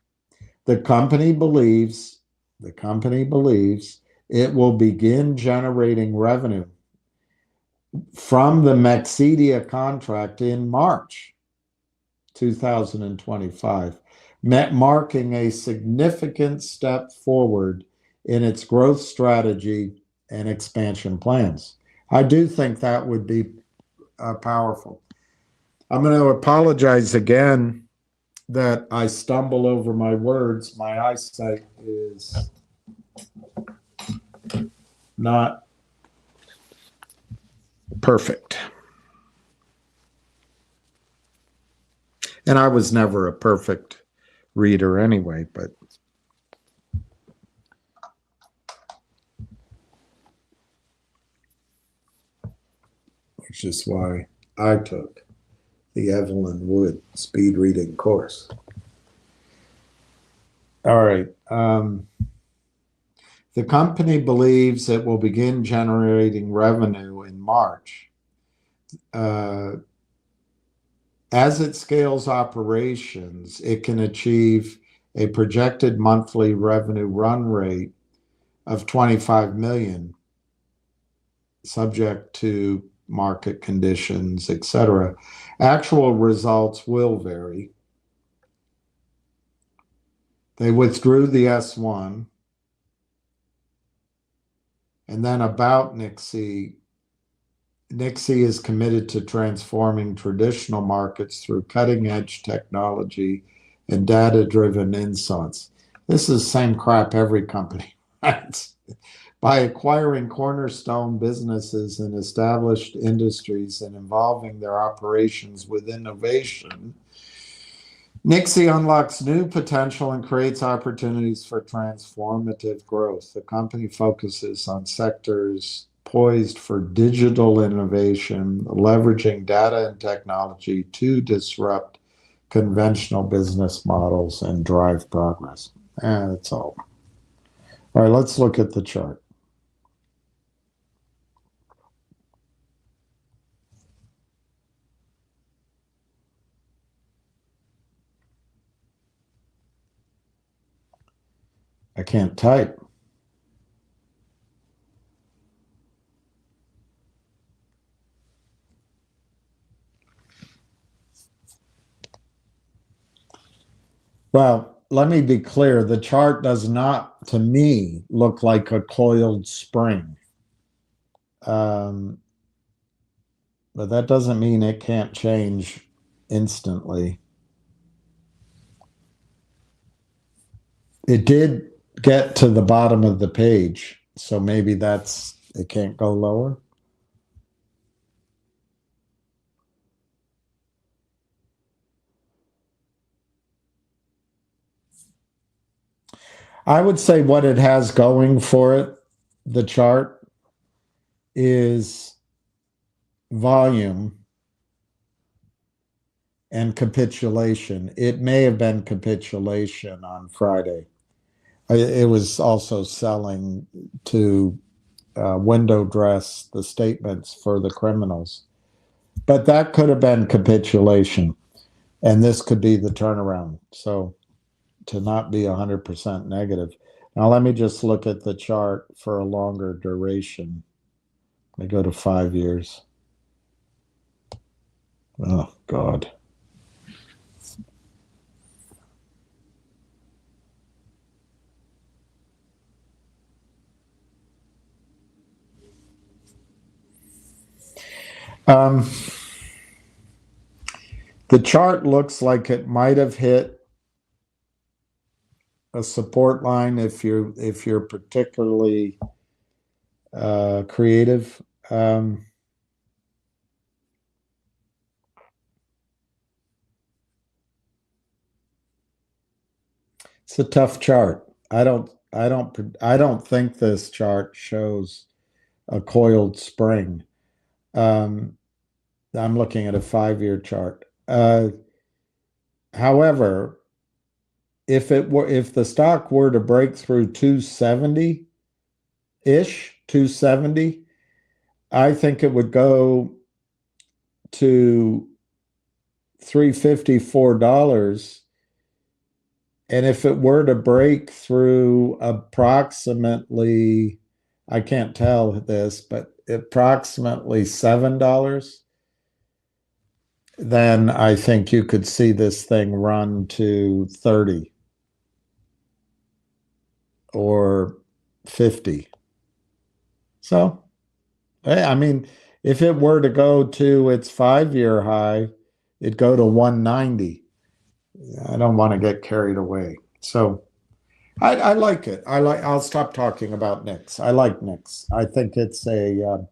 S1: The company believes it will begin generating revenue from the Maxidia contract in March 2025, marking a significant step forward in its growth strategy and expansion plans. I do think that would be powerful. I'm going to apologize again that I stumble over my words. My eyesight is not perfect. And I was never a perfect reader anyway, but which is why I took the Evelyn Wood speed reading course. All right. The company believes it will begin generating revenue in March. As it scales operations, it can achieve a projected monthly revenue run rate of 25 million, subject to market conditions, etc. Actual results will vary. They withdrew the S1. And then about Nixie, Nixie is committed to transforming traditional markets through cutting-edge technology and data-driven insights. This is the same crap every company writes. By acquiring cornerstone businesses in established industries and involving their operations with innovation, Nixie unlocks new potential and creates opportunities for transformative growth. The company focuses on sectors poised for digital innovation, leveraging data and technology to disrupt conventional business models and drive progress. That's all. All right, let's look at the chart. I can't type. Well, let me be clear. The chart does not, to me, look like a coiled spring. But that doesn't mean it can't change instantly. It did get to the bottom of the page, so maybe it can't go lower. I would say what it has going for it, the chart, is volume and capitulation. It may have been capitulation on Friday. It was also selling to window dress the statements for the criminals. But that could have been capitulation, and this could be the turnaround. So to not be 100% negative. Now let me just look at the chart for a longer duration. Let me go to 5 years. Oh, God. The chart looks like it might have hit a support line if you're particularly creative. It's a tough chart. I don't think this chart shows a coiled spring. I'm looking at a 5-year chart. However, if the stock were to break through 270, I think it would go to $354. And if it were to break through approximately, I can't tell this, but approximately $7, then I think you could see this thing run to 30 or 50. So, I mean, if it were to go to its 5-year high, it'd go to 190. I don't want to get carried away. So I like it. I'll stop talking about Nix. I like Nix. I think it's a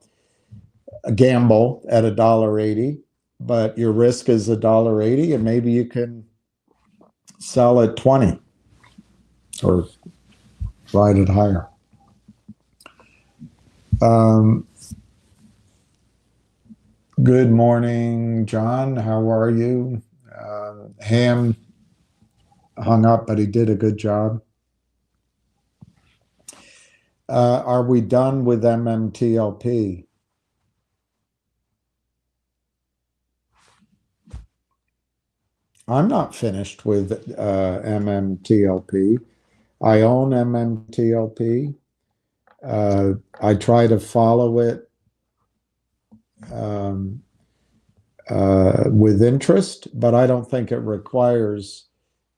S1: gamble at $1.80, but your risk is $1.80, and maybe you can sell at 20 or ride it higher. Good morning, John. How are you? Ham hung up, but he did a good job. Are we done with MMTLP? I'm not finished with MMTLP. I own MMTLP. I try to follow it with interest, but I don't think it requires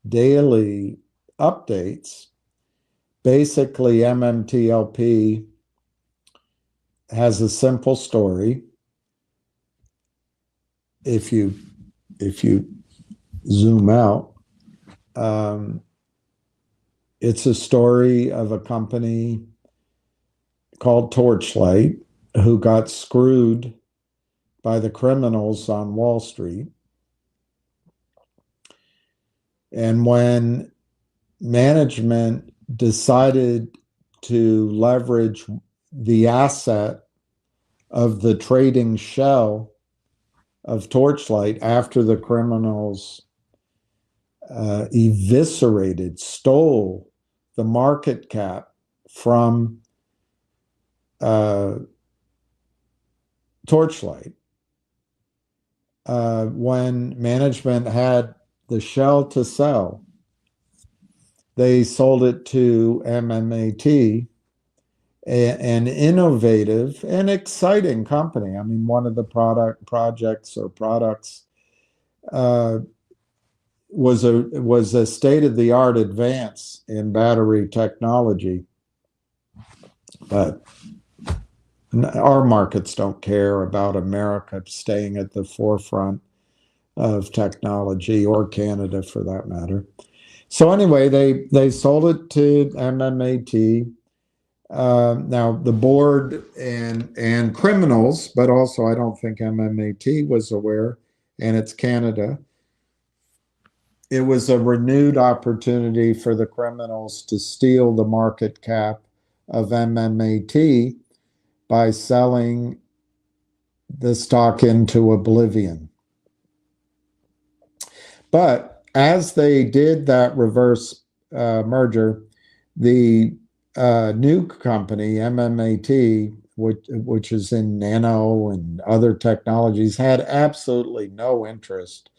S1: daily updates. Basically, MMTLP has a simple story. If you zoom out, it's a story of a company called Torchlight who got screwed by the criminals on Wall Street. And when management decided to leverage the asset of the trading shell of Torchlight after the criminals stole the market cap from Torchlight, when management had the shell to sell, they sold it to MMAT, an innovative and exciting company. I mean, one of the products was a state-of-the-art advance in battery technology. But our markets don't care about America staying at the forefront of technology, or Canada for that matter. So anyway, they sold it to MMAT. Now the board and criminals, but also I don't think MMAT was aware, and it's Canada. It was a renewed opportunity for the criminals to steal the market cap of MMAT by selling the stock into oblivion. But as they did that reverse merger, the new company, MMAT, which is in nano and other technologies, had absolutely no interest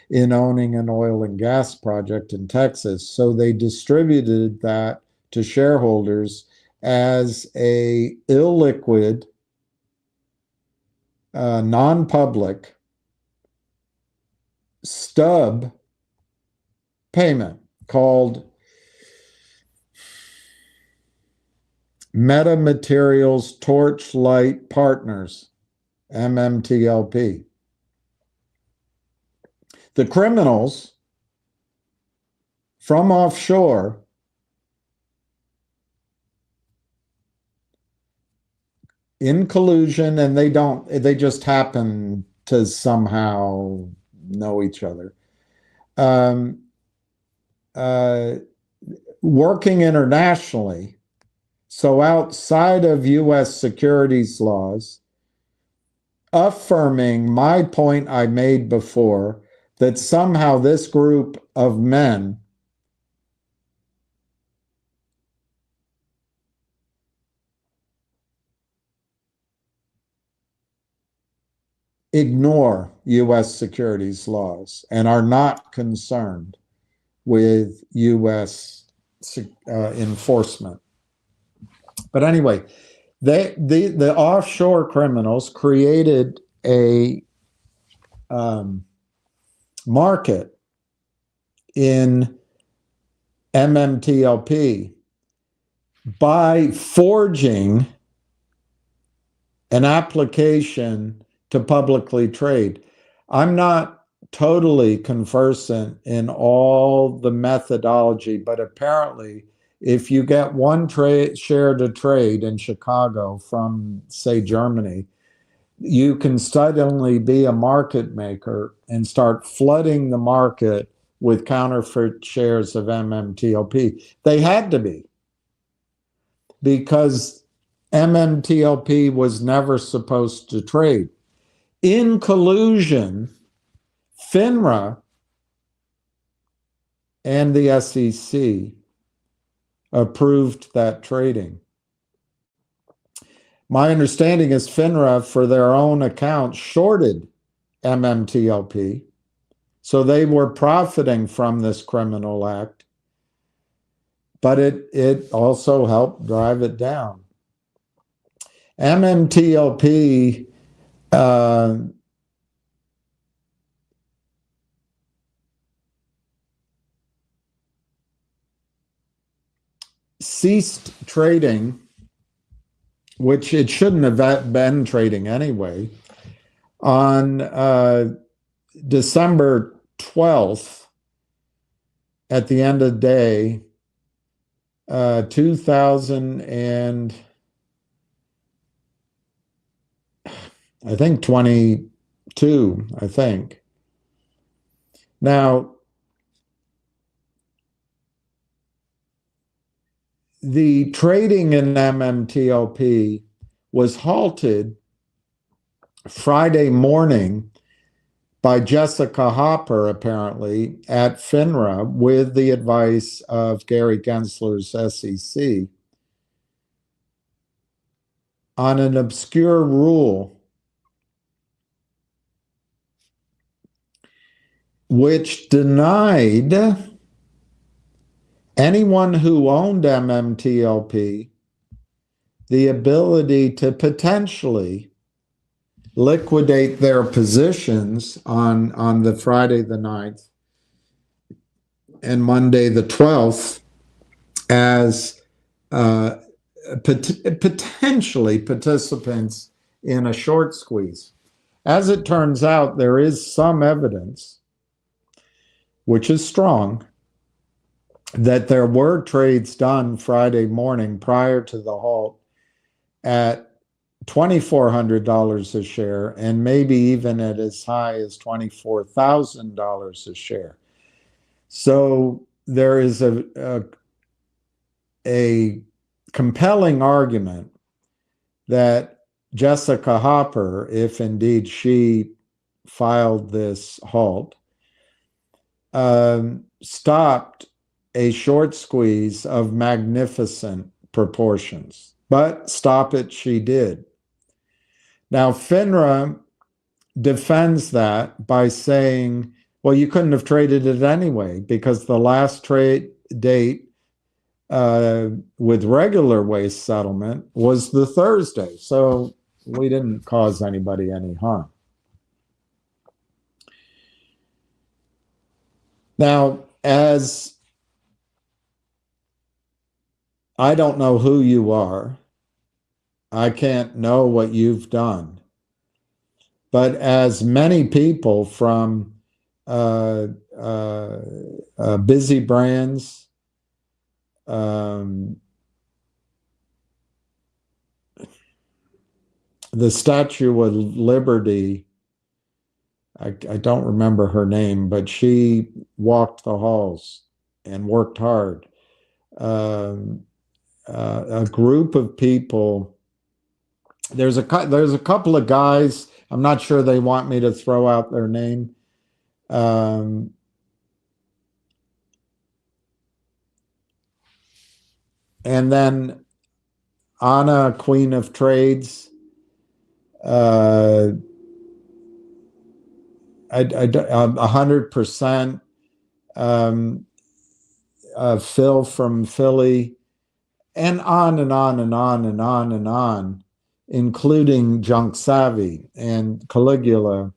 S1: in owning an oil and gas project in Texas. So they distributed that to shareholders as a illiquid, non-public stub payment called Metamaterials Torchlight Partners, MMTLP. The criminals from offshore in collusion, and they just happen to somehow know each other, working internationally, so outside of US securities laws, affirming my point I made before, that somehow this group of men ignore US securities laws and are not concerned with US enforcement. But anyway, the offshore criminals created a market in MMTLP by forging an application to publicly trade. I'm not totally conversant in all the methodology, but apparently if you get one share to trade in Chicago from, say, Germany, you can suddenly be a market maker and start flooding the market with counterfeit shares of MMTLP. They had to be, because MMTLP was never supposed to trade. In collusion, FINRA and the SEC approved that trading. My understanding is FINRA, for their own account, shorted MMTLP, so they were profiting from this criminal act, but it also helped drive it down. MMTLP ceased trading, which it shouldn't have been trading anyway, on December 12th, at the end of the day, 2022, I think. Now, the trading in MMTLP was halted Friday morning by Jessica Hopper, apparently, at FINRA with the advice of Gary Gensler's SEC on an obscure rule which denied anyone who owned MMTLP the ability to potentially liquidate their positions on the Friday the 9th and Monday the 12th as potentially participants in a short squeeze. As it turns out, there is some evidence, which is strong, that there were trades done Friday morning prior to the halt at $2,400 a share, and maybe even at as high as $24,000 a share. So there is a compelling argument that Jessica Hopper, if indeed she filed this halt, stopped a short squeeze of magnificent proportions. But stop it she did. Now, FINRA defends that by saying, well, you couldn't have traded it anyway, because the last trade date with regular waste settlement was the Thursday. So we didn't cause anybody any harm. Now, as I don't know who you are, I can't know what you've done, but as many people from busy brands, the Statue of Liberty, I don't remember her name, but she walked the halls and worked hard. A group of people, there's a couple of guys, I'm not sure they want me to throw out their name. And then Anna, Queen of Trades, 100%, Phil from Philly, and on and on and on and on and on, including Junk Savvy and Caligula.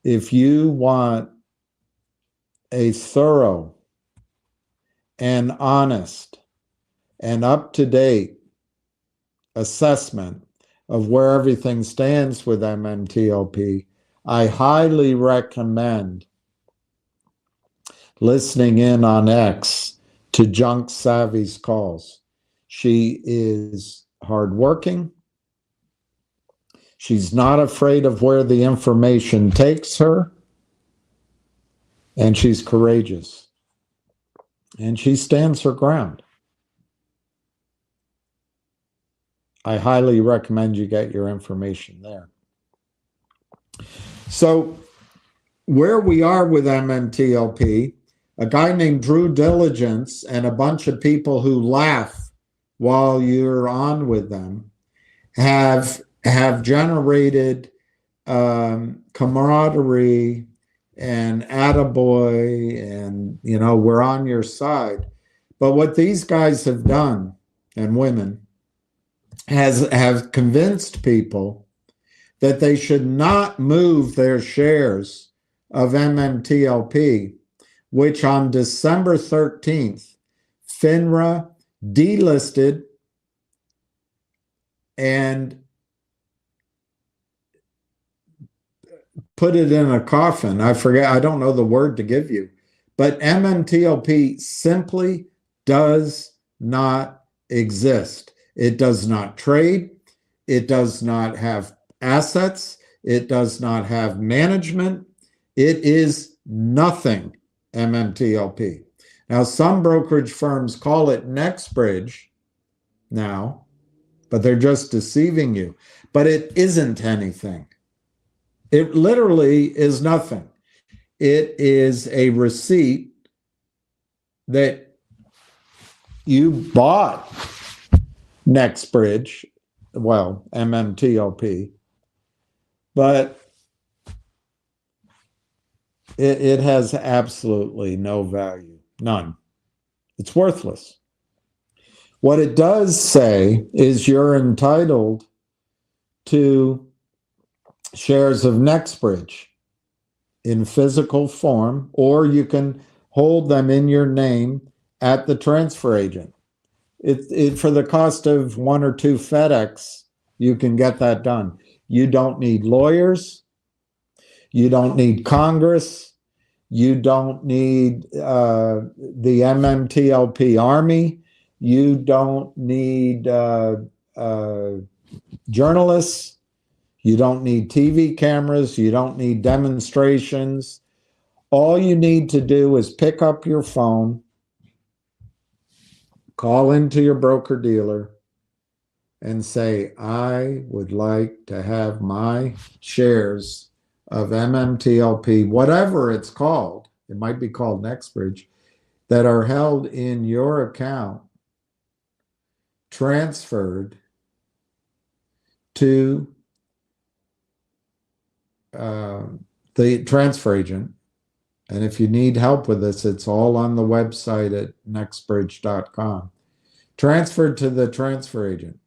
S1: If you want a thorough and honest and up-to-date assessment of where everything stands with MMTLP, I highly recommend listening in on X to Junk Savvy's calls. She is hardworking. She's not afraid of where the information takes her, and she's courageous. And she stands her ground. I highly recommend you get your information there. So where we are with MMTLP, a guy named Drew Diligence and a bunch of people who laugh while you're on with them have generated camaraderie and attaboy, and we're on your side. But what these guys have done, and women, have convinced people that they should not move their shares of MMTLP, which on December 13th, FINRA delisted and put it in a coffin. I forget, I don't know the word to give you, but MMTLP simply does not exist. It does not trade. It does not have assets. It does not have management. It is nothing, MMTLP. Now, some brokerage firms call it NextBridge now, but they're just deceiving you. But it isn't anything. It literally is nothing. It is a receipt that you bought NextBridge, well, MMTLP, but it has absolutely no value, none. It's worthless. What it does say is you're entitled to shares of NextBridge in physical form, or you can hold them in your name at the transfer agent. For the cost of 1 or 2 FedEx, you can get that done. You don't need lawyers. You don't need Congress. You don't need the MMTLP army. You don't need journalists. You don't need TV cameras. You don't need demonstrations. All you need to do is pick up your phone, call into your broker dealer, and say, I would like to have my shares of MMTLP, whatever it's called, it might be called NextBridge, that are held in your account, transferred to the transfer agent. And if you need help with this, it's all on the website at nextbridge.com. Transferred to the transfer agent.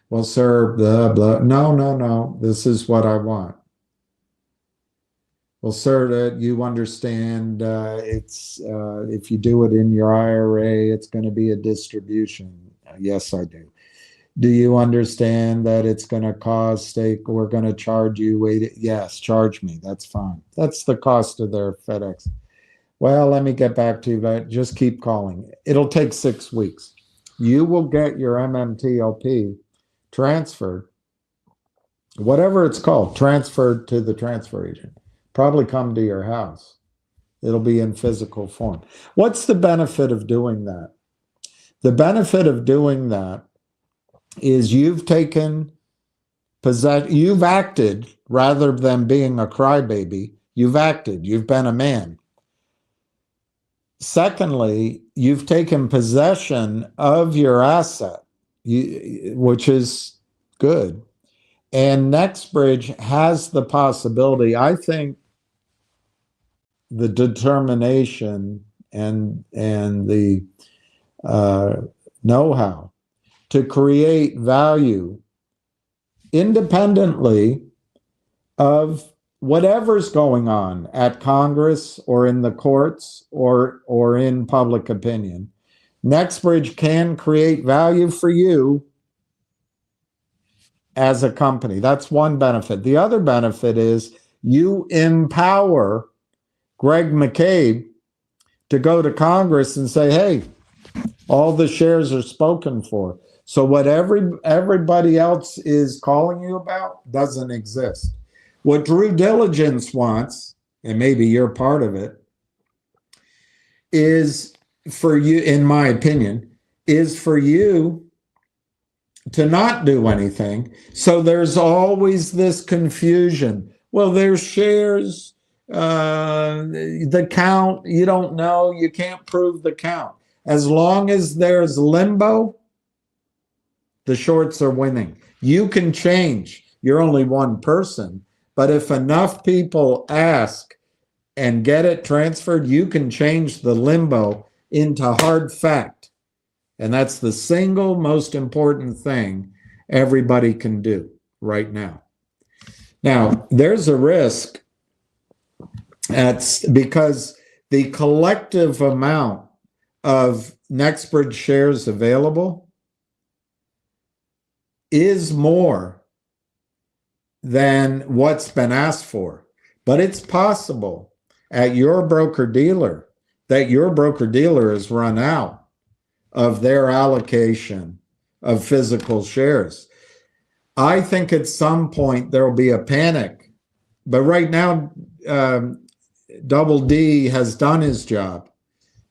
S1: Well, sir, blah, blah. No. This is what I want. Well, sir, you understand it's if you do it in your IRA, it's going to be a distribution. Yes, I do. Do you understand that it's going to cause stake? We're going to charge you. Wait, yes, charge me. That's fine. That's the cost of their FedEx. Well, let me get back to you, but just keep calling. It'll take 6 weeks. You will get your MMTLP transferred, whatever it's called, transferred to the transfer agent. Probably come to your house. It'll be in physical form. What's the benefit of doing that? The benefit of doing that is you've taken possession, you've acted rather than being a crybaby. You've acted, you've been a man. Secondly, you've taken possession of your asset, which is good. And NextBridge has the possibility, I think, the determination and the know-how to create value independently of whatever's going on at Congress or in the courts or in public opinion, Nextbridge can create value for you as a company. That's one benefit. The other benefit is you empower Greg McCabe to go to Congress and say, hey, all the shares are spoken for. So what everybody else is calling you about doesn't exist. What Drew Diligence wants, and maybe you're part of it, is for you, in my opinion, is for you to not do anything. So there's always this confusion. Well, there's shares, the count, you don't know, you can't prove the count. As long as there's limbo, the shorts are winning. You can change. You're only one person. But if enough people ask and get it transferred, you can change the limbo into hard fact. And that's the single most important thing everybody can do right now. Now, there's a risk because the collective amount of Nextbridge shares available is more than what's been asked for. But it's possible at your broker-dealer that your broker-dealer has run out of their allocation of physical shares. I think at some point there will be a panic. But right now, Double D has done his job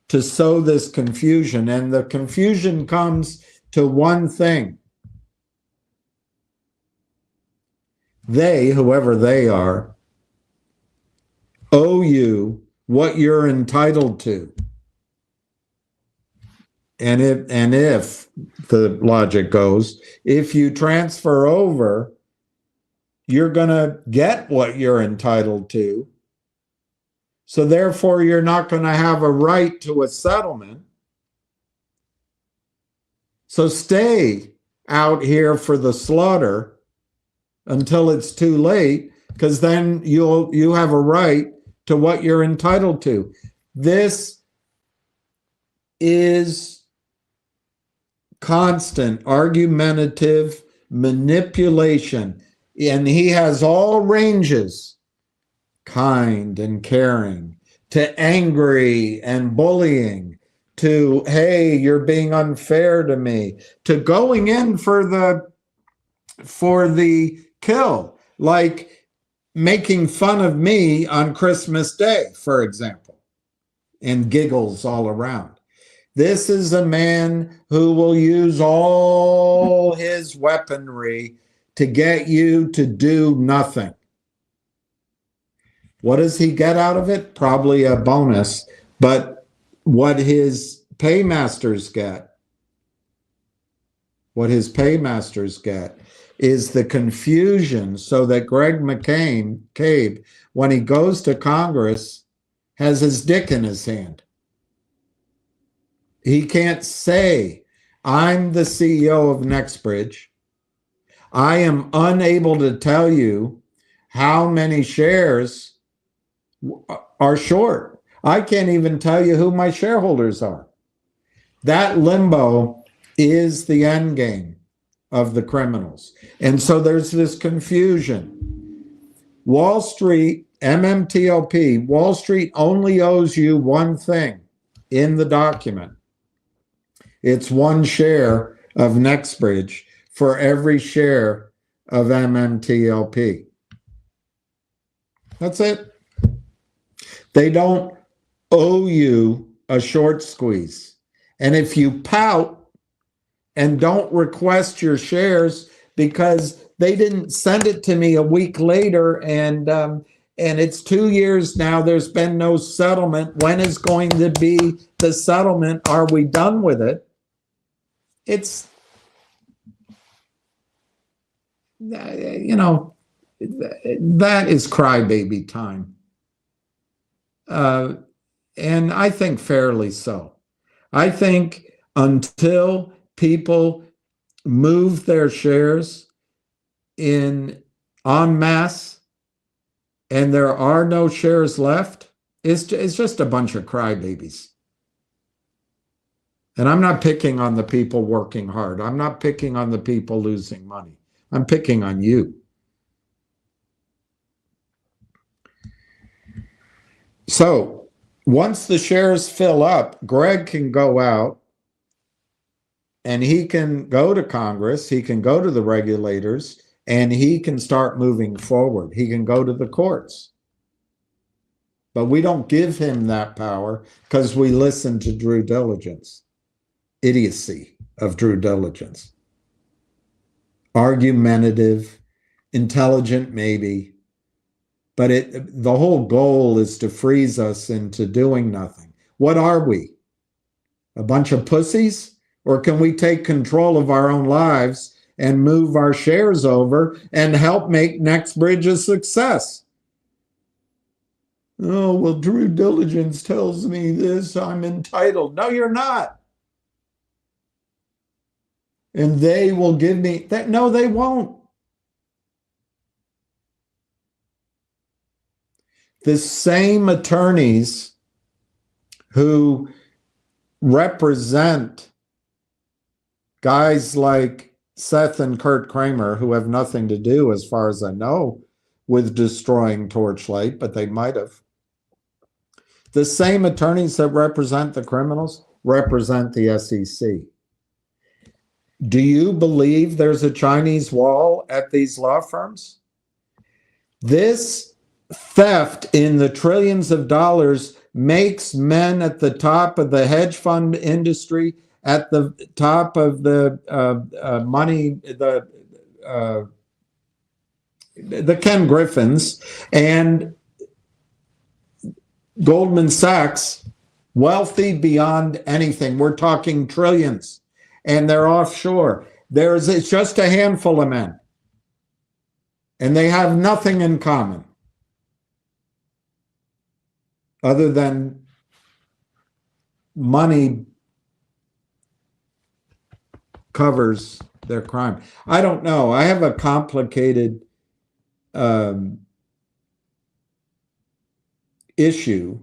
S1: to sow this confusion. And the confusion comes to one thing. They, whoever they are, owe you what you're entitled to. And if the logic goes, if you transfer over, you're going to get what you're entitled to. So therefore, you're not going to have a right to a settlement. So stay out here for the slaughter until it's too late, because then you have a right to what you're entitled to. This is constant argumentative manipulation, and he has all ranges, kind and caring, to angry and bullying, to, hey, you're being unfair to me, to going in for the kill, like making fun of me on Christmas Day, for example, and giggles all around. This is a man who will use all his weaponry to get you to do nothing. What does he get out of it? Probably a bonus. But what his paymasters get, is the confusion so that Greg McCabe, when he goes to Congress, has his dick in his hand. He can't say, I'm the CEO of Nextbridge. I am unable to tell you how many shares are short. I can't even tell you who my shareholders are. That limbo is the end game of the criminals. And so there's this confusion. Wall Street, MMTLP, Wall Street only owes you one thing in the document. It's one share of Nextbridge for every share of MMTLP. That's it. They don't owe you a short squeeze. And if you pout and don't request your shares because they didn't send it to me a week later and it's 2 years now, there's been no settlement. When is going to be the settlement? Are we done with it? It's, that is crybaby time. And I think fairly so. I think until people move their shares en masse and there are no shares left, it's just a bunch of crybabies. And I'm not picking on the people working hard. I'm not picking on the people losing money. I'm picking on you. So once the shares fill up, Greg can go out and he can go to Congress, he can go to the regulators, and he can start moving forward. He can go to the courts. But we don't give him that power because we listen to due diligence. Idiocy of due diligence. Argumentative, intelligent maybe, but the whole goal is to freeze us into doing nothing. What are we? A bunch of pussies? Or can we take control of our own lives and move our shares over and help make NextBridge a success? Oh, well, due diligence tells me this, I'm entitled. No, you're not. And they will give me that. No, they won't. The same attorneys who represent guys like Seth and Kurt Kramer, who have nothing to do, as far as I know, with destroying Torchlight, but they might have. The same attorneys that represent the criminals represent the SEC. Do you believe there's a Chinese wall at these law firms? This theft in the trillions of dollars makes men at the top of the hedge fund industry, at the top of the money, the Ken Griffins and Goldman Sachs, wealthy beyond anything. We're talking trillions, and they're offshore. It's just a handful of men, and they have nothing in common other than money covers their crime. I don't know. I have a complicated issue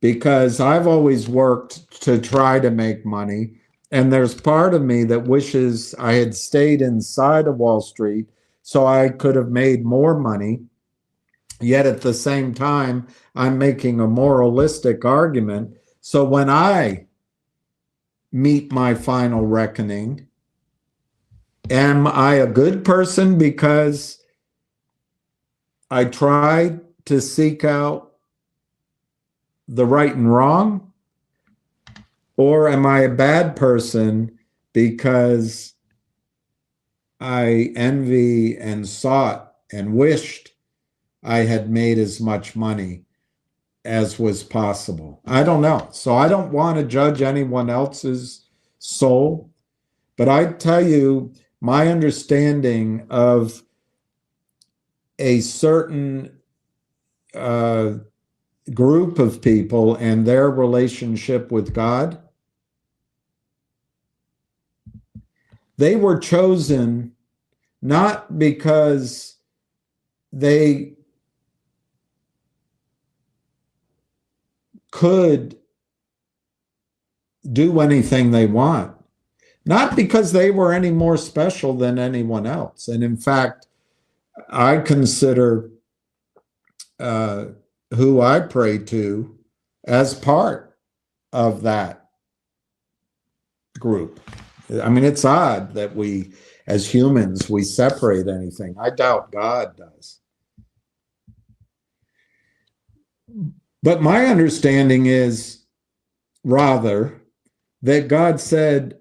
S1: because I've always worked to try to make money, and there's part of me that wishes I had stayed inside of Wall Street so I could have made more money. Yet at the same time, I'm making a moralistic argument. So when I meet my final reckoning, am I a good person because I tried to seek out the right and wrong? Or am I a bad person because I envy and sought and wished I had made as much money as was possible? I don't know. So I don't want to judge anyone else's soul, but I tell you my understanding of a certain group of people and their relationship with God. They were chosen not because they could do anything they want, not because they were any more special than anyone else. And in fact, I consider who I pray to as part of that group. I mean, it's odd that we, as humans, we separate anything. I doubt God does. But my understanding is rather that God said,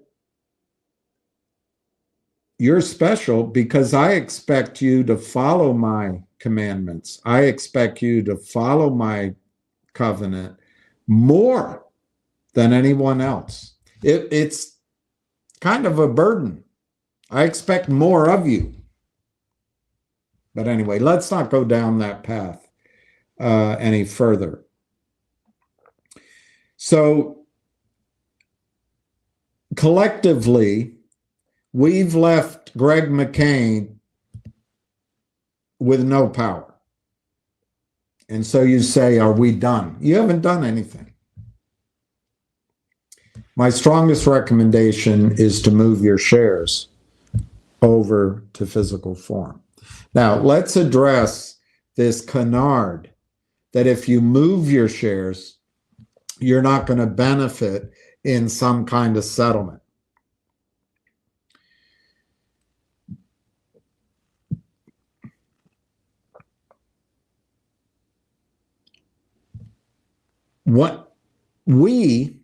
S1: you're special because I expect you to follow my commandments. I expect you to follow my covenant more than anyone else. It's kind of a burden. I expect more of you. But anyway, let's not go down that path any further. So collectively, we've left Greg McCain with no power. And so you say, are we done? You haven't done anything. My strongest recommendation is to move your shares over to physical form. Now, let's address this canard that if you move your shares, you're not going to benefit in some kind of settlement. What we,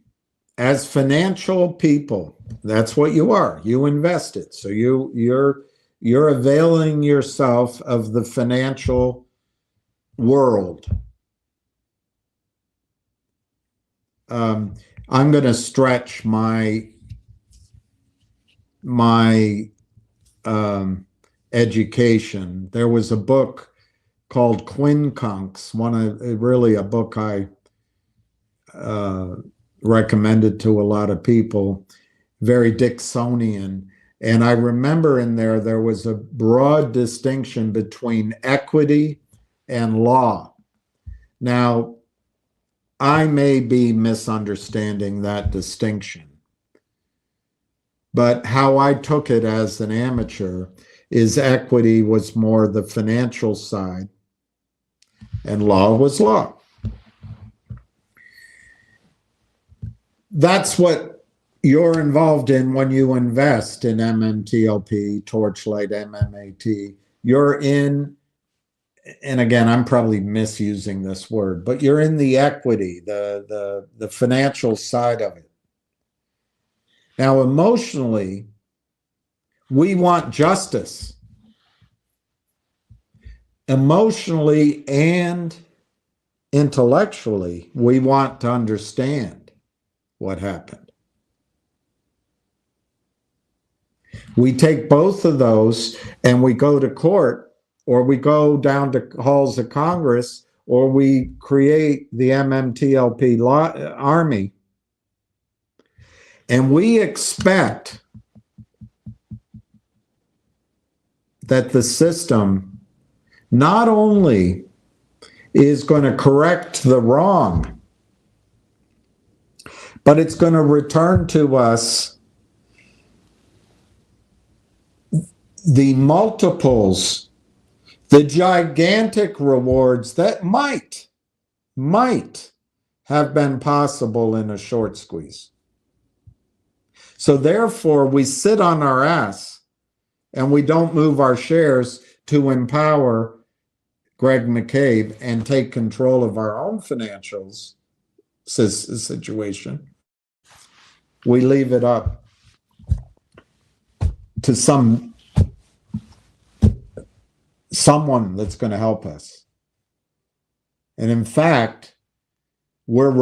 S1: as financial people, that's what you are. You invested, so you're availing yourself of the financial world. I'm going to stretch my education. There was a book called Quincunx, really a book I recommended to a lot of people, very Dixonian. And I remember in there was a broad distinction between equity and law. Now, I may be misunderstanding that distinction, but how I took it as an amateur is equity was more the financial side and law was law. That's what you're involved in when you invest in MMTLP, Torchlight, MMAT. You're in, and again, I'm probably misusing this word, but you're in the equity, the financial side of it. Now, emotionally, we want justice. Emotionally and intellectually, we want to understand what happened. We take both of those and we go to court, or we go down to halls of Congress, or we create the MMTLP army, and we expect that the system not only is going to correct the wrong, but it's going to return to us the multiples, the gigantic rewards that might have been possible in a short squeeze. So therefore, we sit on our ass and we don't move our shares to empower Greg McCabe and take control of our own financials situation. We leave it up to someone that's going to help us. And in fact, we're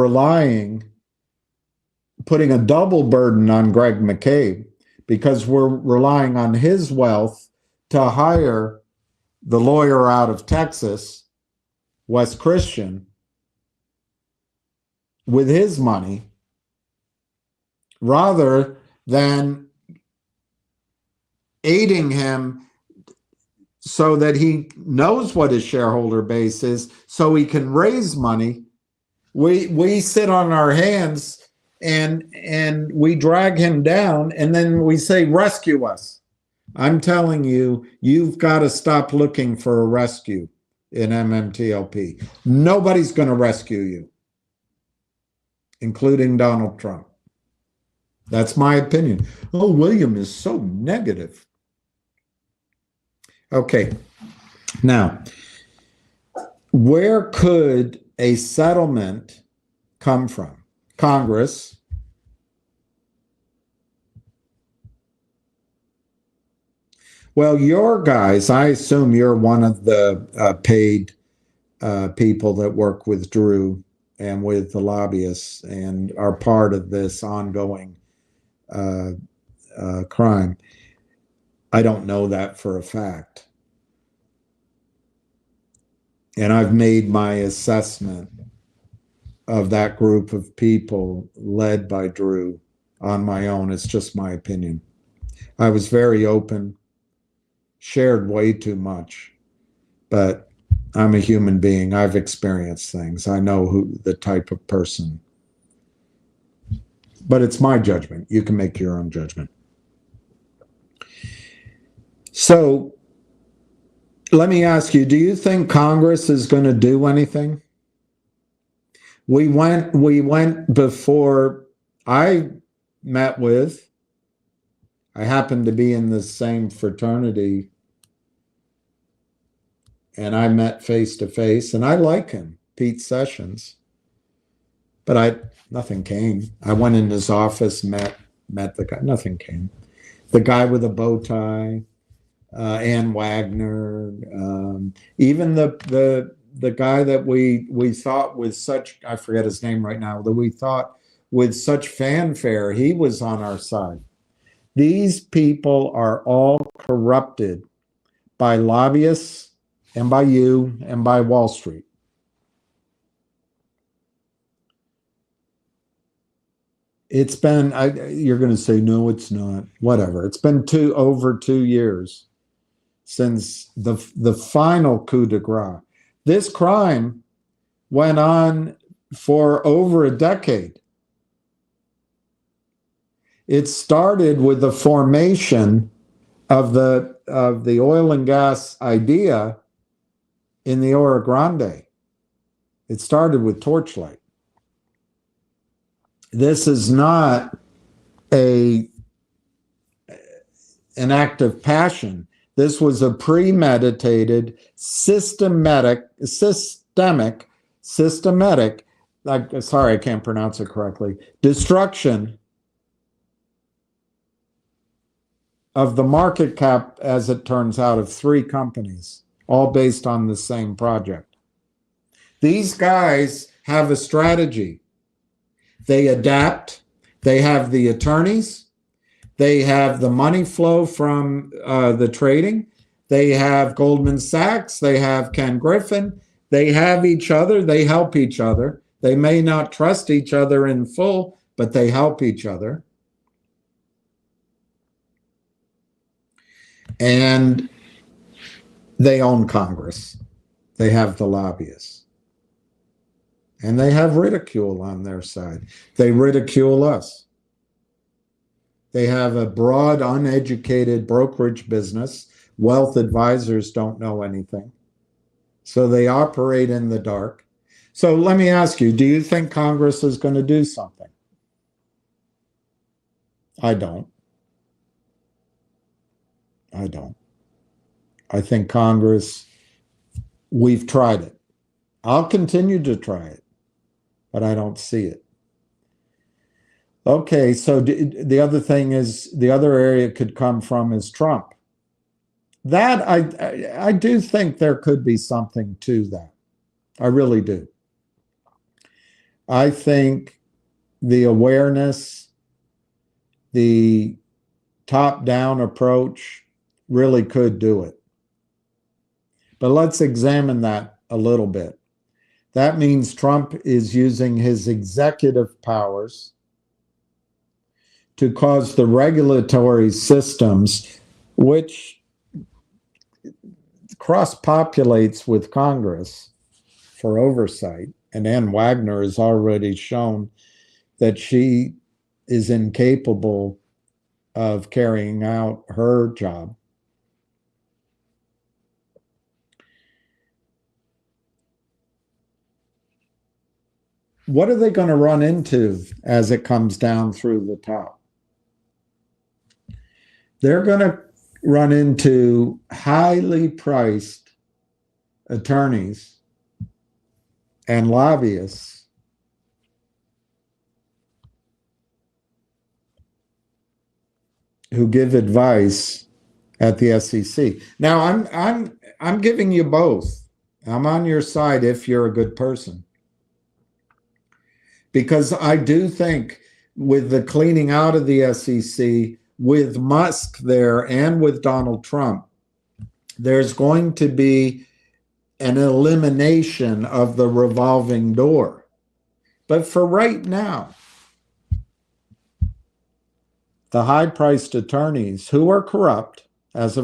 S1: putting a double burden on Greg McCabe, because we're relying on his wealth to hire the lawyer out of Texas, Wes Christian, with his money, rather than aiding him so that he knows what his shareholder base is, so he can raise money. We sit on our hands and we drag him down, and then we say, rescue us. I'm telling you, you've got to stop looking for a rescue in MMTLP. Nobody's going to rescue you, including Donald Trump. That's my opinion. Oh, William is so negative. Okay. Now, where could a settlement come from? Congress. Well, your guys, I assume you're one of the paid people that work with Drew and with the lobbyists and are part of this ongoing crime. I don't know that for a fact. And I've made my assessment of that group of people led by Drew on my own. It's just my opinion. I was very open, shared way too much, but I'm a human being. I've experienced things. I know who the type of person. But it's my judgment. You can make your own judgment. So let me ask you, do you think Congress is going to do anything? We went before I met with, I happened to be in the same fraternity, and I met face to face, and I like him, Pete Sessions, but nothing came. I went in his office, met the guy, nothing came. The guy with a bow tie, Ann Wagner, even the guy that we thought with such, I forget his name right now, that we thought with such fanfare, he was on our side. These people are all corrupted by lobbyists and by you and by Wall Street. It's been, you're going to say, no, it's not. Whatever. It's been over 2 years since the final coup de grace. This crime went on for over a decade. It started with the formation of the oil and gas idea in the Oro Grande. It started with Torchlight. This is not an act of passion. This was a premeditated, systemic, sorry, I can't pronounce it correctly, destruction of the market cap, as it turns out, of 3 companies, all based on the same project. These guys have a strategy. They adapt. They have the attorneys. They have the money flow from the trading. They have Goldman Sachs. They have Ken Griffin. They have each other. They help each other. They may not trust each other in full, but they help each other. And they own Congress. They have the lobbyists. And they have ridicule on their side. They ridicule us. They have a broad, uneducated brokerage business. Wealth advisors don't know anything. So they operate in the dark. So let me ask you, do you think Congress is going to do something? I don't. I think Congress, we've tried it. I'll continue to try it, but I don't see it. Okay, so the other thing is, the other area it could come from is Trump. That I do think there could be something to that. I really do. I think the awareness, the top-down approach really could do it. But let's examine that a little bit. That means Trump is using his executive powers to cause the regulatory systems, which cross-populates with Congress for oversight. And Ann Wagner has already shown that she is incapable of carrying out her job. What are they going to run into as it comes down through the top? They're going to run into highly priced attorneys and lobbyists who give advice at the SEC. Now, I'm giving you both. I'm on your side if you're a good person. Because I do think with the cleaning out of the SEC, with Musk there and with Donald Trump, there's going to be an elimination of the revolving door. But for right now, the high-priced attorneys who are corrupt as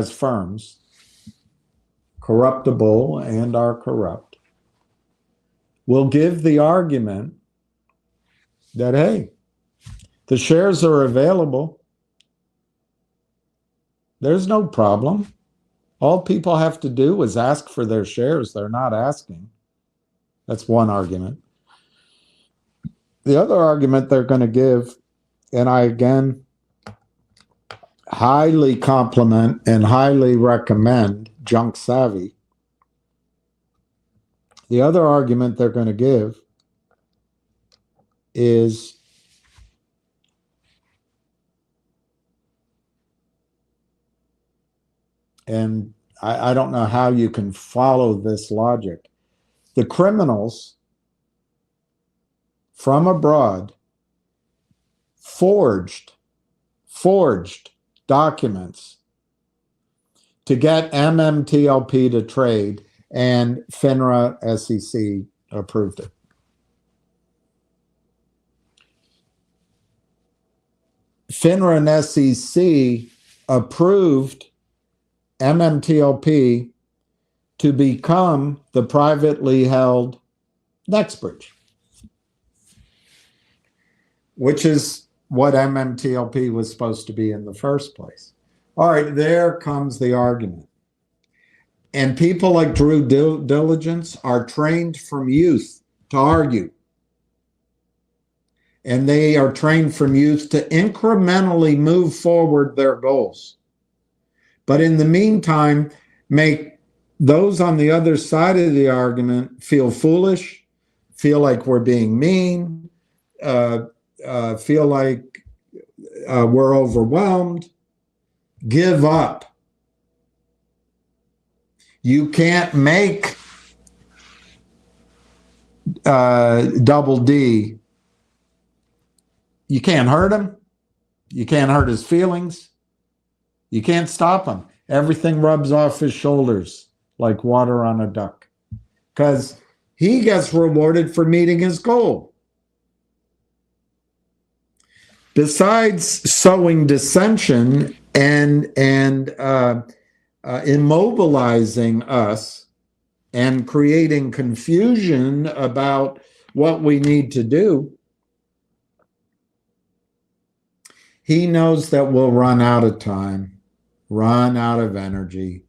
S1: firms, corruptible and are corrupt, will give the argument that, hey, the shares are available. There's no problem. All people have to do is ask for their shares. They're not asking. That's one argument. The other argument they're going to give, and I again highly compliment and highly recommend Junk Savvy. The other argument they're going to give is and I don't know how you can follow this logic. The criminals from abroad forged documents to get MMTLP to trade, and FINRA SEC approved it. FINRA and SEC approved MMTLP to become the privately held Nexbridge, which is what MMTLP was supposed to be in the first place. All right, there comes the argument. And people like Drew Diligence are trained from youth to argue. And they are trained from youth to incrementally move forward their goals. But in the meantime, make those on the other side of the argument feel foolish, feel like we're being mean, feel like we're overwhelmed, give up. You can't make Double D. You can't hurt him. You can't hurt his feelings. You can't stop him. Everything rubs off his shoulders like water on a duck because he gets rewarded for meeting his goal. Besides sowing dissension and immobilizing us and creating confusion about what we need to do, he knows that we'll run out of time, run out of energy,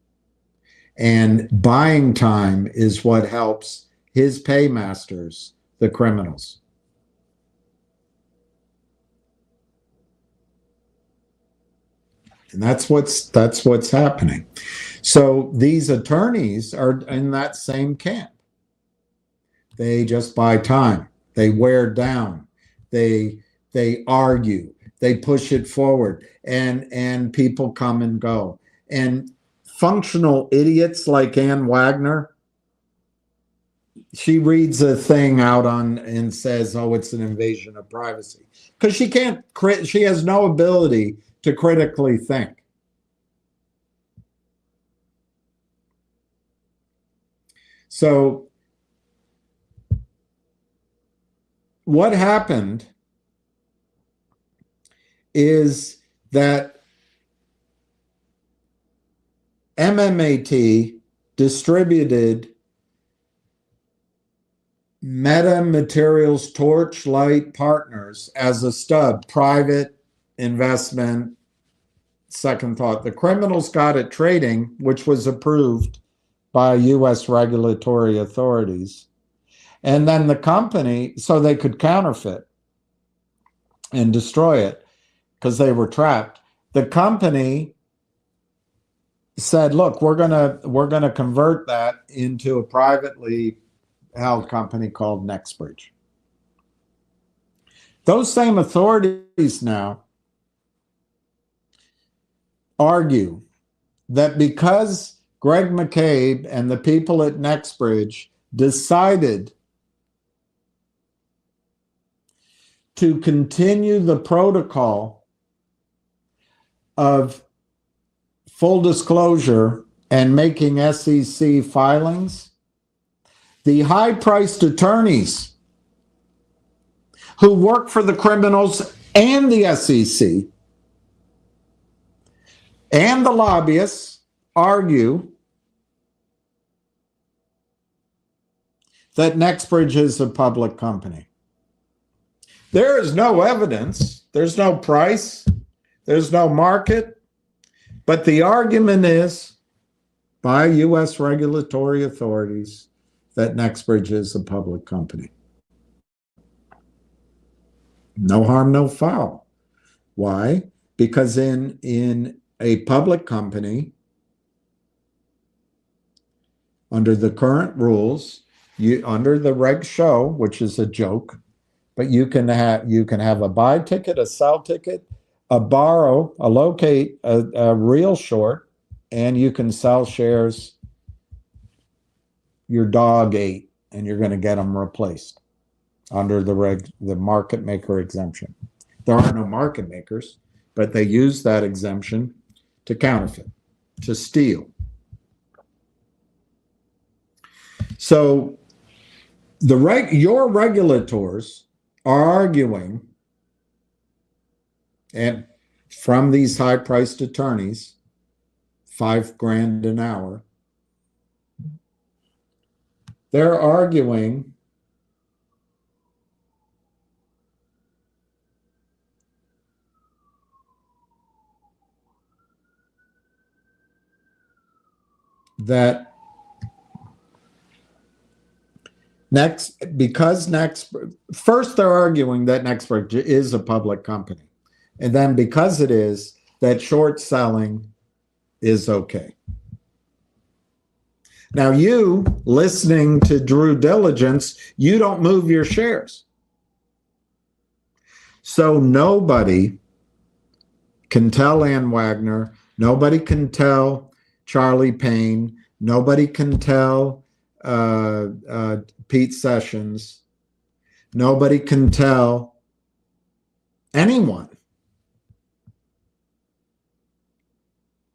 S1: and buying time is what helps his paymasters, the criminals. And that's what's happening. So these attorneys are in that same camp. They just buy time. They wear down. They argue. They push it forward, and people come and go. And functional idiots like Ann Wagner, she reads a thing out on and says, "Oh, it's an invasion of privacy," because she has no ability to critically think. So what happened is that MMAT distributed Meta Materials Torchlight Partners as a stub, private investment, second thought. The criminals got it trading, which was approved by U.S. regulatory authorities. And then the company, so they could counterfeit and destroy it because they were trapped. The company said, look, we're gonna convert that into a privately held company called Nexbridge. Those same authorities now argue that because Greg McCabe and the people at Nexbridge decided to continue the protocol of full disclosure and making SEC filings, the high-priced attorneys who work for the criminals and the SEC and the lobbyists argue that Nexbridge is a public company? There is no evidence. There's no price. There's no market. But the argument is by U.S. regulatory authorities that Nexbridge is a public company. No harm, no foul. Why? Because in a public company, under the current rules, under the reg show, which is a joke, but you can have a buy ticket, a sell ticket, a borrow, a locate, a real short, and you can sell shares your dog ate, and you're going to get them replaced under the market maker exemption. There are no market makers, but they use that exemption to counterfeit, to steal. So your regulators are arguing, and from these high-priced attorneys, $5,000 an hour, they're arguing that first they're arguing that Nexbridge is a public company. And then because it is, that short selling is okay. Now you, listening to Drew Diligence, you don't move your shares. So nobody can tell Ann Wagner, nobody can tell Charlie Payne, nobody can tell Pete Sessions, nobody can tell anyone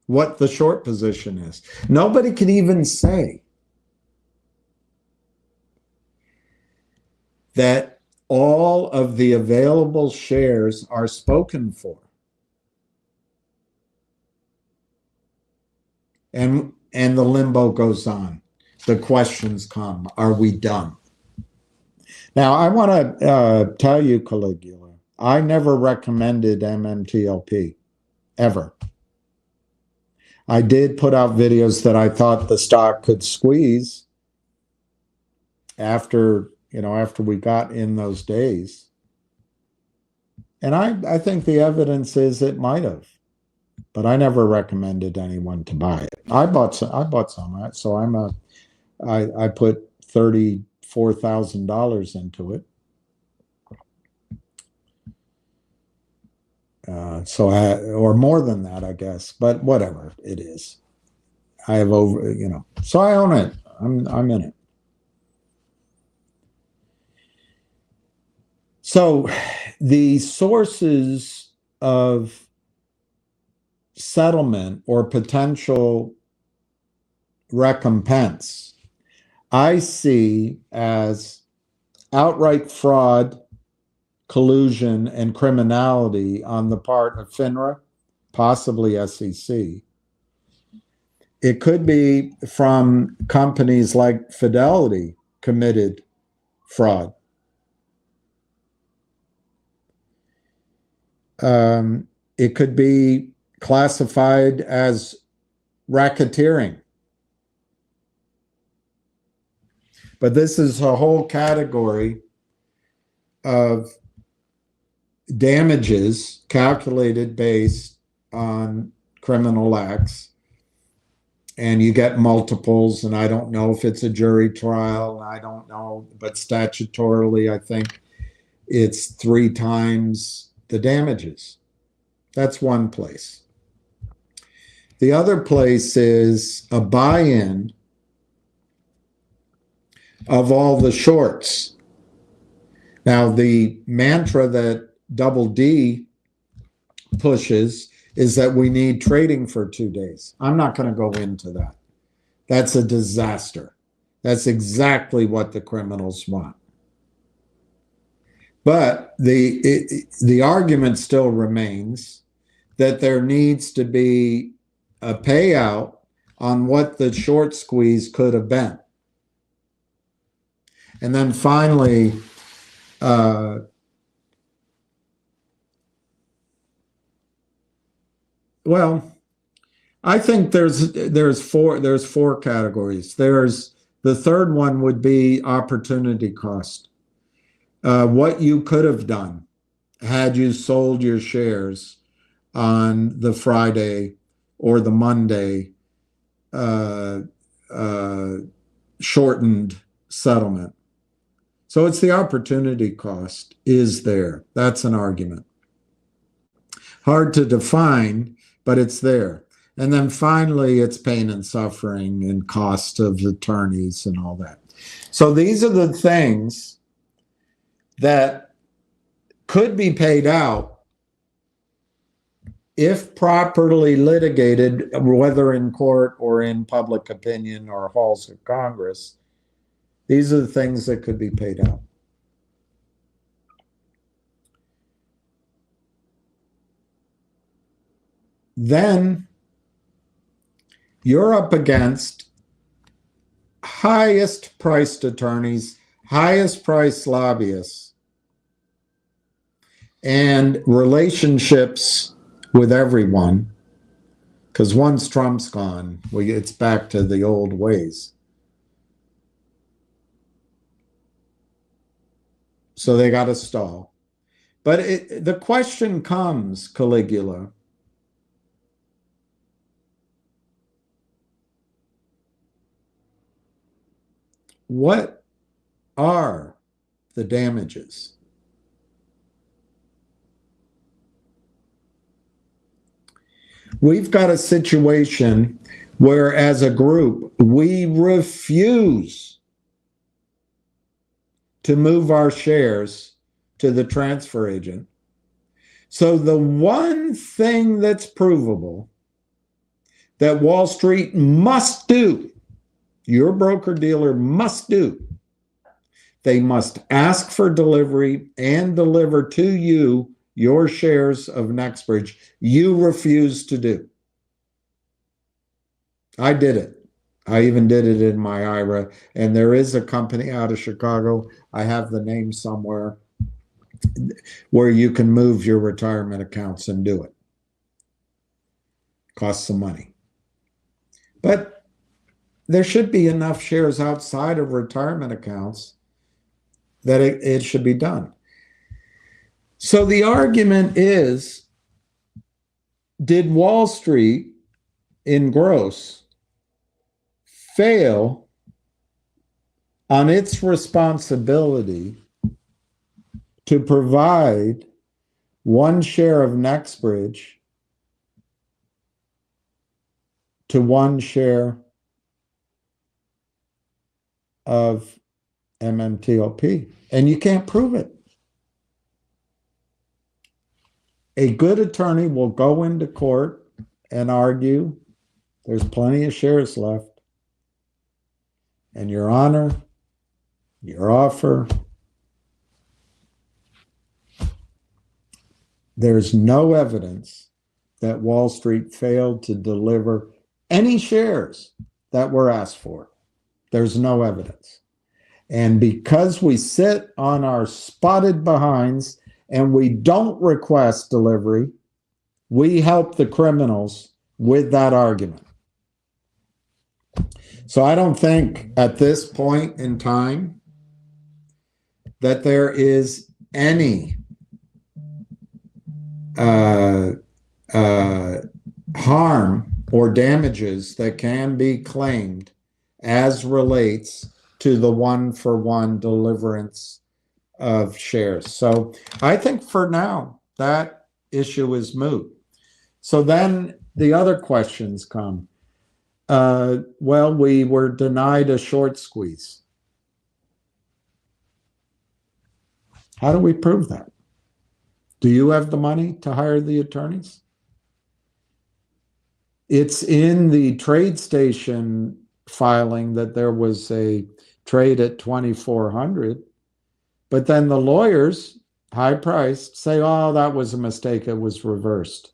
S1: what the short position is. Nobody can even say that all of the available shares are spoken for. And the limbo goes on. The questions come. Are we done? Now, I want to tell you, Caligula, I never recommended MMTLP, ever. I did put out videos that I thought the stock could squeeze after we got in those days. And I think the evidence is it might have. But I never recommended anyone to buy it. I bought some, so I put $34,000 into it. Or more than that, I guess. But whatever it is, I have so I own it. I'm in it. So the sources of settlement or potential recompense I see as outright fraud, collusion, and criminality on the part of FINRA, possibly SEC. It could be from companies like Fidelity committed fraud. It could be classified as racketeering. But this is a whole category of damages calculated based on criminal acts. And you get multiples, and I don't know if it's a jury trial, I don't know, but statutorily, I think it's 3 times the damages. That's one place. The other place is a buy-in of all the shorts. Now, the mantra that Double D pushes is that we need trading for 2 days. I'm not going to go into that. That's a disaster. That's exactly what the criminals want. But the argument still remains that there needs to be a payout on what the short squeeze could have been. And then finally, well, I think there's four categories. The third one would be opportunity cost. What you could have done had you sold your shares on the Friday or the Monday shortened settlement. So it's the opportunity cost is there. That's an argument. Hard to define, but it's there. And then finally, it's pain and suffering and cost of attorneys and all that. So these are the things that could be paid out if properly litigated, whether in court or in public opinion or halls of Congress. These are the things that could be paid out. Then you're up against highest priced attorneys, highest priced lobbyists, and relationships with everyone. Because once Trump's gone, it's back to the old ways. So they got to stall. But the question comes, Caligula, what are the damages? We've got a situation where, as a group, we refuse to move our shares to the transfer agent. So the one thing that's provable that Wall Street must do, your broker-dealer must do, they must ask for delivery and deliver to you your shares of Nexbridge. You refuse to do. I did it. I even did it in my IRA. And there is a company out of Chicago, I have the name somewhere, where you can move your retirement accounts and do it. Costs some money. But there should be enough shares outside of retirement accounts that it should be done. So the argument is, did Wall Street in gross fail on its responsibility to provide one share of Nexbridge to one share of MMTLP? And you can't prove it. A good attorney will go into court and argue there's plenty of shares left. And Your Honor, your offer, there's no evidence that Wall Street failed to deliver any shares that were asked for. There's no evidence. And because we sit on our spotted behinds and we don't request delivery, we help the criminals with that argument. So I don't think at this point in time that there is any harm or damages that can be claimed as relates to the one-for-one deliverance of shares. So I think for now that issue is moot. So then the other questions come. Well, we were denied a short squeeze. How do we prove that? Do you have the money to hire the attorneys? It's in the trade station filing that there was a trade at 2,400, but then the lawyers, high priced, say, oh, that was a mistake, it was reversed.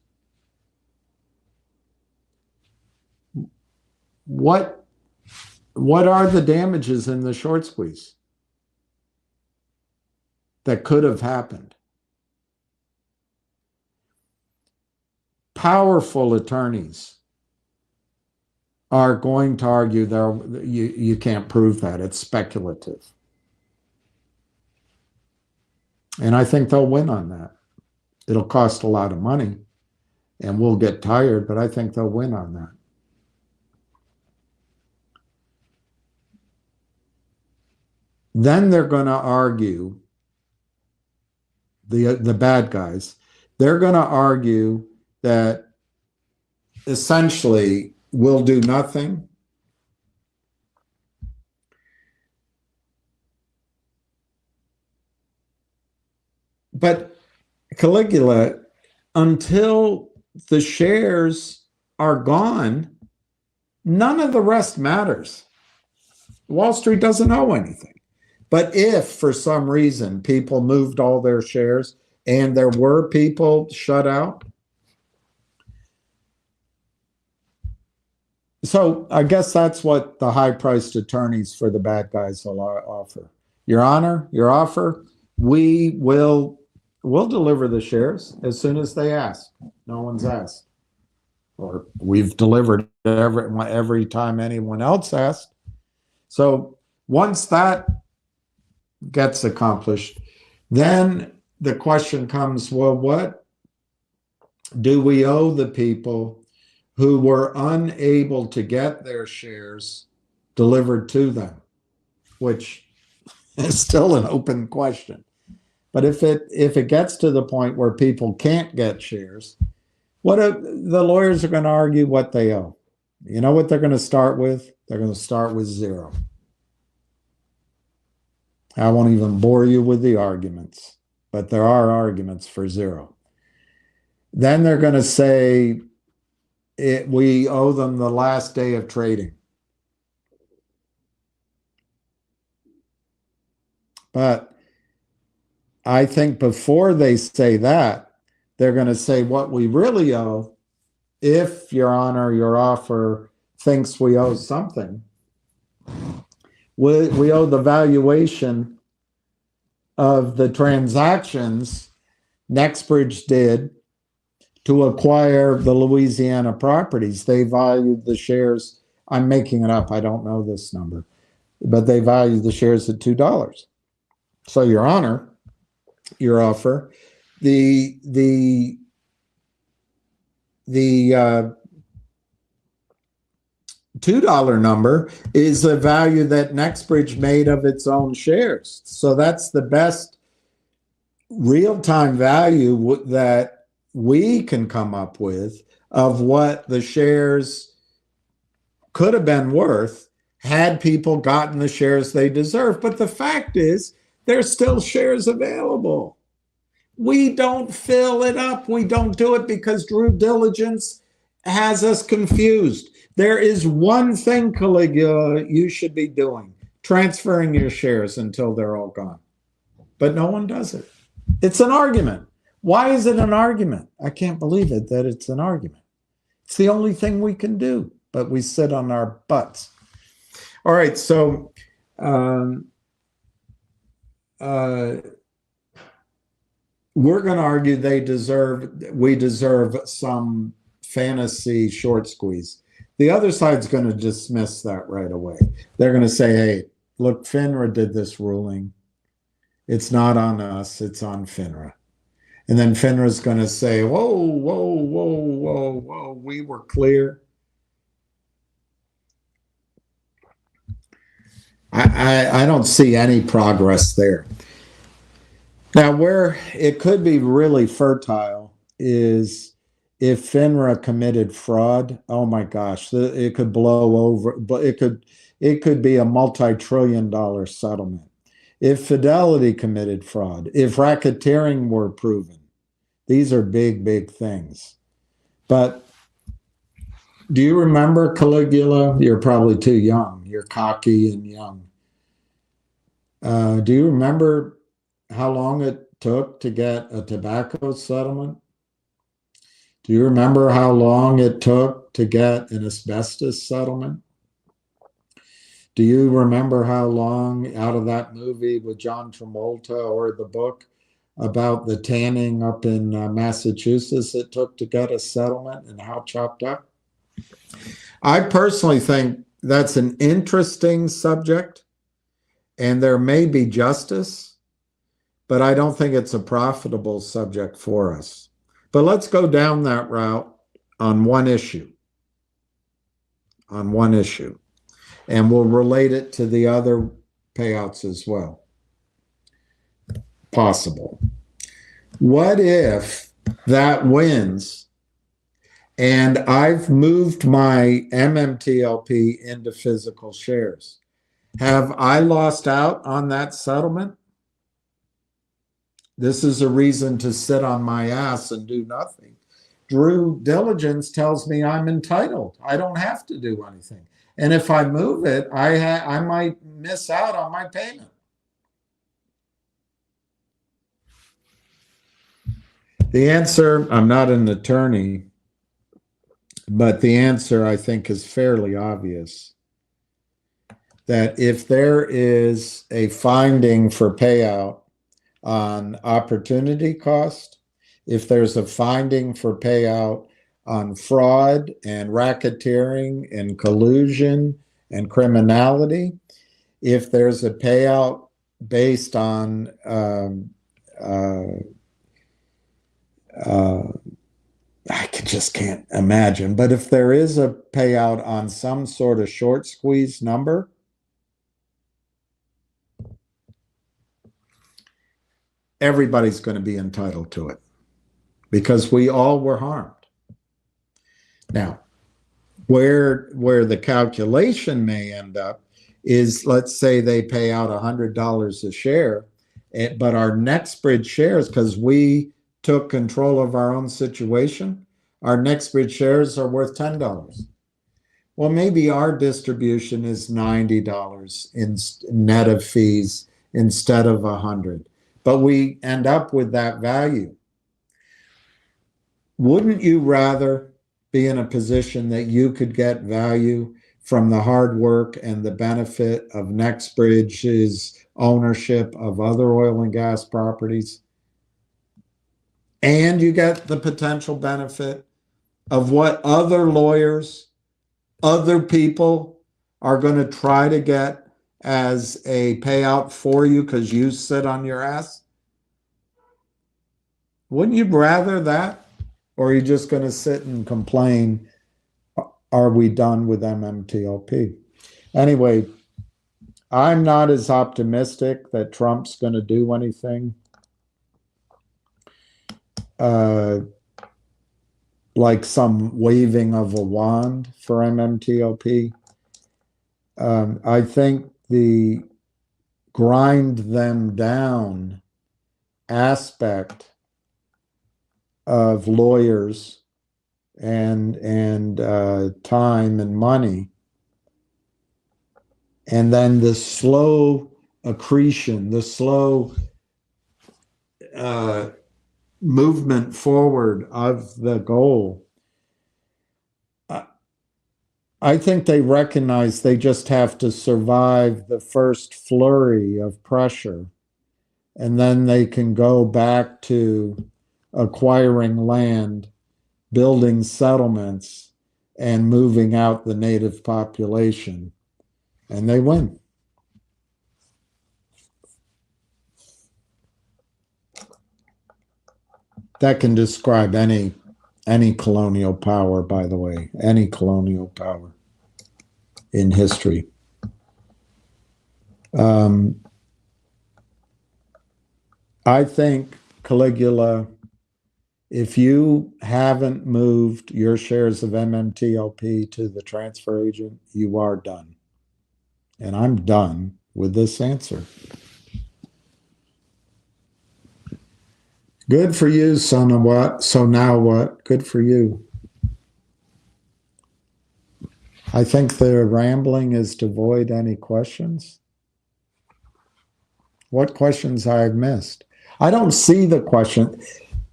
S1: What are the damages in the short squeeze? that could have happened. Powerful attorneys are going to argue that you can't prove that. It's speculative. And I think they'll win on that. It'll cost a lot of money and we'll get tired, but I think they'll win on that. Then they're going to argue, the bad guys, they're going to argue that essentially we'll do nothing. But Caligula, until the shares are gone, none of the rest matters. Wall Street doesn't owe anything. But if for some reason people moved all their shares and there were people shut out, so I guess that's what the high-priced attorneys for the bad guys will offer. Your Honor, your offer, we'll deliver the shares as soon as they ask. No one's asked. Or we've delivered every time anyone else asked. So once that gets accomplished, then the question comes, well, what do we owe the people who were unable to get their shares delivered to them? Which is still an open question. But if it gets to the point where people can't get shares, the lawyers are going to argue what they owe. You know what they're going to start with? They're going to start with zero. I won't even bore you with the arguments, but there are arguments for zero. Then they're going to say we owe them the last day of trading. But I think before they say that, they're going to say what we really owe, if Your Honor, your offer thinks we owe something, we owe the valuation of the transactions Nexbridge did to acquire the Louisiana properties. They valued the shares, I'm making it up, I don't know this number, but they valued the shares at $2. So Your Honor, your offer, the $2 number is the value that Nexbridge made of its own shares. So that's the best real-time value that we can come up with of what the shares could have been worth had people gotten the shares they deserve. But the fact is, there's still shares available. We don't fill it up. We don't do it because due diligence has us confused. There is one thing, Caligula, you should be doing, transferring your shares until they're all gone. But no one does it. It's an argument. Why is it an argument? I can't believe it that it's an argument. It's the only thing we can do, but we sit on our butts. All right, so we're going to argue we deserve some fantasy short squeeze. The other side's going to dismiss that right away. They're going to say, hey, look, FINRA did this ruling. It's not on us, it's on FINRA. And then FINRA's going to say, whoa, whoa, whoa, whoa, whoa, we were clear. I don't see any progress there. Now, where it could be really fertile is if FINRA committed fraud. Oh my gosh, it could blow over, but it could be a multi-trillion-dollar settlement. If Fidelity committed fraud, if racketeering were proven, these are big, big things. But do you remember, Caligula? You're probably too young. You're cocky and young. Do you remember how long it took to get a tobacco settlement? Do you remember how long it took to get an asbestos settlement? Do you remember how long out of that movie with John Travolta or the book about the tanning up in Massachusetts it took to get a settlement and how chopped up? I personally think that's an interesting subject and there may be justice, but I don't think it's a profitable subject for us. But let's go down that route on one issue. On one issue. And we'll relate it to the other payouts as well. Possible. What if that wins and I've moved my MMTLP into physical shares? Have I lost out on that settlement? This is a reason to sit on my ass and do nothing. Due diligence tells me I'm entitled. I don't have to do anything. And if I move it, I might miss out on my payment. The answer, I'm not an attorney, but the answer I think is fairly obvious. That if there is a finding for payout on opportunity cost, if there's a finding for payout on fraud and racketeering and collusion and criminality, if there's a payout based on just can't imagine, but if there is a payout on some sort of short squeeze number, everybody's going to be entitled to it because we all were harmed. Now, where the calculation may end up is, let's say they pay out $100 a share, but our NextBridge shares, because we took control of our own situation, our NextBridge shares are worth $10. Well, maybe our distribution is $90 in net of fees instead of $100, but we end up with that value. Wouldn't you rather be in a position that you could get value from the hard work and the benefit of NextBridge's ownership of other oil and gas properties? And you get the potential benefit of what other lawyers, other people are going to try to get as a payout for you because you sit on your ass? Wouldn't you rather that? Or are you just going to sit and complain, are we done with MMTLP? Anyway, I'm not as optimistic that Trump's going to do anything like some waving of a wand for MMTLP. I think the grind them down aspect of lawyers and time and money, and then the slow accretion, the slow movement forward of the goal. I think they recognize they just have to survive the first flurry of pressure, and then they can go back to acquiring land, building settlements, and moving out the native population, and they win. That can describe any colonial power, by the way, any colonial power in history. I think, Caligula, if you haven't moved your shares of MMTLP to the transfer agent, you are done. And I'm done with this answer. Good for you, son of what? So now what? Good for you. I think the rambling is to avoid any questions. What questions I've missed? I don't see the question.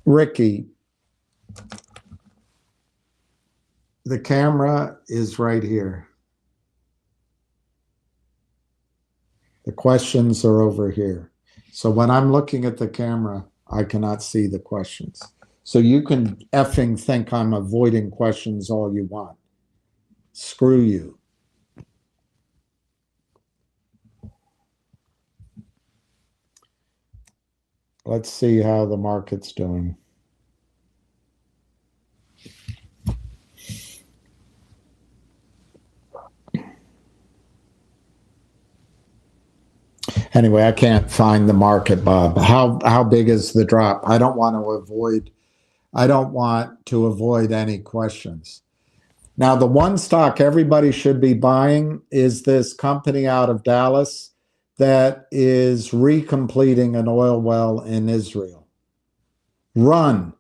S1: Ricky, the camera is right here. The questions are over here. So when I'm looking at the camera, I cannot see the questions. So you can effing think I'm avoiding questions all you want. Screw you. Let's see how the market's doing. Anyway, I can't find the market, Bob. How big is the drop? I don't want to avoid any questions. Now, the one stock everybody should be buying is this company out of Dallas that is recompleting an oil well in Israel. Run.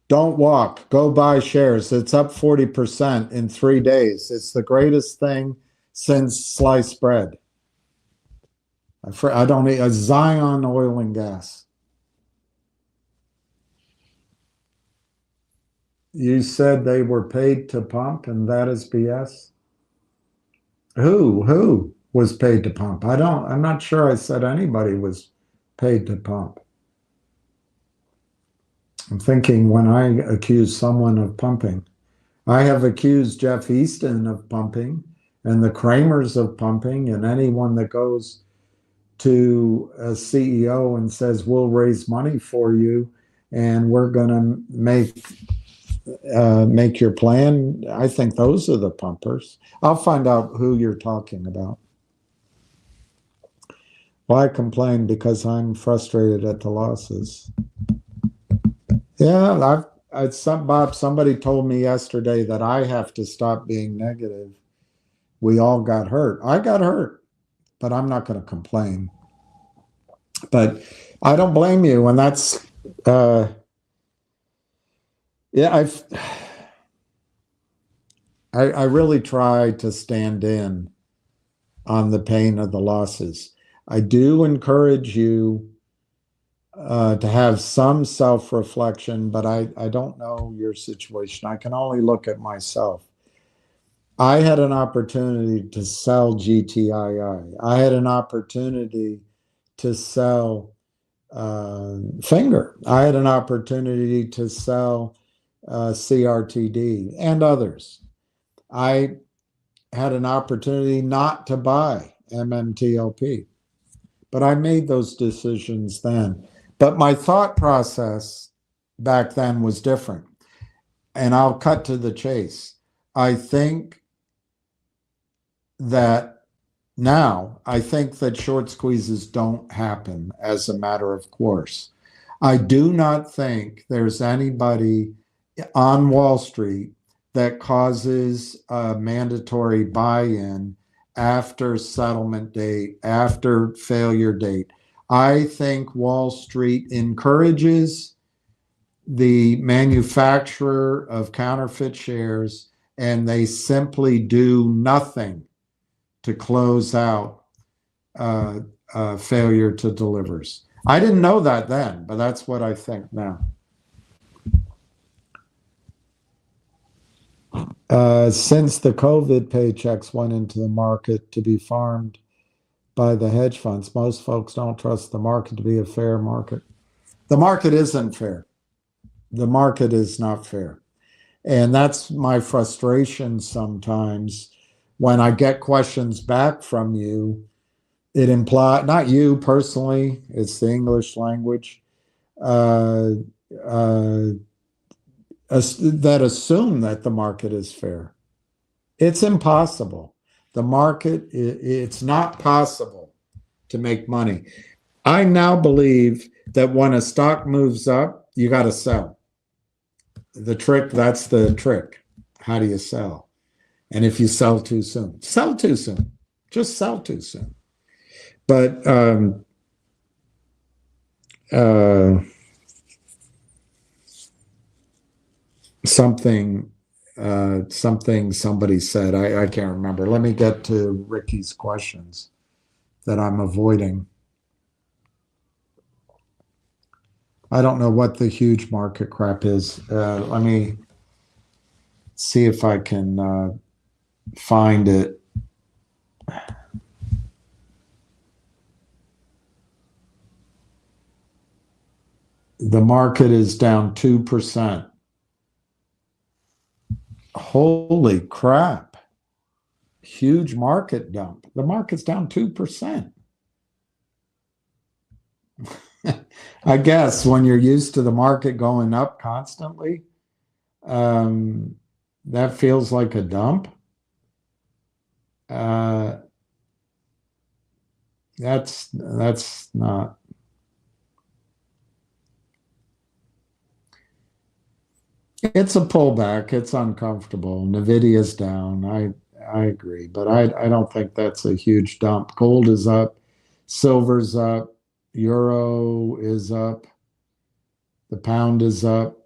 S1: Don't walk. Go buy shares. It's up 40% in 3 days. It's the greatest thing since sliced bread. I don't need a Zion Oil and Gas. You said they were paid to pump, and that is BS. Who was paid to pump? I'm not sure I said anybody was paid to pump. I'm thinking when I accuse someone of pumping, I have accused Jeff Easton of pumping and the Kramers of pumping, and anyone that goes to a CEO and says, we'll raise money for you and we're going to make your plan. I think those are the pumpers. I'll find out who you're talking about. Well, I complain because I'm frustrated at the losses. Yeah, Bob, somebody told me yesterday that I have to stop being negative. We all got hurt. I got hurt, but I'm not going to complain. But I don't blame you. And that's, yeah, I really try to stand in on the pain of the losses. I do encourage you to have some self-reflection, but I don't know your situation. I can only look at myself. I had an opportunity to sell GTII. I had an opportunity to sell Finger. I had an opportunity to sell CRTD and others. I had an opportunity not to buy MMTLP, but I made those decisions then. But my thought process back then was different. And I'll cut to the chase. I think that short squeezes don't happen as a matter of course. I do not think there's anybody on Wall Street that causes a mandatory buy-in after settlement date, after failure date. I think Wall Street encourages the manufacturer of counterfeit shares, and they simply do nothing to close out failure to delivers. I didn't know that then, but that's what I think now. Since the COVID paychecks went into the market to be farmed by the hedge funds, most folks don't trust the market to be a fair market. The market isn't fair. The market is not fair. And that's my frustration sometimes when I get questions back from you. It implies, not you personally, it's the English language, that assume that the market is fair. It's impossible. The market, it's not possible to make money. I now believe that when a stock moves up, you got to sell. That's the trick. How do you sell? And if you sell too soon, sell too soon. Just sell too soon. But something somebody said, I can't remember. Let me get to Ricky's questions that I'm avoiding. I don't know what the huge market crap is. Let me see if I can find it. The market is down 2%. Holy crap. Huge market dump. The market's down 2%. I guess when you're used to the market going up constantly, that feels like a dump. That's not. It's a pullback. It's uncomfortable. Nvidia's down. I agree, but I don't think that's a huge dump. Gold is up, silver's up, euro is up, the pound is up,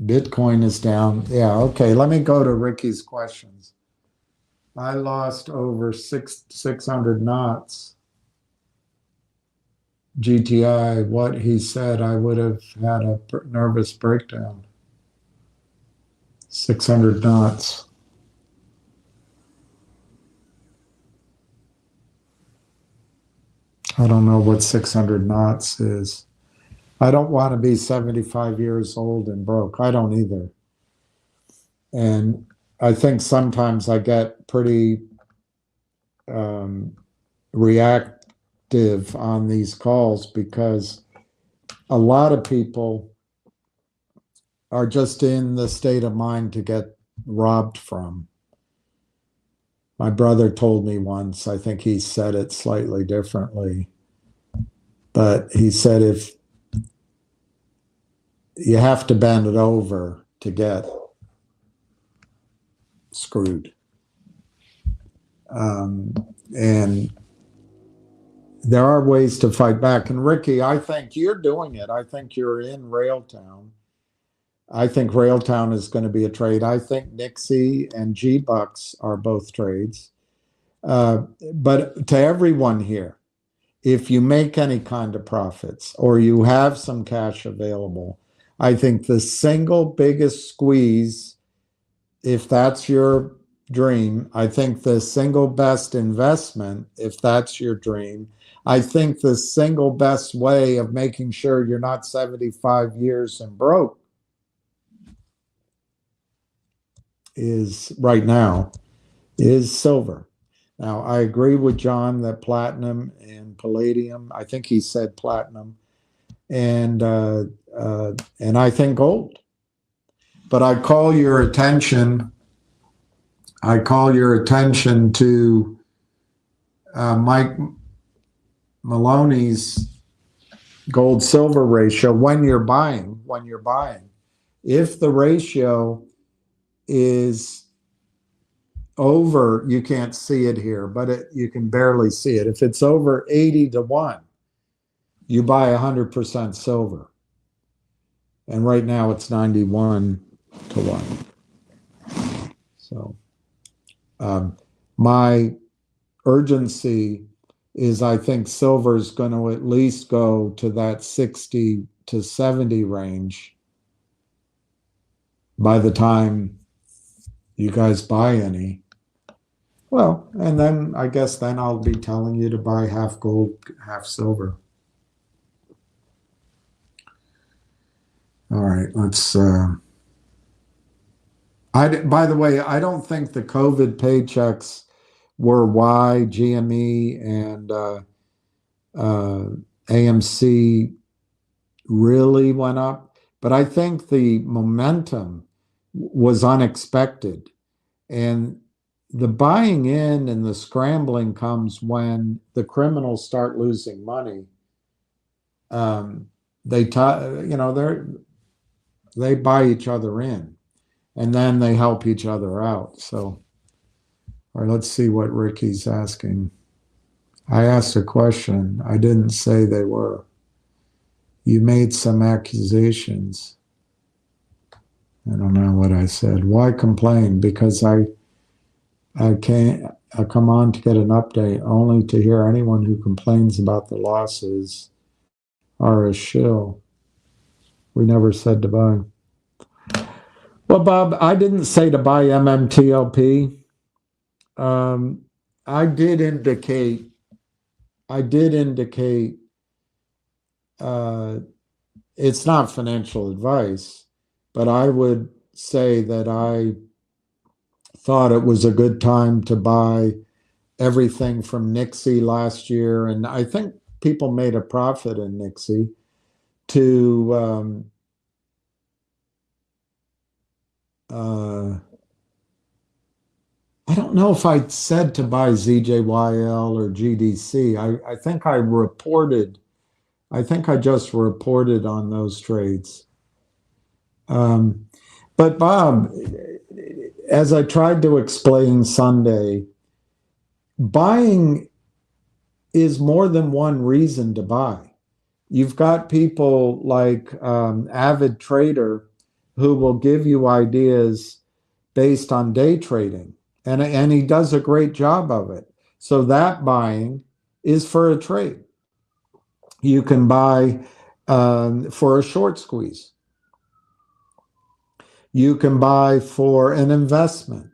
S1: Bitcoin is down. Yeah, okay. Let me go to Ricky's questions. I lost over 600 knots. GTI, what he said, I would have had a nervous breakdown. 600 knots. I don't know what 600 knots is. I don't want to be 75 years old and broke. I don't either. And I think sometimes I get pretty reactive on these calls because a lot of people are just in the state of mind to get robbed from. My brother told me once, I think he said it slightly differently, but he said if you have to bend it over to get screwed. And there are ways to fight back. And Ricky, I think you're doing it. I think you're in Railtown. I think Railtown is going to be a trade. I think Nixie and G-Bucks are both trades. But to everyone here, if you make any kind of profits or you have some cash available, I think the single biggest squeeze, if that's your dream, I think the single best investment, if that's your dream, I think the single best way of making sure you're not 75 years and broke is right now is silver. Now, I agree with John that platinum and palladium, I think he said platinum, and I think gold. But I call your attention to Mike Maloney's gold silver ratio when you're buying. If the ratio is over, you can't see it here, but you can barely see it. If it's over 80-1, you buy 100% silver. And right now it's 91-1. So my urgency is I think silver is going to at least go to that 60 to 70 range by the time you guys buy any. Well, and then I guess then I'll be telling you to buy half gold, half silver. All right, let's by the way, I don't think the COVID paychecks were why GME and AMC really went up, but I think the momentum was unexpected. And the buying in and the scrambling comes when the criminals start losing money. They buy each other in, and then they help each other out. So, all right, let's see what Ricky's asking. I asked a question. I didn't say they were. You made some accusations. I don't know what I said. Why complain? Because I come on to get an update only to hear anyone who complains about the losses are a shill. We never said to buy. Well, Bob, I didn't say to buy MMTLP. I did indicate it's not financial advice, but I would say that I thought it was a good time to buy everything from Nixie last year. And I think people made a profit in Nixie to I don't know if I said to buy ZJYL or GDC. I think I think I just reported on those trades. But Bob, as I tried to explain Sunday, buying is more than one reason to buy. You've got people like Avid Trader who will give you ideas based on day trading, and he does a great job of it. So that buying is for a trade. You can buy for a short squeeze. You can buy for an investment.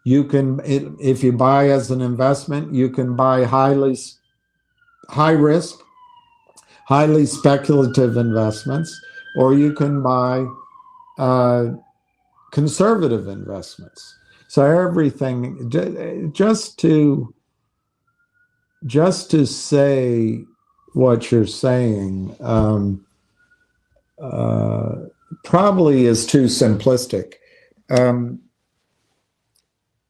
S1: You can, if you buy as an investment, you can buy high risk, highly speculative investments, or you can buy conservative investments. So everything, just to say what you're saying, probably is too simplistic.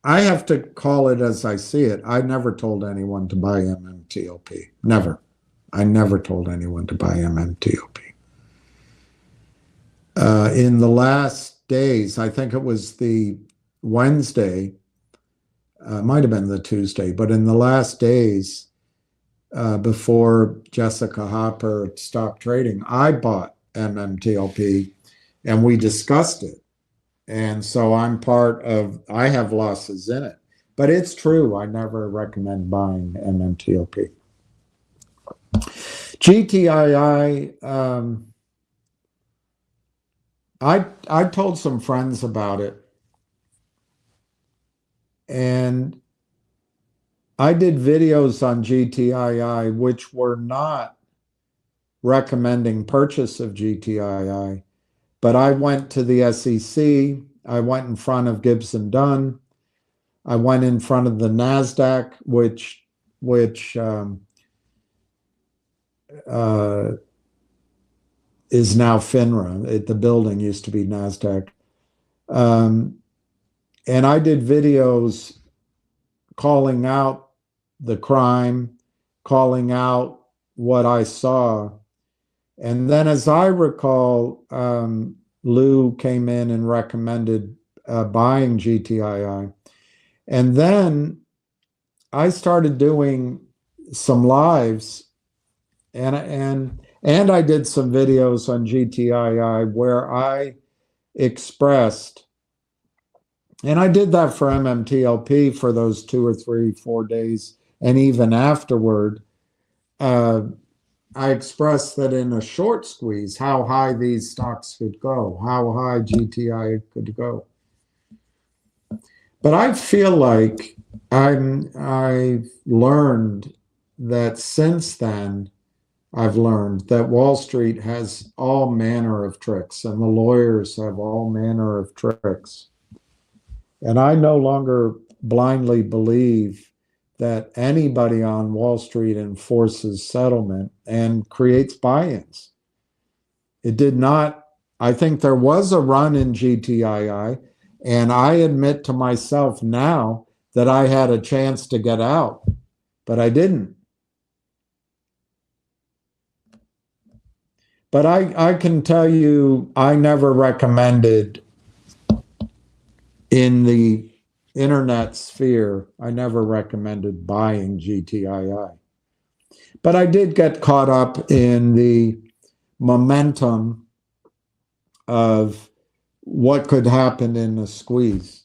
S1: I have to call it as I see it. I never told anyone to buy MMTLP. Never. I never told anyone to buy MMTLP. In the last days, I think it was the Wednesday, might have been the Tuesday, but in the last days before Jessica Hopper stopped trading, I bought MMTLP and we discussed it. And so I have losses in it. But it's true, I never recommend buying MMTLP. GTII, I told some friends about it. And I did videos on GTII, which were not recommending purchase of GTII. But I went to the SEC, I went in front of Gibson Dunn, I went in front of the NASDAQ, which is now FINRA. The building used to be NASDAQ. And I did videos calling out the crime, calling out what I saw. And then, as I recall, Lou came in and recommended buying GTII. And then I started doing some lives, and I did some videos on GTII where I expressed, and I did that for MMTLP for those 2 or 3, 4 days, and even afterward, I expressed that in a short squeeze, how high these stocks could go, how high GTI could go. But I feel like I've learned that since then, I've learned that Wall Street has all manner of tricks and the lawyers have all manner of tricks. And I no longer blindly believe that anybody on Wall Street enforces settlement and creates buy-ins. It did not. I think there was a run in GTII, and I admit to myself now that I had a chance to get out, but I didn't. But I can tell you, I never recommended in the internet sphere, I never recommended buying GTII. But I did get caught up in the momentum of what could happen in a squeeze.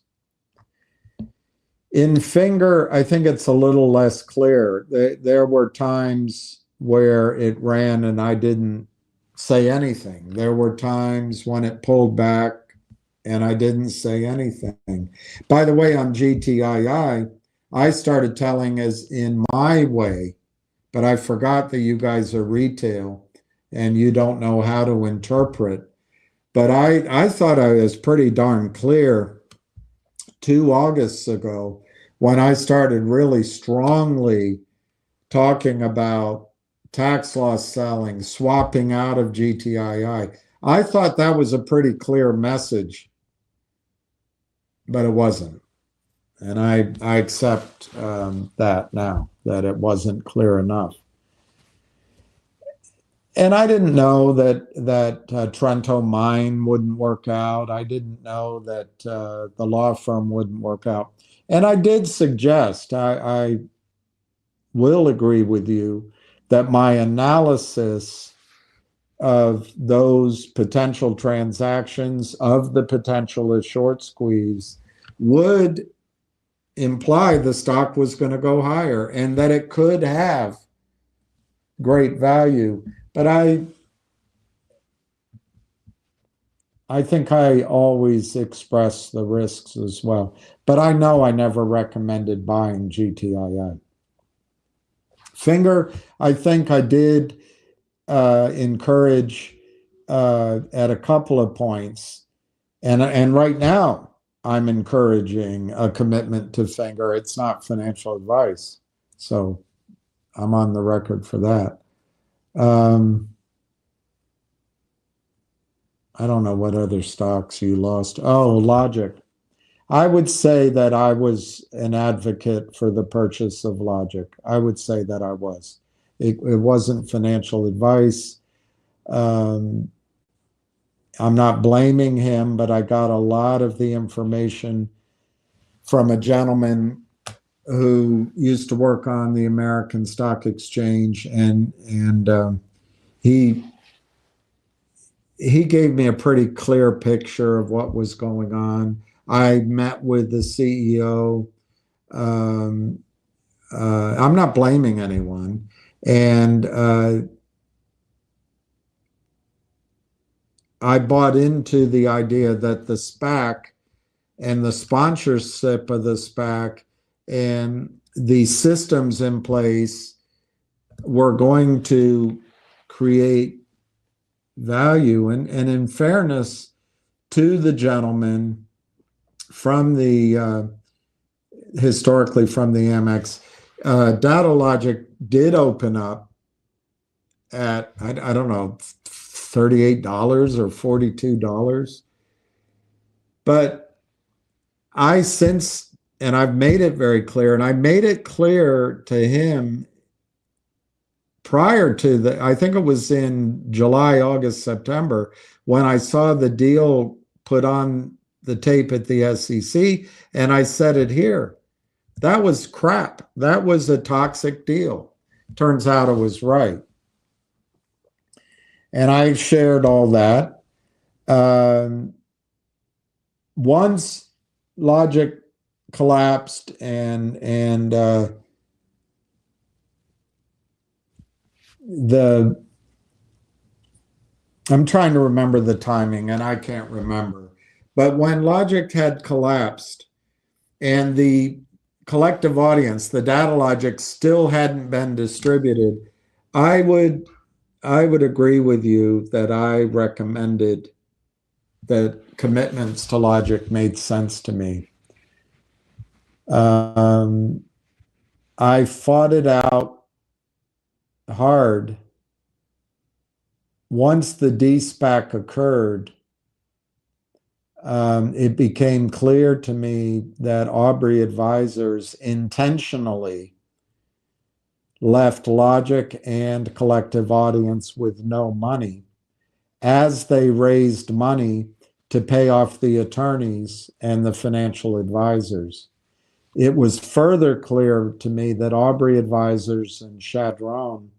S1: In Finger, I think it's a little less clear. There were times where it ran and I didn't say anything. There were times when it pulled back and I didn't say anything. By the way, on GTII, I started telling as in my way, but I forgot that you guys are retail. and you don't know how to interpret. But I thought I was pretty darn clear 2 Augusts ago when I started really strongly talking about tax loss selling, swapping out of GTII. I thought that was a pretty clear message, but it wasn't. And I accept that now, that it wasn't clear enough. And I didn't know that Trento Mine wouldn't work out. I didn't know that the law firm wouldn't work out. And I did suggest, I will agree with you, that my analysis of those potential transactions, of the potential of short squeeze, would imply the stock was going to go higher and that it could have great value. But I think I always express the risks as well. But I know I never recommended buying GTII. Finger, I think I did encourage at a couple of points. And right now, I'm encouraging a commitment to Finger. It's not financial advice. So I'm on the record for that. I don't know what other stocks you lost. Oh, Logic. I would say that I was an advocate for the purchase of Logic. I would say that I was. It wasn't financial advice. I'm not blaming him, but I got a lot of the information from a gentleman who used to work on the American Stock Exchange, and he gave me a pretty clear picture of what was going on. I met with the CEO. I'm not blaming anyone. And I bought into the idea that the SPAC and the sponsorship of the SPAC and the systems in place were going to create value. And in fairness to the gentleman from the historically from the Amex, Data Logic did open up at I don't know, $38 or $42, but I since, and I've made it very clear, and I made it clear to him prior to the, I think it was in July, August, September, when I saw the deal put on the tape at the SEC, and I said it here. That was crap. That was a toxic deal. Turns out it was right. And I shared all that. Once Logic collapsed and I'm trying to remember the timing, and I can't remember. But when Logic had collapsed and the collective audience, the Data Logic, still hadn't been distributed, I would agree with you that I recommended that commitments to Logic made sense to me. I fought it out hard. Once the de-SPAC occurred, it became clear to me that Aubrey Advisors intentionally left Logic and collective audience with no money as they raised money to pay off the attorneys and the financial advisors. It was further clear to me that Aubrey Advisors and Chadron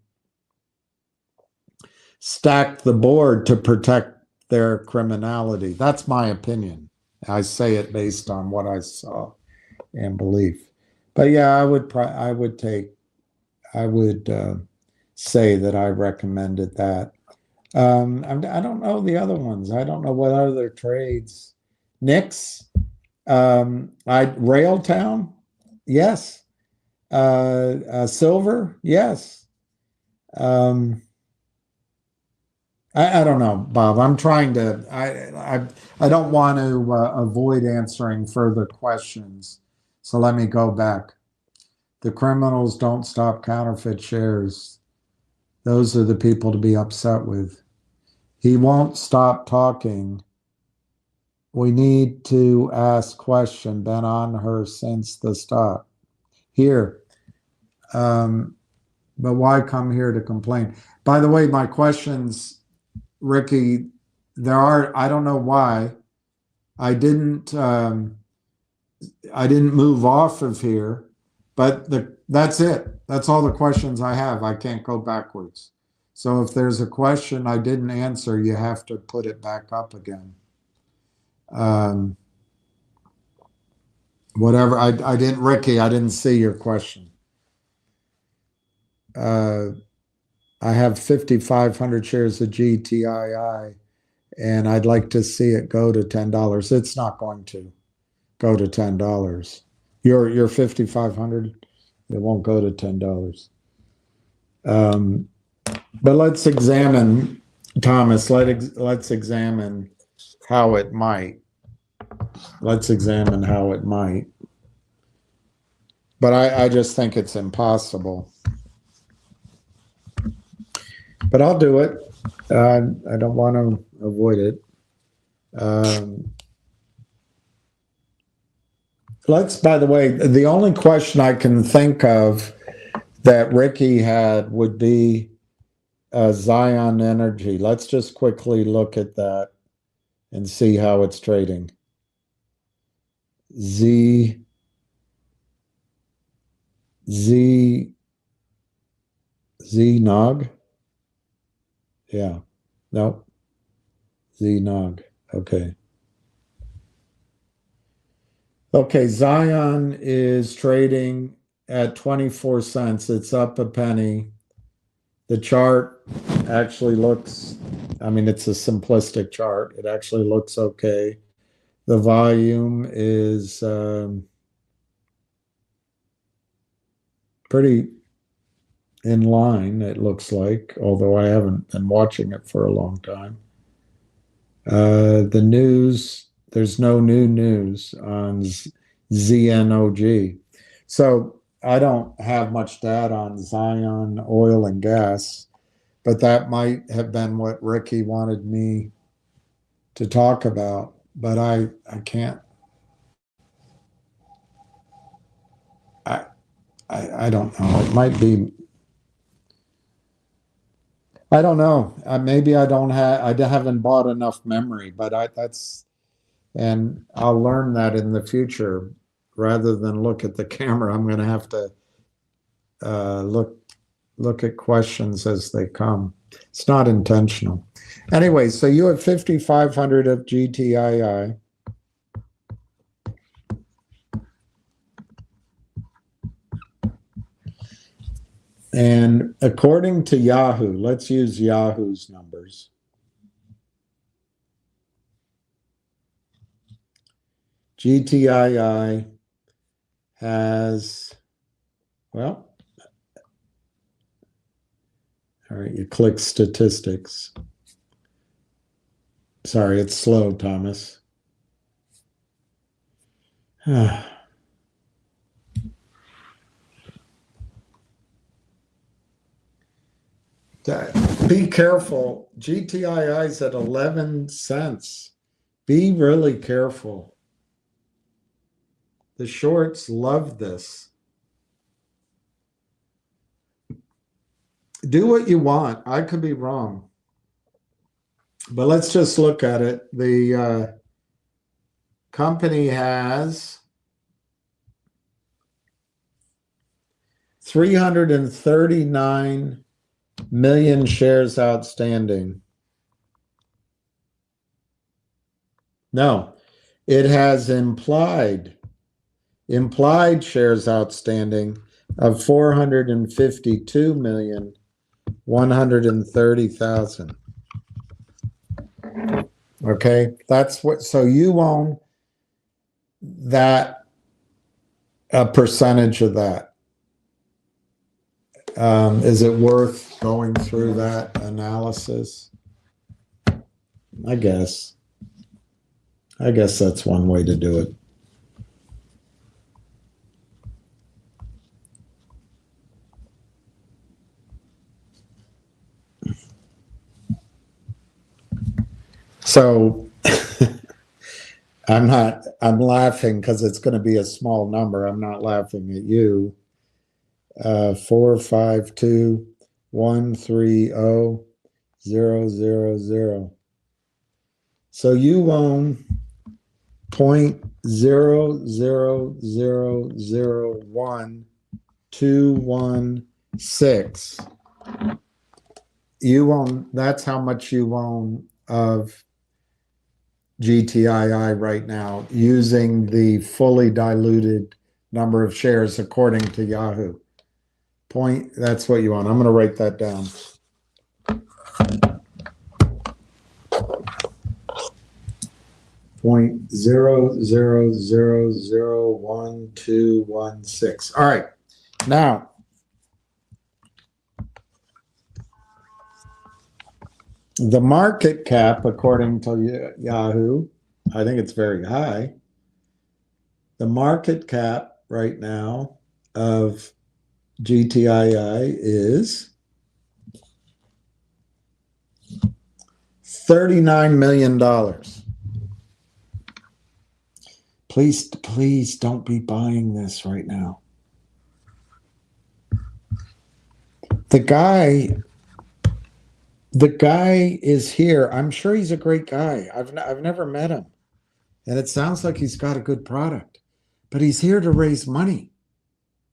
S1: stacked the board to protect their criminality. That's my opinion. I say it based on what I saw and belief. But yeah, I would say that I recommended that. I don't know the other ones. I don't know what other trades. Nix, Railtown, yes. Silver, yes. I don't know, Bob. I'm trying to. I don't want to avoid answering further questions. So let me go back. The criminals don't stop counterfeit shares. Those are the people to be upset with. He won't stop talking. We need to ask question. Been on her since the start. Here. But why come here to complain? By the way, my questions, Ricky, I don't know why. I didn't move off of here, but that's it. That's all the questions I have. I can't go backwards. So if there's a question I didn't answer, you have to put it back up again. Whatever. I didn't, Ricky, I didn't see your question. I have 5,500 shares of GTII, and I'd like to see it go to $10. It's not going to go to $10. Your 5,500, it won't go to $10. But let's examine, Thomas. Let's examine how it might. Let's examine how it might. But I just think it's impossible. But I'll do it. I don't want to avoid it. By the way, the only question I can think of that Ricky had would be Zion Energy. Let's just quickly look at that and see how it's trading. ZNOG? Yeah. No. ZNOG. Okay. Okay, Zion is trading at 24 cents. It's up a penny. The chart actually looks, I mean, it's a simplistic chart. It actually looks okay. The volume is pretty in line, it looks like, although I haven't been watching it for a long time. The news, there's no new news on ZNOG. So I don't have much data on Zion oil and gas, but that might have been what Ricky wanted me to talk about. But I can't. I don't know. It might be. I don't know. Maybe I don't have. I haven't bought enough memory, but and I'll learn that in the future. Rather than look at the camera, I'm going to have to look at questions as they come. It's not intentional. Anyway, so you have 5,500 of GTII. And according to Yahoo, let's use Yahoo's numbers. GTII has, well, all right, you click statistics. Sorry, it's slow, Thomas. Be careful. GTII is at 11 cents. Be really careful. The shorts love this. Do what you want. I could be wrong. But let's just look at it. The company has 339 million shares outstanding. No, it has implied shares outstanding of 452,130,000. Okay, that's what, so you own that, a percentage of that. Is it worth going through that analysis? I guess that's one way to do it. So I'm laughing because it's going to be a small number. I'm not laughing at you. 452,130,000. So you own 0.0001216. You own, that's how much you own of GTII right now, using the fully diluted number of shares according to Yahoo. That's what you own. I'm going to write that down. .000012116. All right. Now, the market cap, according to Yahoo, I think it's very high. The market cap right now of GTII is $39 million. Please don't be buying this right now. The guy is here. I'm sure he's a great guy. I've never met him. And it sounds like he's got a good product. But he's here to raise money.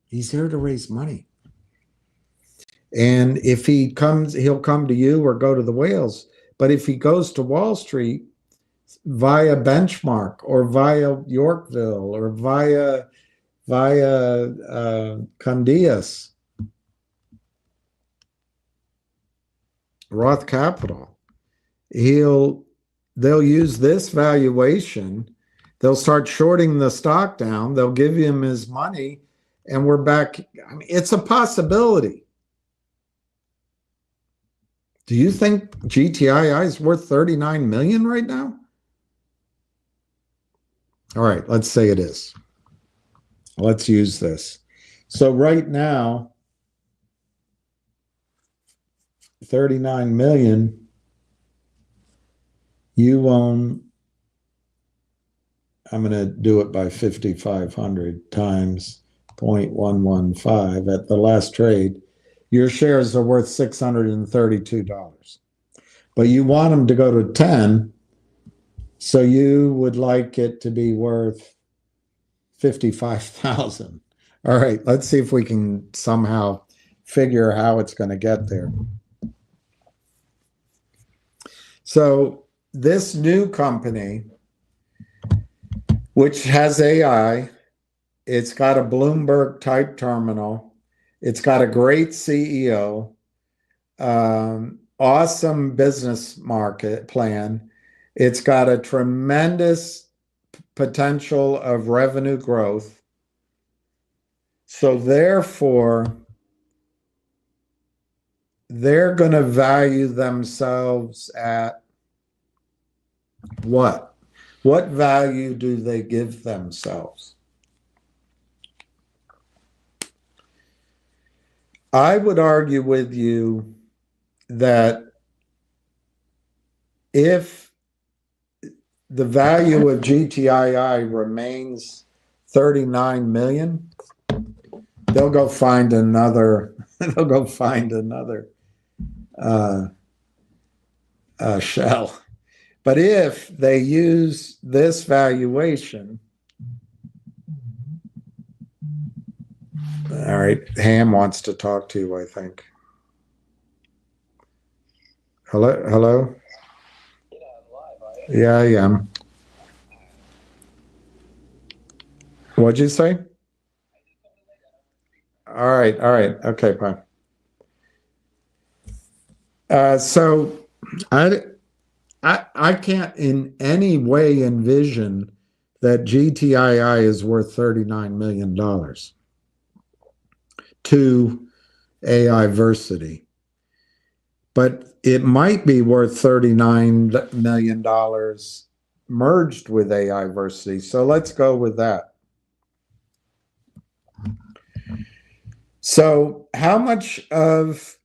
S1: He's here to raise money. And if he comes, he'll come to you or go to the whales. But if he goes to Wall Street via Benchmark or via Yorkville or via Condias, Roth Capital, they'll use this valuation. They'll start shorting the stock down. They'll give him his money, and we're back. I mean, it's a possibility. Do you think GTII is worth 39 million right now? All right, let's say it is. Let's use this. So right now, 39 million, you own, I'm going to do it by 5,500 times 0.115 at the last trade. Your shares are worth $632. But you want them to go to 10, so you would like it to be worth 55,000. All right, let's see if we can somehow figure how it's going to get there. So this new company, which has AI, it's got a Bloomberg type terminal, it's got a great CEO, awesome business market plan, it's got a tremendous potential of revenue growth. So therefore, they're going to value themselves at what? What value do they give themselves? I would argue with you that if the value of GTII remains 39 million, they'll go find another shell. But if they use this valuation, all right, Ham wants to talk to you, I think. Hello? Yeah, I am. What'd you say? All right. Okay, fine. So I can't in any way envision that GTII is worth $39 million to AIversity. but it might be worth $39 million merged with AIversity. So let's go with that. So how much of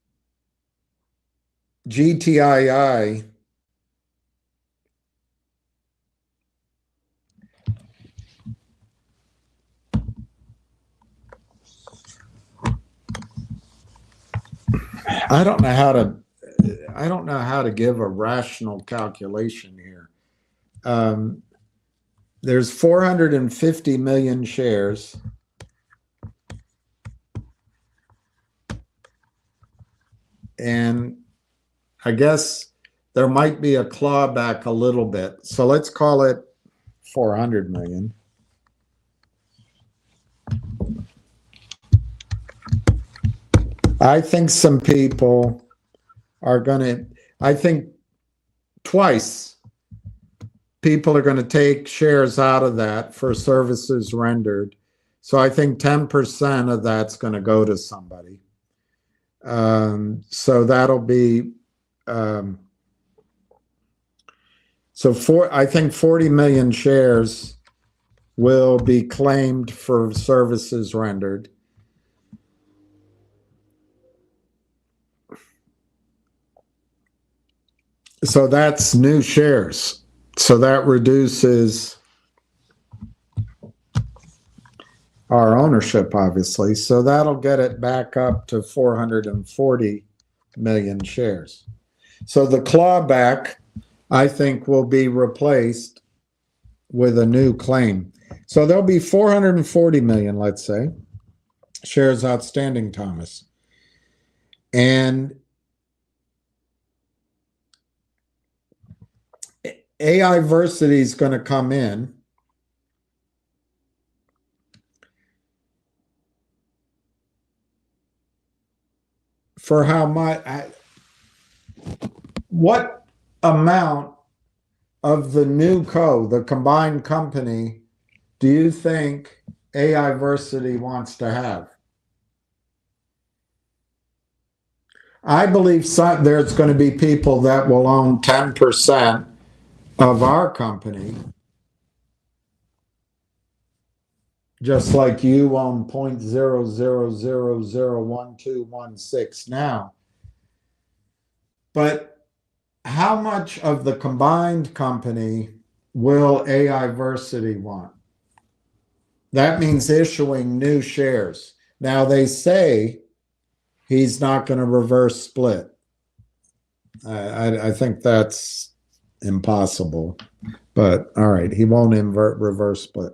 S1: GTII I don't know how to give a rational calculation here. There's 450 million shares. And I guess there might be a clawback a little bit. So let's call it 400 million. I think some people are going to, I think twice people are going to take shares out of that for services rendered. So I think 10% of that's going to go to somebody. So that'll be, I think 40 million shares will be claimed for services rendered. So that's new shares. So that reduces our ownership, obviously. So that'll get it back up to 440 million shares. So the clawback, I think, will be replaced with a new claim. So there'll be 440 million, let's say, shares outstanding, Thomas. And AIversity is going to come in. For how much? What amount of the new the combined company, do you think AIversity wants to have? I believe there's going to be people that will own 10% of our company, just like you own 0.00001216 now. But how much of the combined company will AIversity want? That means issuing new shares. Now they say he's not going to reverse split. I think that's impossible, but all right, he won't reverse split.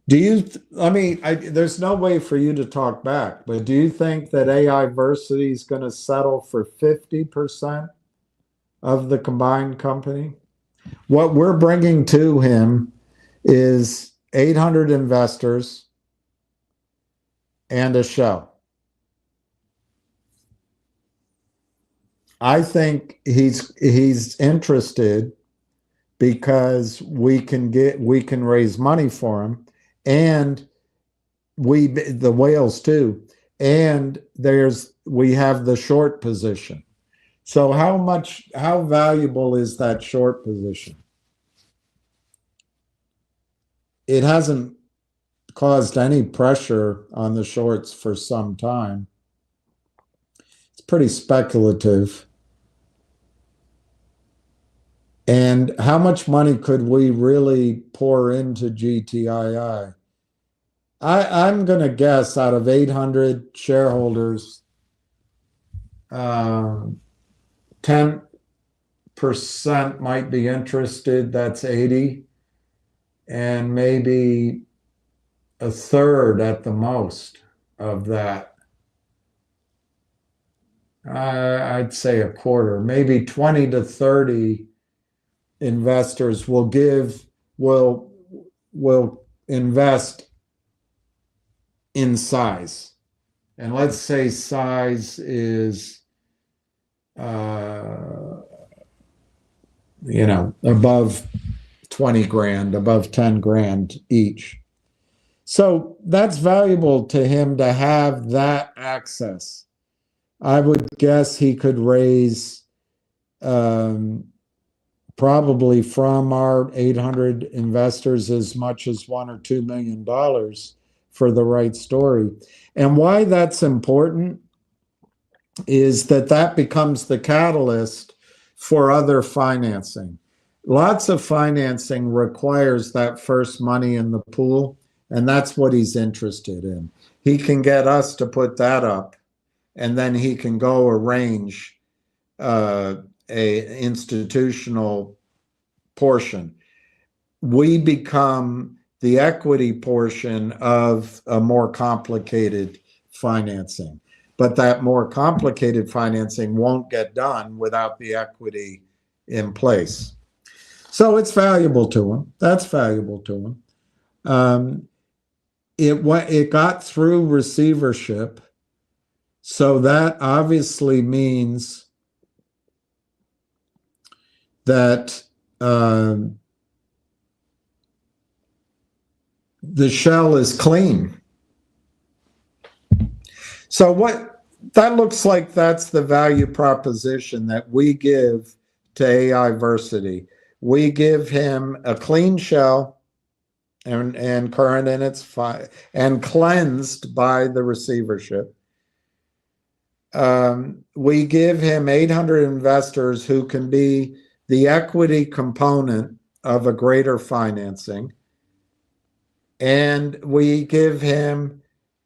S1: Do you, there's no way for you to talk back, but do you think that AIversity is going to settle for 50% of the combined company? What we're bringing to him is 800 investors and a show. I think he's interested because we can raise money for him, and the whales too, and we have the short position. So how valuable is that short position? It hasn't caused any pressure on the shorts for some time. It's pretty speculative. And how much money could we really pour into GTII? I'm going to guess out of 800 shareholders, 10% might be interested. That's 80. And maybe a third at the most of that. I'd say a quarter, maybe 20 to 30 investors will invest in size. And let's say size is above 20 grand, above 10 grand each. So that's valuable to him to have that access. I would guess he could raise probably from our 800 investors as much as $1 or $2 million for the right story. And why that's important is that becomes the catalyst for other financing. Lots of financing requires that first money in the pool, and that's what he's interested in. He can get us to put that up, and then he can go arrange a institutional portion. We become the equity portion of a more complicated financing. But that more complicated financing won't get done without the equity in place. So it's valuable to him. That's valuable to him. It got through receivership. So that obviously means that the shell is clean. So what that looks like, that's the value proposition that we give to AIversity. We give him a clean shell and current in its and cleansed by the receivership. We give him 800 investors who can be the equity component of a greater financing. And we give him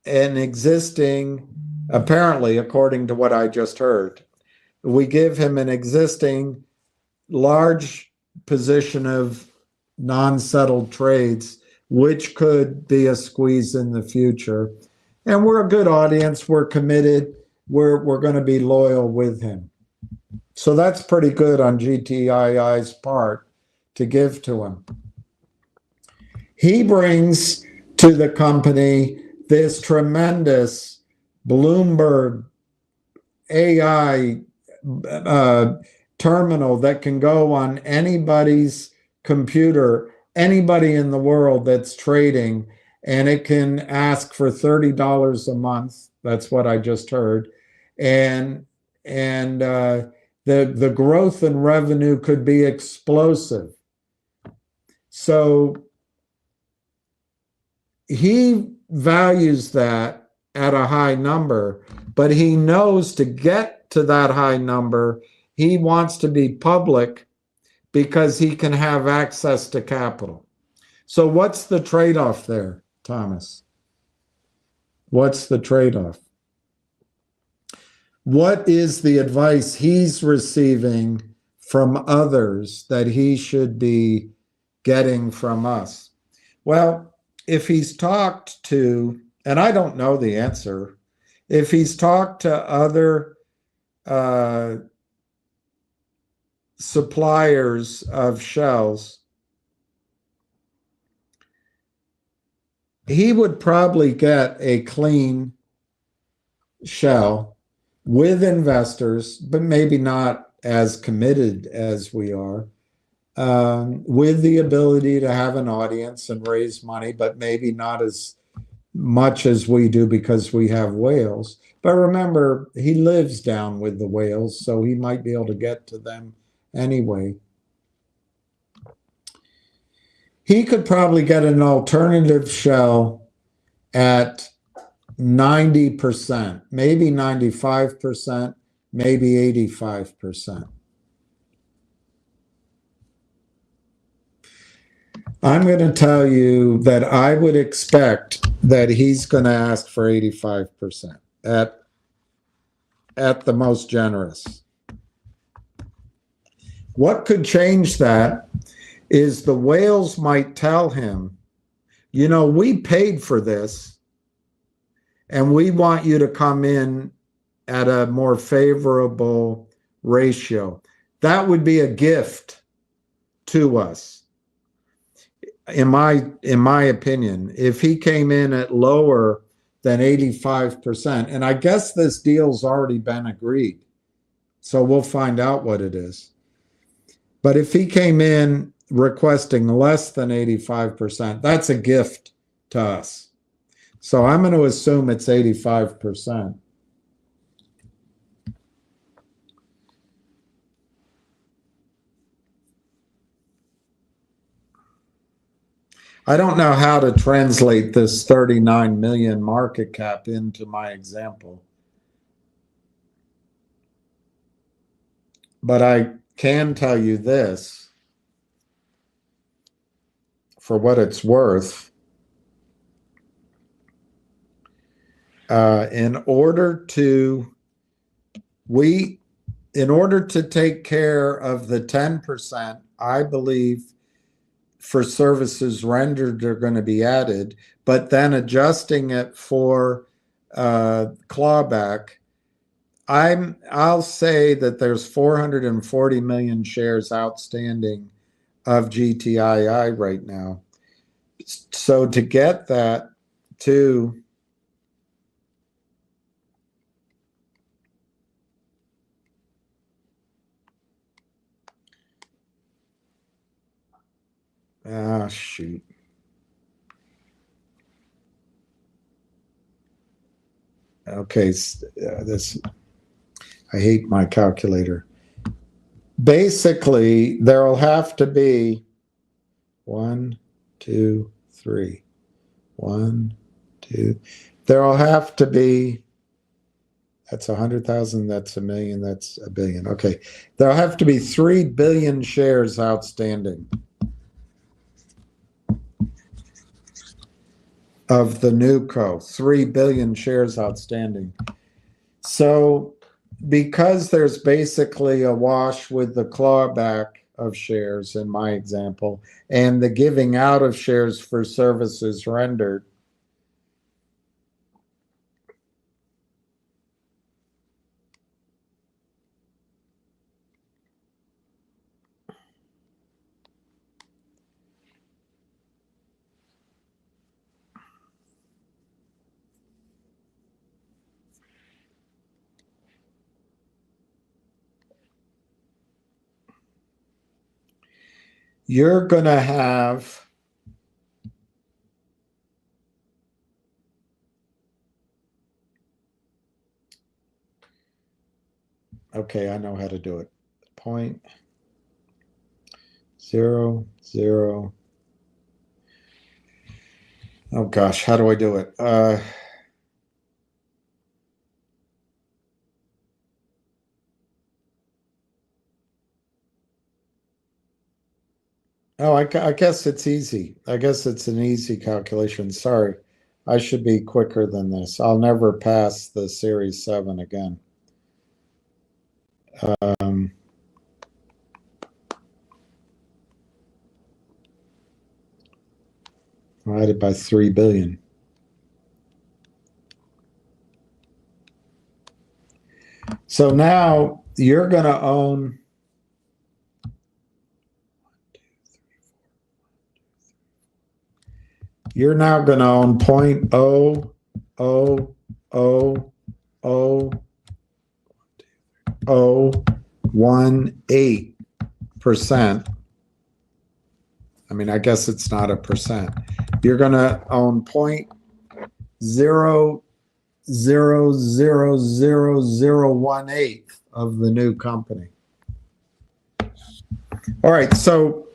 S1: an existing, apparently, according to what I just heard, we give him an existing large position of non-settled trades, which could be a squeeze in the future. And we're a good audience. We're committed. We're going to be loyal with him. So that's pretty good on GTII's part to give to him. He brings to the company this tremendous Bloomberg AI terminal that can go on anybody's computer, anybody in the world that's trading, and it can ask for $30 a month. That's what I just heard. And the growth in revenue could be explosive. So he values that at a high number, but he knows to get to that high number, he wants to be public because he can have access to capital. So what's the trade-off there, Thomas? What's the trade-off? What is the advice he's receiving from others that he should be getting from us? Well, if he's talked to, and I don't know the answer, if he's talked to other suppliers of shells, he would probably get a clean shell with investors, but maybe not as committed as we are, with the ability to have an audience and raise money, but maybe not as much as we do because we have whales. But remember, he lives down with the whales, so he might be able to get to them anyway. He could probably get an alternative shell at 90%, maybe 95%, maybe 85%. I'm going to tell you that I would expect that he's going to ask for 85% at the most generous. What could change that is the whales might tell him, you know, we paid for this and we want you to come in at a more favorable ratio. That would be a gift to us. In my opinion, if he came in at lower than 85%, and I guess this deal's already been agreed, so we'll find out what it is. But if he came in requesting less than 85%, that's a gift to us. So I'm going to assume it's 85%. I don't know how to translate this 39 million market cap into my example. But I can tell you this, for what it's worth. In order to take care of the 10%, I believe, for services rendered are going to be added, but then adjusting it for clawback, I'll say that there's 440 million shares outstanding of GTII right now. So to get that to shoot. Okay, I hate my calculator. Basically, there'll have to be 1, 2, 3. 1, 2. There'll have to be, that's 100,000, that's a million, that's a billion. Okay, there'll have to be 3 billion shares outstanding of the new co. 3 billion shares outstanding. So because there's basically a wash with the clawback of shares in my example, and the giving out of shares for services rendered, you're going to have okay, I know how to do it. 0.00. Oh gosh, how do I do it? Oh, I guess it's easy. I guess it's an easy calculation. Sorry, I should be quicker than this. I'll never pass the Series 7 again. Divided by 3 billion. So now you're going to own you're now going to own 0.0000018%. I mean, I guess it's not a percent. You're going to own 0.0000018 of the new company. All right, so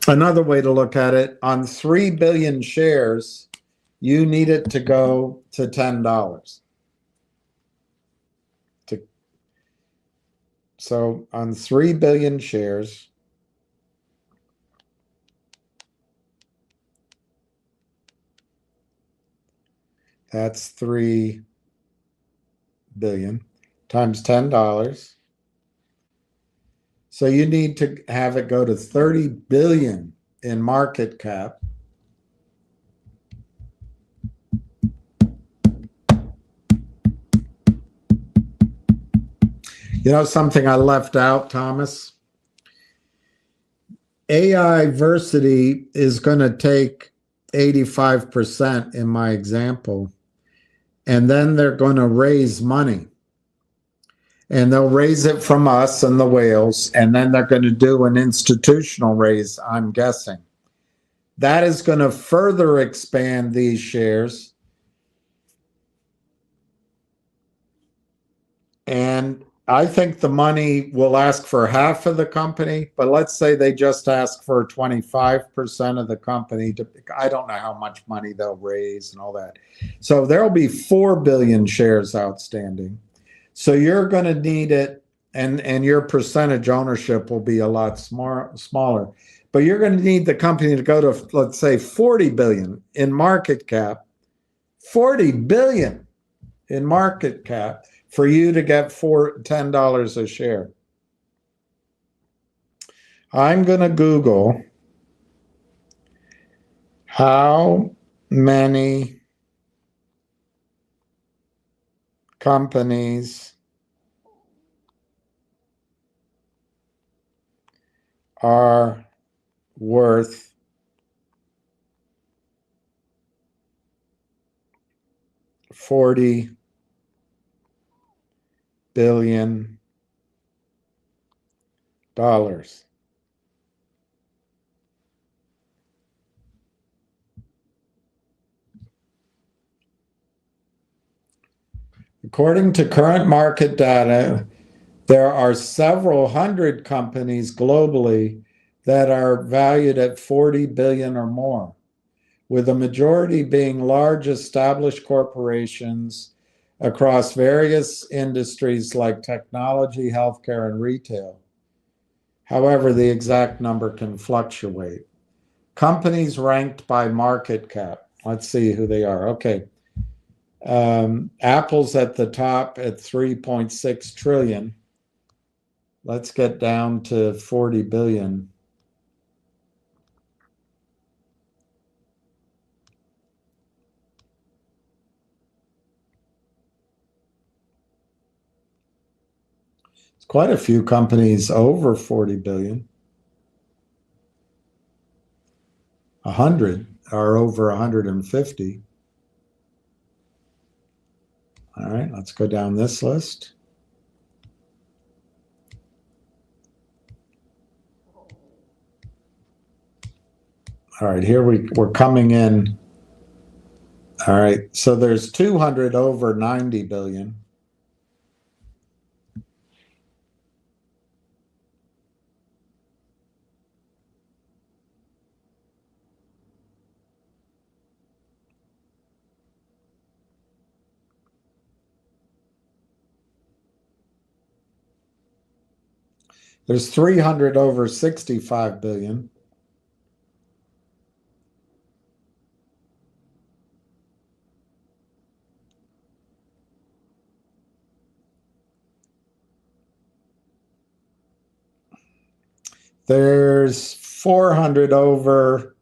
S1: another way to look at it, on 3 billion shares, you need it to go to $10. So on 3 billion shares, that's 3 billion times $10. So you need to have it go to 30 billion in market cap. You know something I left out, Thomas? AI-versity is going to take 85% in my example, and then they're going to raise money. And they'll raise it from us and the whales, and then they're going to do an institutional raise, I'm guessing. That is going to further expand these shares. And I think the money will ask for half of the company, but let's say they just ask for 25% of the company. I don't know how much money they'll raise and all that. So there'll be 4 billion shares outstanding. So you're going to need it, and your percentage ownership will be a lot smaller. But you're going to need the company to go to, let's say, 40 billion in market cap. 40 billion in market cap for you to get $10 a share. I'm going to Google how many companies are worth $40 billion. According to current market data, there are several hundred companies globally that are valued at 40 billion or more, with the majority being large established corporations across various industries like technology, healthcare, and retail. However, the exact number can fluctuate. Companies ranked by market cap. Let's see who they are. Okay. Apple's at the top at 3.6 trillion. Let's get down to 40 billion. It's quite a few companies over 40 billion. 100 are over 150. All right, let's go down this list. All right, here we're coming in. All right, so there's 200 over 90 billion. There's 300 over 65 billion. There's 400 over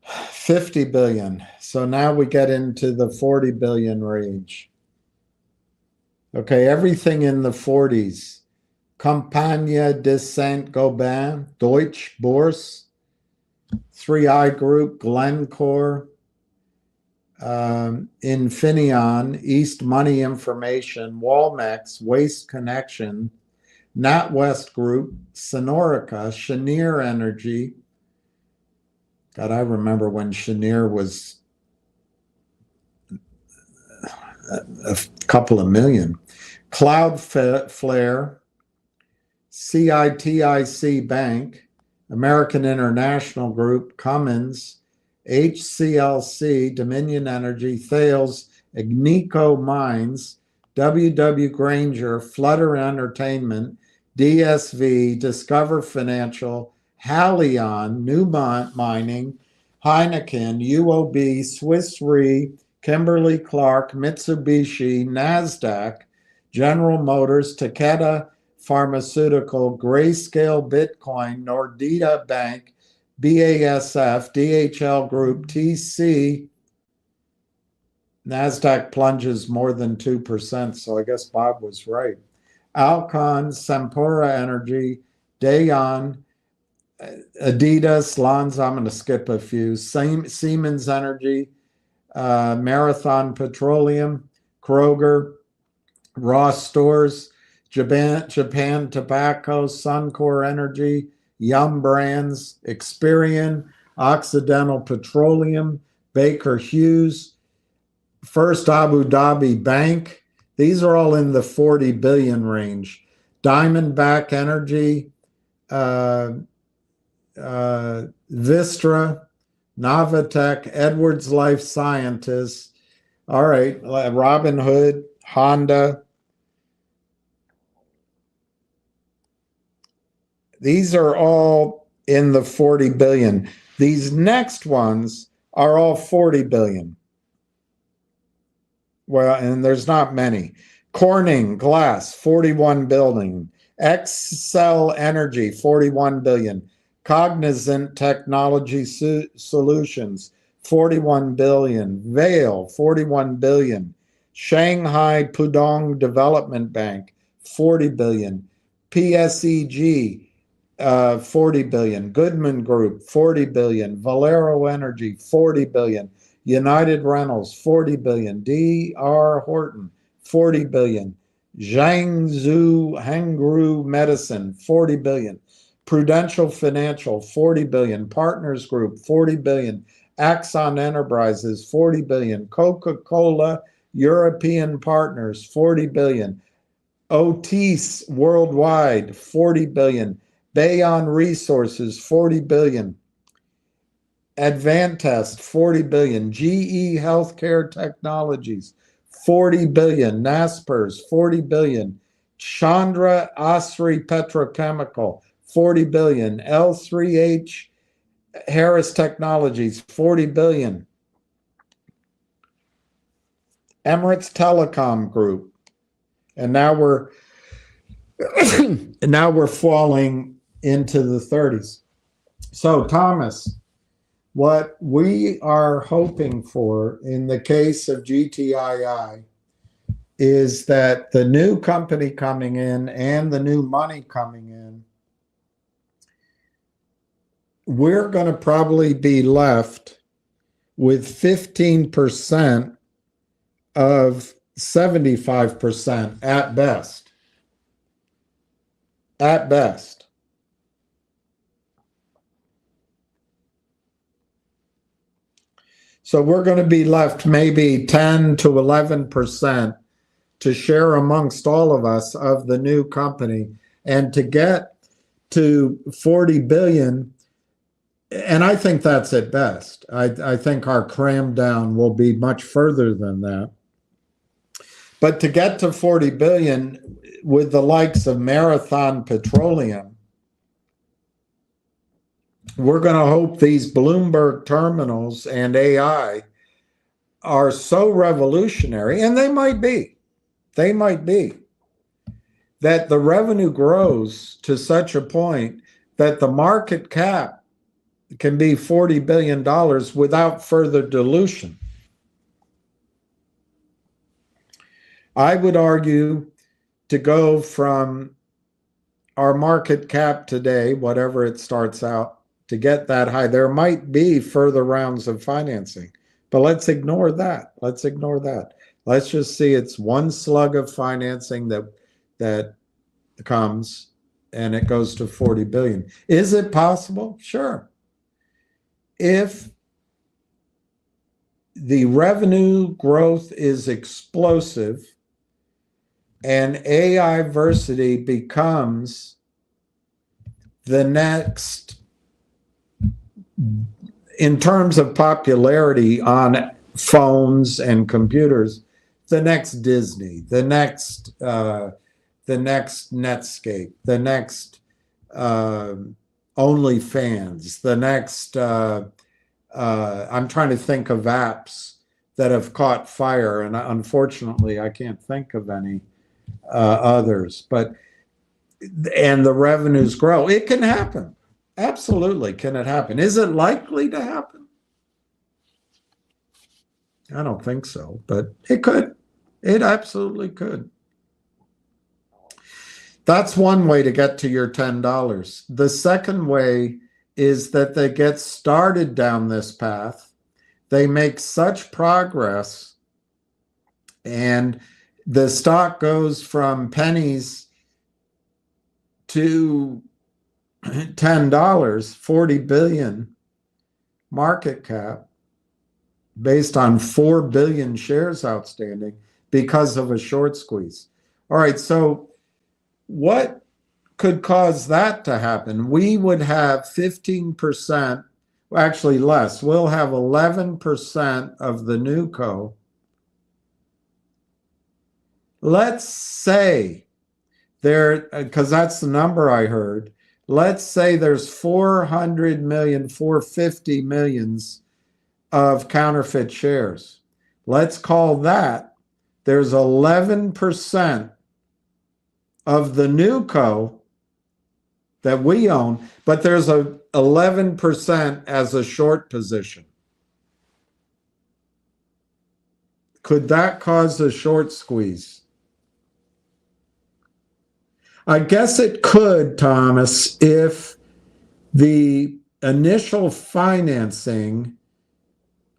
S1: 50 billion. So now we get into the 40 billion range. Okay, everything in the 40s. Compagnie de Saint-Gobain, Deutsche Börse, 3i Group, Glencore, Infineon, East Money Information, Walmex, Waste Connection, NatWest Group, Sonorica, Cheniere Energy. God, I remember when Cheniere was a couple of million. Cloudflare, CITIC Bank, American International Group, Cummins, HCLC, Dominion Energy, Thales, Agnico Mines, W.W. Granger, Flutter Entertainment, DSV, Discover Financial, Halion, Newmont Mining, Heineken, UOB, Swiss Re, Kimberly-Clark, Mitsubishi, NASDAQ, General Motors, Takeda Pharmaceutical, Grayscale Bitcoin, Nordea Bank, BASF, DHL Group, TC. NASDAQ plunges more than 2%, so I guess Bob was right. Alcon, Sempora Energy, Dayon, Adidas, Lonza, I'm going to skip a few, Siemens Energy, Marathon Petroleum, Kroger, Ross Stores, Japan Tobacco, Suncor Energy, Yum Brands, Experian, Occidental Petroleum, Baker Hughes, First Abu Dhabi Bank, These are all in the 40 billion range. Diamondback Energy, Vistra, Novatech, Edwards Life Sciences. All right, Robinhood, Honda. These are all in the 40 billion. These next ones are all 40 billion. Well, and there's not many. Corning Glass, 41 billion. Excel Energy, 41 billion. Cognizant Technology Solutions, 41 billion. Vale, 41 billion. Shanghai Pudong Development Bank, 40 billion. PSEG, 40 billion. Goodman Group, 40 billion. Valero Energy, 40 billion. United Rentals, 40 billion. D.R. Horton, 40 billion. Zhangzhou Hengru Medicine, 40 billion. Prudential Financial, 40 billion. Partners Group, 40 billion. Axon Enterprises, 40 billion. Coca-Cola European Partners, 40 billion. Otis Worldwide, 40 billion. Bayon Resources, 40 billion. Advantest, 40 billion. GE Healthcare Technologies, 40 billion. Naspers, 40 billion. Chandra Asri Petrochemical, 40 billion. L3H Harris Technologies, 40 billion. Emirates Telecom Group. And now we're falling into the 30s. So, Thomas, what we are hoping for in the case of GTII is that the new company coming in and the new money coming in, we're going to probably be left with 15% of 75% at best. At best. So we're going to be left maybe 10 to 11% to share amongst all of us of the new company. And to get to 40 billion, and I think that's at best. I think our cram down will be much further than that. But to get to 40 billion with the likes of Marathon Petroleum, we're going to hope these Bloomberg terminals and AI are so revolutionary, and they might be, that the revenue grows to such a point that the market cap can be $40 billion without further dilution. I would argue to go from our market cap today, whatever it starts out, to get that high. There might be further rounds of financing, but let's ignore that. Let's ignore that. Let's just see it's one slug of financing that comes and it goes to 40 billion. Is it possible? Sure. If the revenue growth is explosive and AI-versity becomes the next, in terms of popularity on phones and computers, the next Disney, the next Netscape, the next OnlyFans, the next, I'm trying to think of apps that have caught fire, and unfortunately I can't think of any others, and the revenues grow. It can happen. Absolutely. Can it happen? Is it likely to happen? I don't think so, but it could. It absolutely could. That's one way to get to your $10. The second way is that they get started down this path. They make such progress, and the stock goes from pennies to $10, 40 billion market cap based on 4 billion shares outstanding. because of a short squeeze. All right, so what could cause that to happen? We would have 15%, actually less. We'll have 11% of the new co. Let's say there, because that's the number I heard, let's say there's 400 million, 450 millions of counterfeit shares. Let's call that, there's 11% of the new co that we own, but there's a 11% as a short position. Could that cause a short squeeze? I guess it could, Thomas, if the initial financing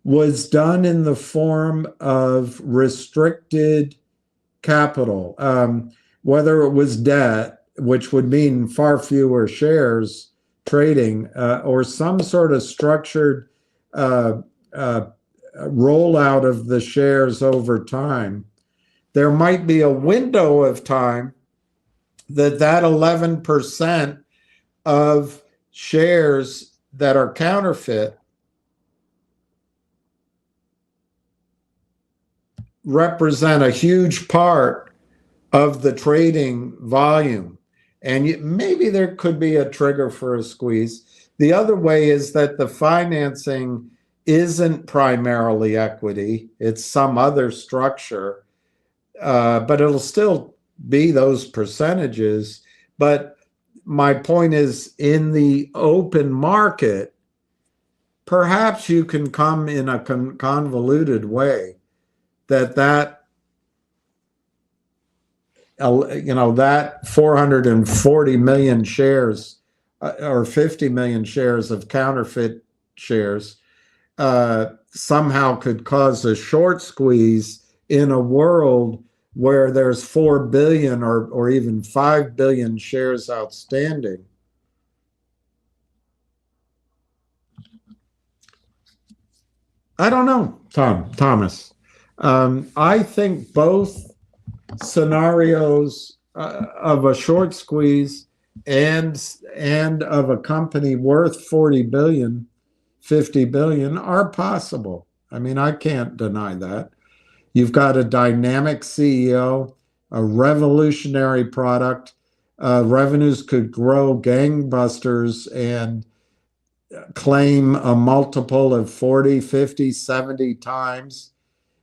S1: was done in the form of restricted capital, whether it was debt, which would mean far fewer shares trading, or some sort of structured rollout of the shares over time. There might be a window of time that 11% of shares that are counterfeit represent a huge part of the trading volume. And maybe there could be a trigger for a squeeze. The other way is that the financing isn't primarily equity, it's some other structure, but it'll still be those percentages. But my point is, in the open market, perhaps you can come in a convoluted way that 440 million shares or 50 million shares of counterfeit shares somehow could cause a short squeeze in a world where there's 4 billion or even 5 billion shares outstanding. I don't know, Thomas. I think both scenarios of a short squeeze and of a company worth 40 billion, 50 billion are possible. I mean, I can't deny that. You've got a dynamic CEO, a revolutionary product. Revenues could grow gangbusters and claim a multiple of 40, 50, 70 times.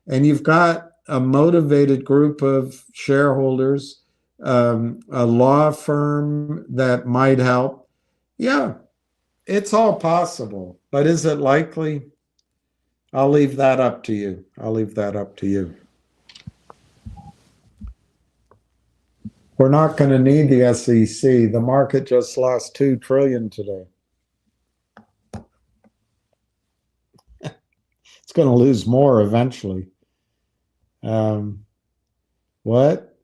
S1: And you've got a motivated group of shareholders, a law firm that might help. Yeah, it's all possible. But is it likely? I'll leave that up to you. We're not going to need the SEC. The market just lost $2 trillion today. It's going to lose more eventually. What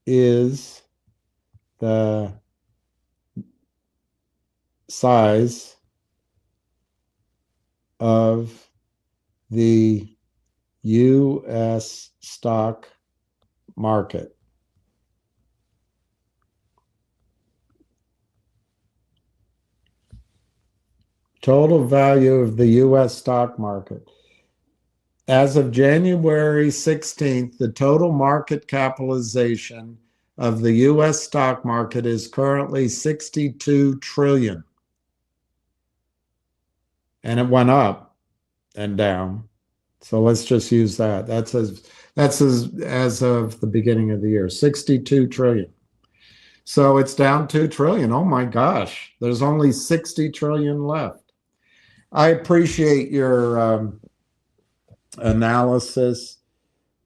S1: is the size of the U.S. stock market? Total value of the U.S. stock market. As of January 16th, the total market capitalization of the U.S. stock market is currently 62 trillion. And it went up and down. So let's just use that. That's as of the beginning of the year, 62 trillion. So it's down 2 trillion. Oh my gosh, there's only 60 trillion left. I appreciate your analysis,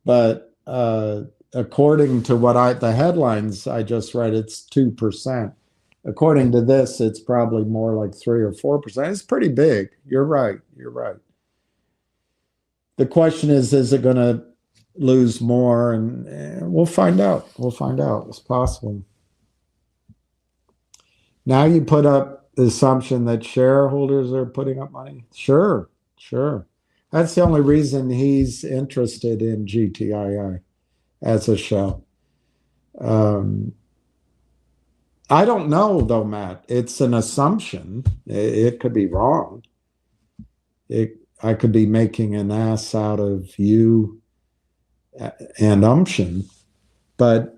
S1: but according to the headlines I just read, it's 2%. According to this, it's probably more like 3 or 4%. It's pretty big. You're right. The question is it going to lose more? And we'll find out. It's possible. Now you put up the assumption that shareholders are putting up money. Sure. That's the only reason he's interested in GTII as a show. I don't know though, Matt. It's an assumption. It could be wrong. I could be making an ass out of you and umption, but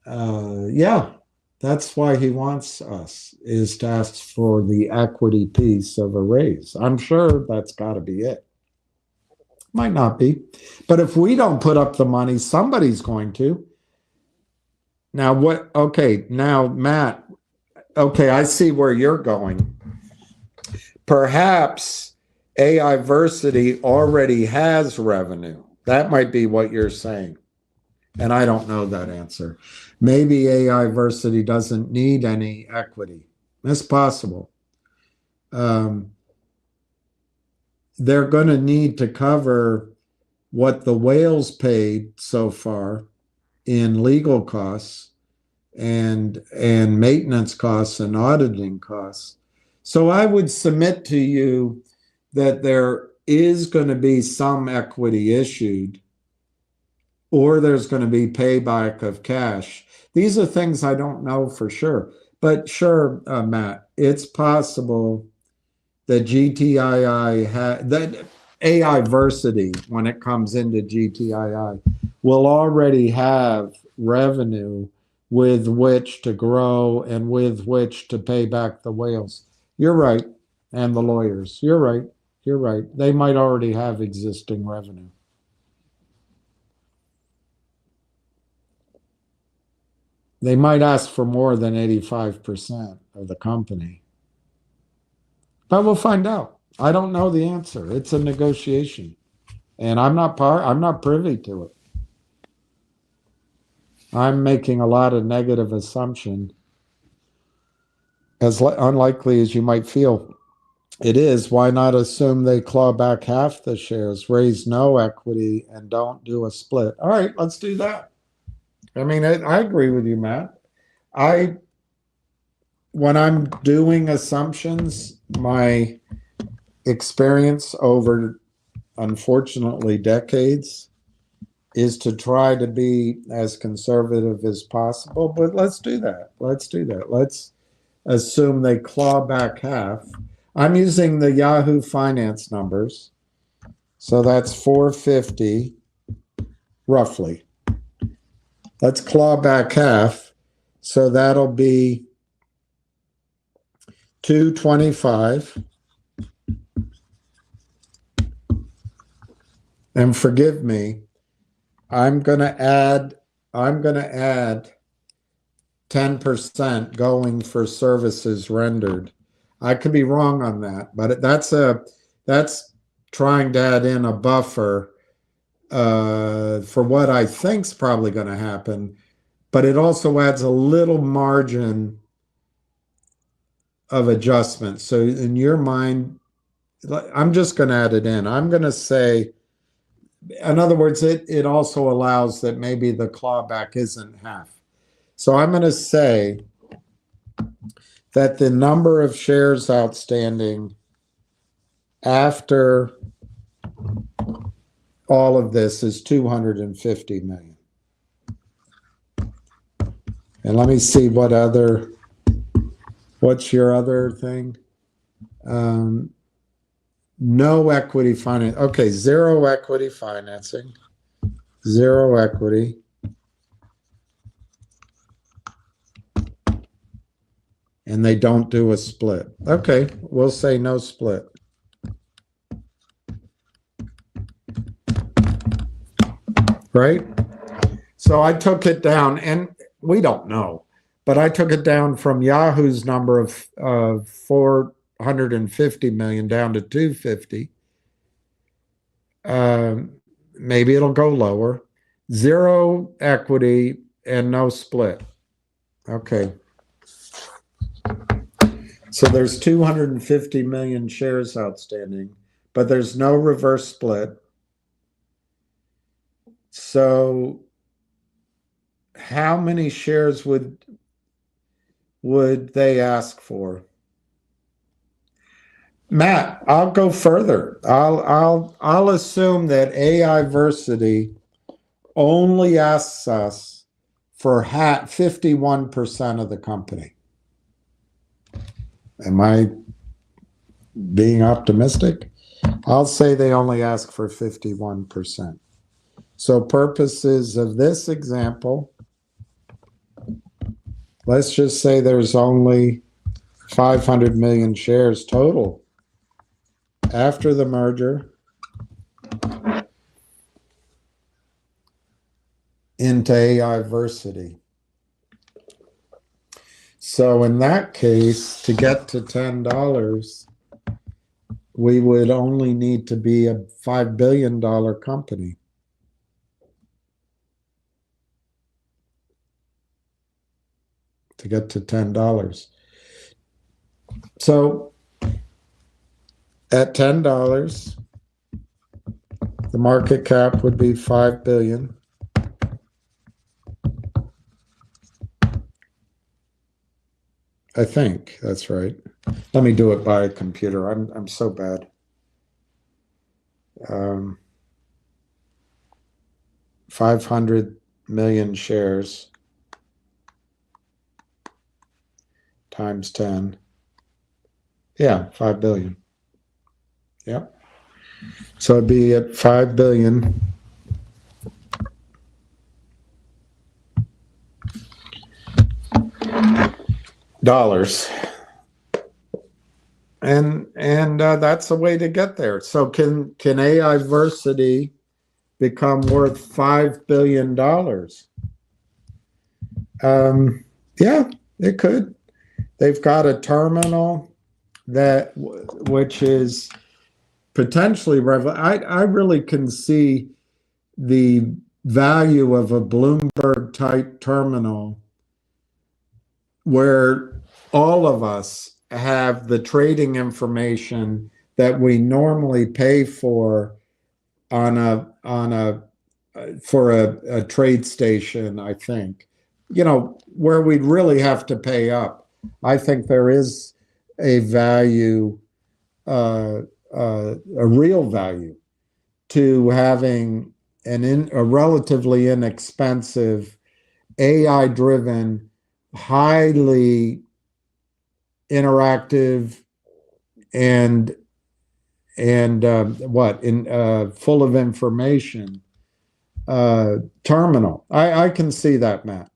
S1: yeah, that's why he wants us, is to ask for the equity piece of a raise. I'm sure that's got to be it. Might not be, but if we don't put up the money, somebody's going to. Now what? Okay, now Matt. Okay, I see where you're going. Perhaps AIversity already has revenue. That might be what you're saying. And I don't know that answer. Maybe AIversity doesn't need any equity. That's possible. They're going to need to cover what the whales paid so far in legal costs and maintenance costs and auditing costs. So I would submit to you that there is going to be some equity issued, or there's going to be payback of cash. These are things I don't know for sure. But sure, Matt, it's possible that GTII that AIversity, when it comes into GTII, will already have revenue with which to grow and with which to pay back the whales. You're right. And the lawyers. You're right. You're right. They might already have existing revenue. They might ask for more than 85% of the company. But we'll find out. I don't know the answer. It's a negotiation. And I'm not privy to it. I'm making a lot of negative assumption, as unlikely as you might feel it is. Why not assume they claw back half the shares, raise no equity, and don't do a split? All right, let's do that. I mean, I agree with you, Matt. When I'm doing assumptions, my experience over, unfortunately, decades is to try to be as conservative as possible. But let's do that. Let's do that. Let's assume they claw back half. I'm using the Yahoo Finance numbers. So that's 450 roughly. Let's claw back half. So that'll be 225. And forgive me, I'm going to add 10% going for services rendered. I could be wrong on that, but that's trying to add in a buffer for what I think's probably going to happen, but it also adds a little margin of adjustment. So in your mind, I'm just going to add it in. I'm going to say, in other words, it also allows that maybe the clawback isn't half. So I'm going to say that the number of shares outstanding after all of this is 250 million. And let me see what's your other thing? No equity finance. Okay, zero equity financing. Zero equity. And they don't do a split. Okay, we'll say no split. Right? So I took it down, and we don't know, but I took it down from Yahoo's number of 450 million down to 250. Maybe it'll go lower. Zero equity and no split. Okay. So there's 250 million shares outstanding, but there's no reverse split. So how many shares would they ask for? Matt, I'll go further. I'll assume that AIversity only asks us for 51% of the company. Am I being optimistic? I'll say they only ask for 51%. So purposes of this example, let's just say there's only 500 million shares total after the merger into AIversity. So in that case, to get to $10, we would only need to be a $5 billion company. To get to $10. So at $10, the market cap would be $5 billion. I think that's right. Let me do it by computer. I'm so bad. 500 million shares times 10. Yeah, 5 billion. Yep. So it'd be at $5 billion. And that's a way to get there. So can AIversity become worth $5 billion? Yeah, it could. They've got a terminal which is potentially I really can see the value of a Bloomberg type terminal where all of us have the trading information that we normally pay for for a trade station. I think, where we'd really have to pay up. I think there is a value, a real value to having a relatively inexpensive AI-driven, highly interactive and full of information terminal. I can see that, Matt.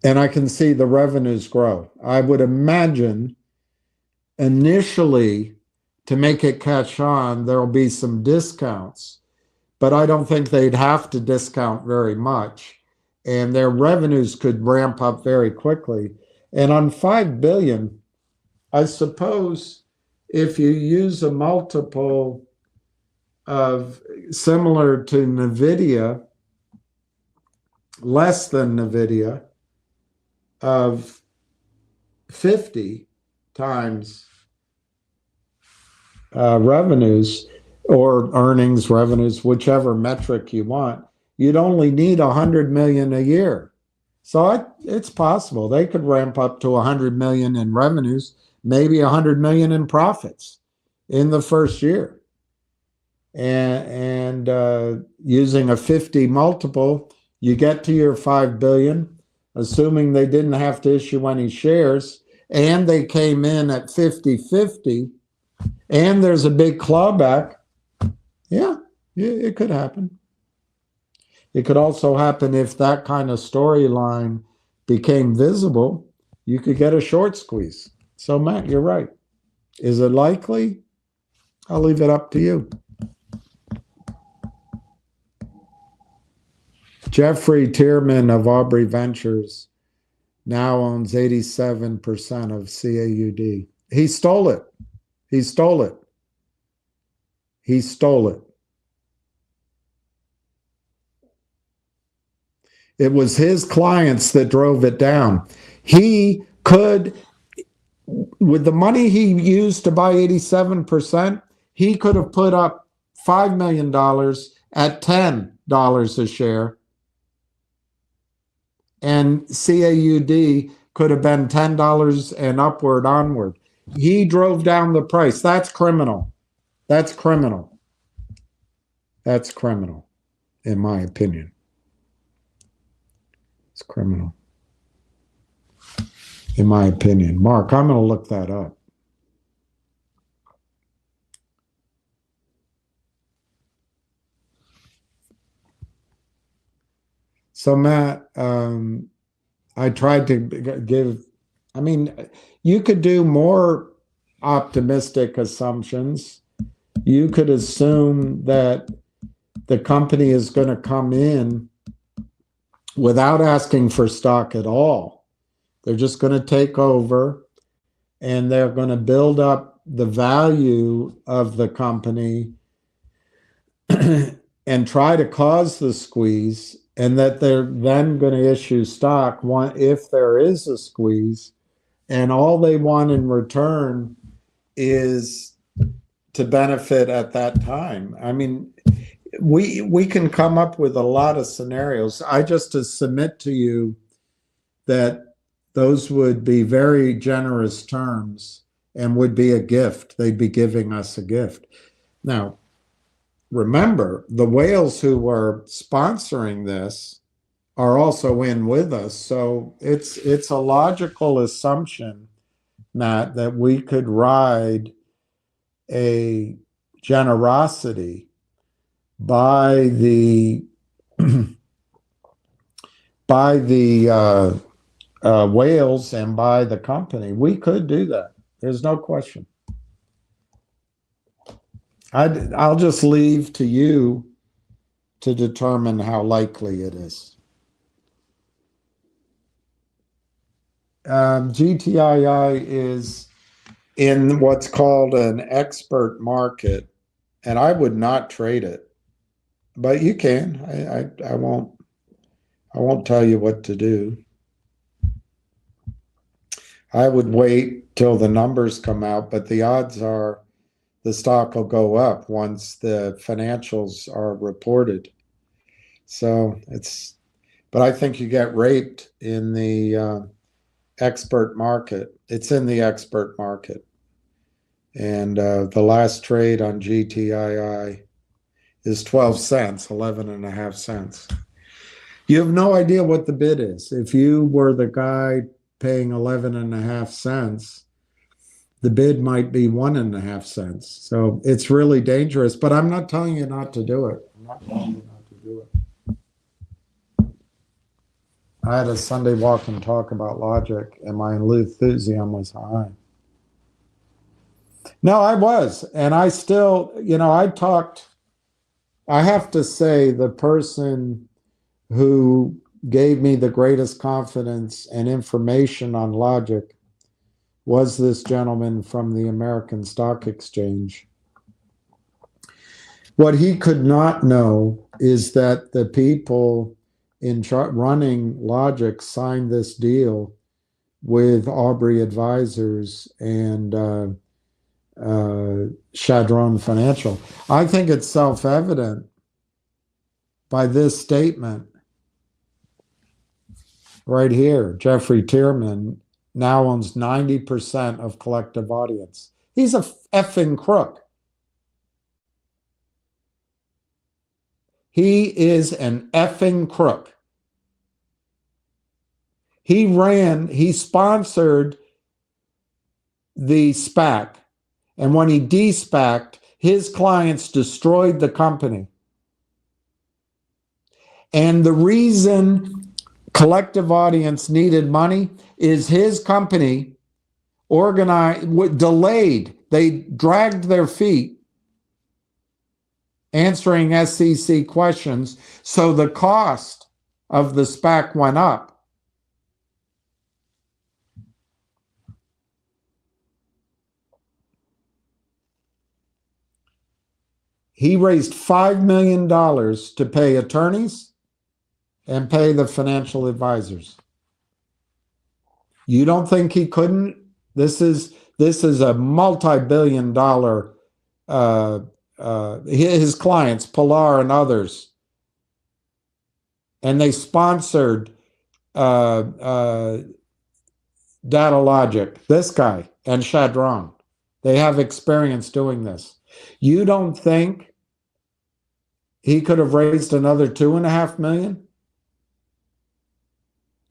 S1: And I can see the revenues grow. I would imagine initially, to make it catch on, there'll be some discounts, but I don't think they'd have to discount very much, and their revenues could ramp up very quickly. And on 5 billion, I suppose if you use a multiple of similar to NVIDIA, less than NVIDIA, of 50 times revenues or earnings, revenues, whichever metric you want, you'd only need 100 million a year. So it's possible they could ramp up to 100 million in revenues, maybe 100 million in profits in the first year. And using a 50 multiple, you get to your 5 billion, assuming they didn't have to issue any shares, and they came in at 50-50, and there's a big clawback. Yeah, it could happen. It could also happen if that kind of storyline became visible, you could get a short squeeze. So, Matt, you're right. Is it likely? I'll leave it up to you. Jeffrey Tierman of Aubrey Ventures now owns 87% of CAUD. He stole it. He stole it. He stole it. It was his clients that drove it down. He could, with the money he used to buy 87%, he could have put up $5 million at $10 a share. And CAUD could have been $10 and upward onward. He drove down the price. That's criminal. That's criminal. That's criminal, in my opinion. It's criminal, in my opinion. Mark, I'm going to look that up. So, Matt, I tried to give, I mean, you could do more optimistic assumptions. You could assume that the company is going to come in without asking for stock at all. They're just going to take over and they're going to build up the value of the company and try to cause the squeeze, and that they're then going to issue stock if there is a squeeze, and all they want in return is to benefit at that time. I mean, we can come up with a lot of scenarios. I just to submit to you that those would be very generous terms and would be a gift. They'd be giving us a gift. Now, remember, the whales who were sponsoring this are also in with us. So it's a logical assumption, Matt, that we could ride a generosity by the whales and by the company. We could do that. There's no question. I'll just leave to you to determine how likely it is. GTII is in what's called an expert market, and I would not trade it, but you can. I won't tell you what to do. I would wait till the numbers come out, but the odds are the stock will go up once the financials are reported. So but I think you get raped in the expert market. It's in the expert market. And the last trade on GTII is 12 cents, 11.5 cents. You have no idea what the bid is. If you were the guy paying 11.5 cents, the bid might be 1.5 cents. So it's really dangerous, but I'm not telling you not to do it. I'm not telling you not to do it. I had a Sunday walk and talk about logic, and my enthusiasm was high. No, I was. And I still, I have to say, the person who gave me the greatest confidence and information on logic was this gentleman from the American Stock Exchange. What he could not know is that the people in running logic signed this deal with Aubrey Advisors and Chadron Financial. I think it's self-evident by this statement right here. Jeffrey Tierman now owns 90% of Collective Audience. He's a effing crook. He is an effing crook. He sponsored the SPAC, and when he de-SPAC'd, his clients destroyed the company. And the reason Collective Audience needed money is his company delayed. They dragged their feet answering SEC questions, so the cost of the SPAC went up. He raised $5 million to pay attorneys and pay the financial advisors. You don't think he couldn't? This is a multi-billion-dollar, his clients, Pilar and others, and they sponsored Data Logic, this guy, and Chadron. They have experience doing this. You don't think he could have raised another 2.5 million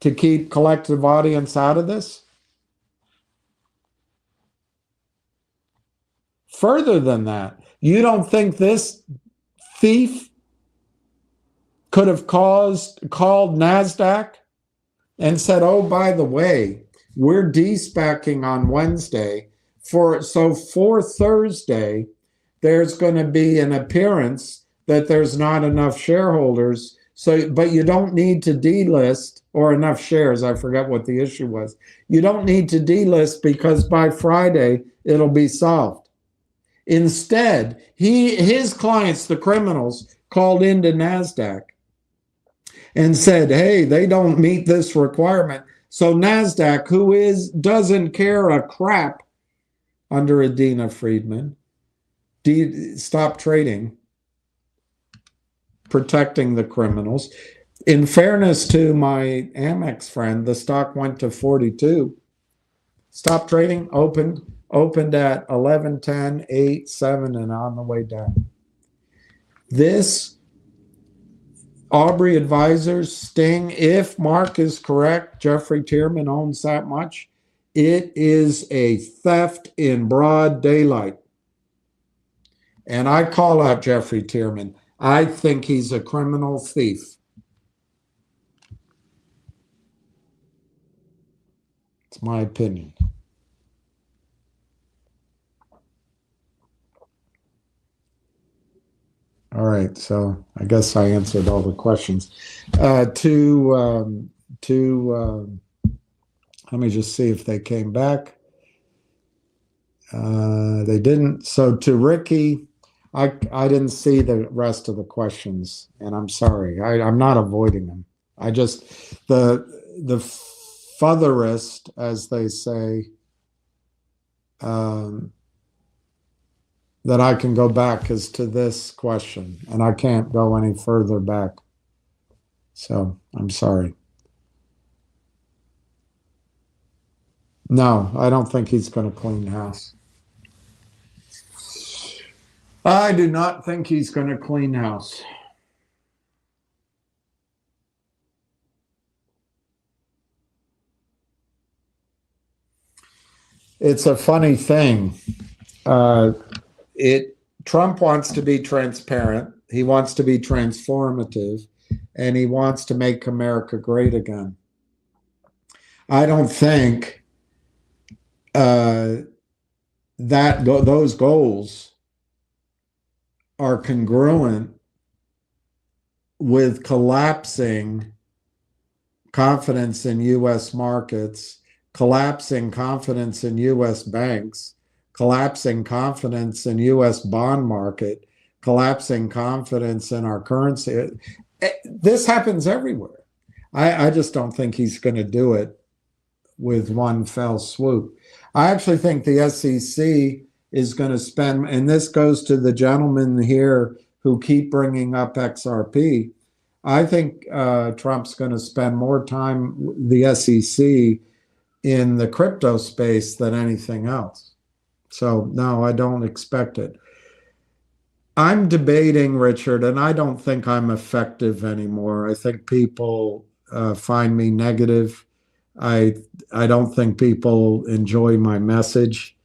S1: to keep collective audience out of this? Further than that, you don't think this thief could have called NASDAQ and said, oh, by the way, we're de-SPACing on Wednesday. For Thursday, there's going to be an appearance that there's not enough shareholders. So, but you don't need to delist, or enough shares. I forget what the issue was. You don't need to delist because by Friday, it'll be solved. Instead, his clients, the criminals, called into NASDAQ and said, hey, they don't meet this requirement. So NASDAQ, who doesn't care a crap under Adena Friedman, stop trading, protecting the criminals. In fairness to my Amex friend, the stock went to 42. Stop trading, opened at 11, 10, 8, 7, and on the way down. This Aubrey Advisors sting, if Mark is correct, Jeffrey Tierman owns that much, it is a theft in broad daylight. And I call out Jeffrey Tierman. I think he's a criminal thief. It's my opinion. All right, so I guess I answered all the questions. Let me just see if they came back. They didn't. So to Ricky, I didn't see the rest of the questions, and I'm sorry. I'm not avoiding them. I just the furthest, as they say, that I can go back is to this question, and I can't go any further back. So I'm sorry. No, I don't think he's going to clean house. I do not think he's going to clean house. It's a funny thing. Trump wants to be transparent. He wants to be transformative, and he wants to make America great again. I don't think those goals are congruent with collapsing confidence in U.S. markets, collapsing confidence in U.S. banks, collapsing confidence in U.S. bond market, collapsing confidence in our currency. This happens everywhere. I just don't think he's going to do it with one fell swoop. I actually think the SEC is going to spend, and this goes to the gentleman here who keep bringing up XRP. I think Trump's going to spend more time, the SEC, in the crypto space than anything else. So no, I don't expect it. I'm debating, Richard, and I don't think I'm effective anymore. I think people find me negative. I don't think people enjoy my message.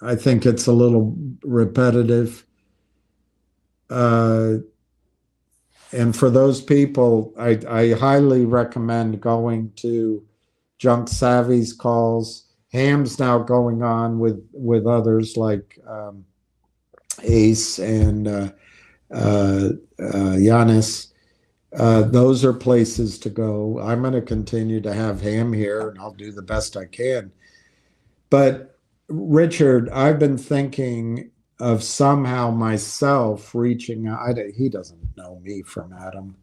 S1: I think it's a little repetitive. And for those people, I highly recommend going to Junk Savvy's calls. Ham's now going on with others like Ace and Giannis. Those are places to go. I'm going to continue to have Ham here, and I'll do the best I can. But Richard, I've been thinking of somehow myself reaching out. He doesn't know me from Adam.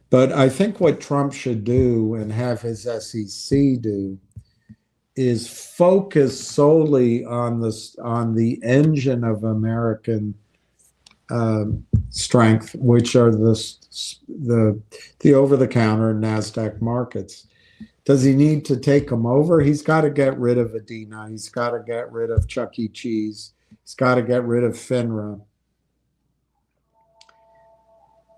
S1: But I think what Trump should do and have his SEC do is focus solely on the engine of American strength, which are the over-the-counter NASDAQ markets. Does he need to take them over? He's got to get rid of Adena. He's got to get rid of Chuck E. Cheese. He's got to get rid of FINRA.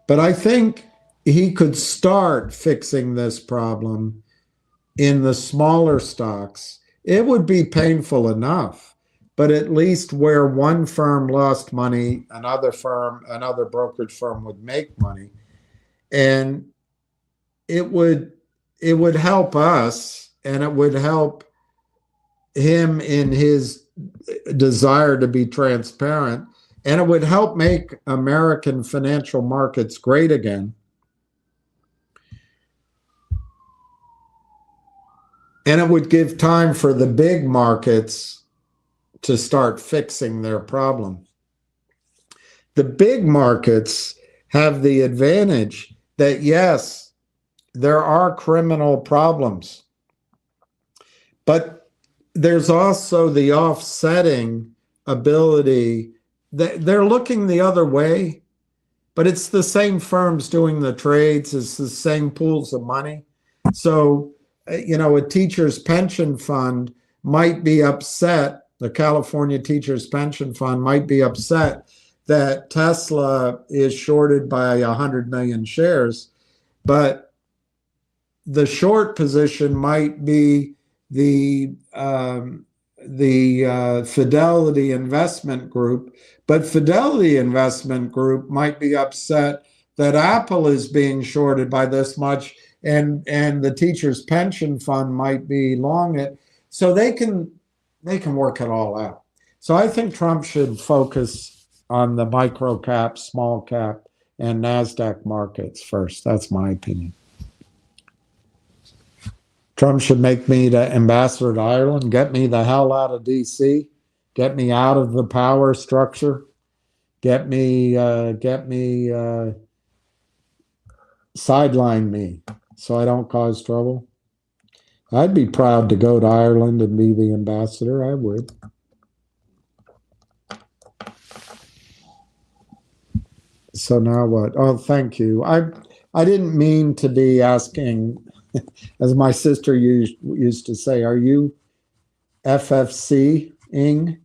S1: But I think he could start fixing this problem in the smaller stocks. It would be painful enough, but at least where one firm lost money, another brokerage firm would make money. And it would help us, and it would help him in his desire to be transparent, and it would help make American financial markets great again. And it would give time for the big markets to start fixing their problem. The big markets have the advantage that, yes, there are criminal problems, but there's also the offsetting ability that they're looking the other way, but it's the same firms doing the trades, it's the same pools of money. So, a teacher's pension fund might be upset, the California Teachers Pension Fund might be upset that Tesla is shorted by 100 million shares, but the short position might be the Fidelity Investment Group, but Fidelity Investment Group might be upset that Apple is being shorted by this much, and the teachers' pension fund might be long it, so they can work it all out. So I think Trump should focus on the micro cap, small cap, and NASDAQ markets first. That's my opinion. Trump should make me the ambassador to Ireland, get me the hell out of DC, get me out of the power structure, sideline me so I don't cause trouble. I'd be proud to go to Ireland and be the ambassador. I would. So now what? Oh, thank you. I didn't mean to be asking, as my sister used to say, are you FFC-ing?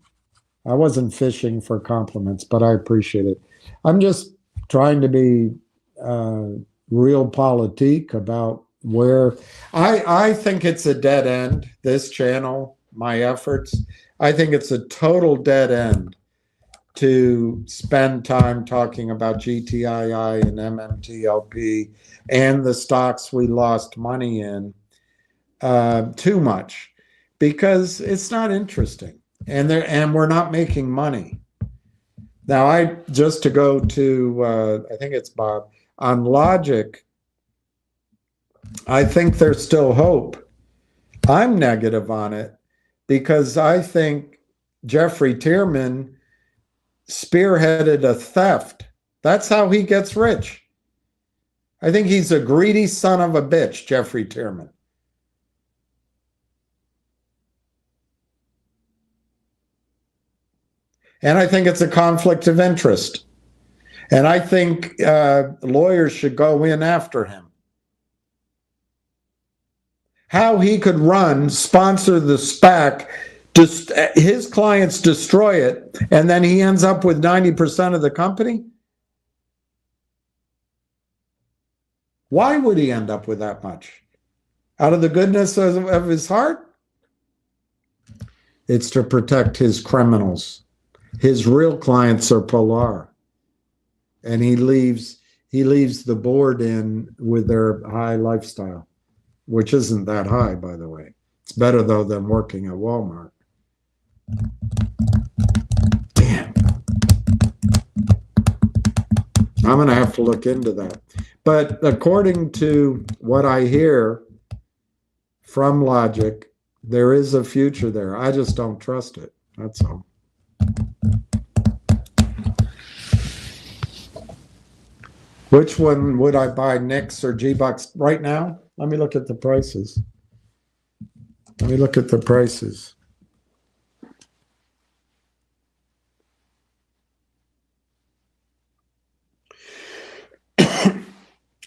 S1: I wasn't fishing for compliments, but I appreciate it. I'm just trying to be realpolitik about where I think it's a dead end, this channel, my efforts. I think it's a total dead end to spend time talking about GTII and MMTLP and the stocks we lost money in too much, because it's not interesting, and we're not making money. Now, just to go to I think it's Bob on Logic, I think there's still hope. I'm negative on it because I think Jeffrey Tierman spearheaded a theft. That's how he gets rich. I think he's a greedy son of a bitch, Jeffrey Tierman. And I think it's a conflict of interest. And I think lawyers should go in after him. How he could sponsor the SPAC, his clients destroy it, and then he ends up with 90% of the company? Why would he end up with that much? Out of the goodness of his heart? It's to protect his criminals. His real clients are Polar. And he leaves the board in with their high lifestyle, which isn't that high, by the way. It's better, though, than working at Walmart. Damn. I'm going to have to look into that. But according to what I hear from Logic, there is a future there. I just don't trust it. That's all. Which one would I buy, Nix or G-Bucks right now? Let me look at the prices.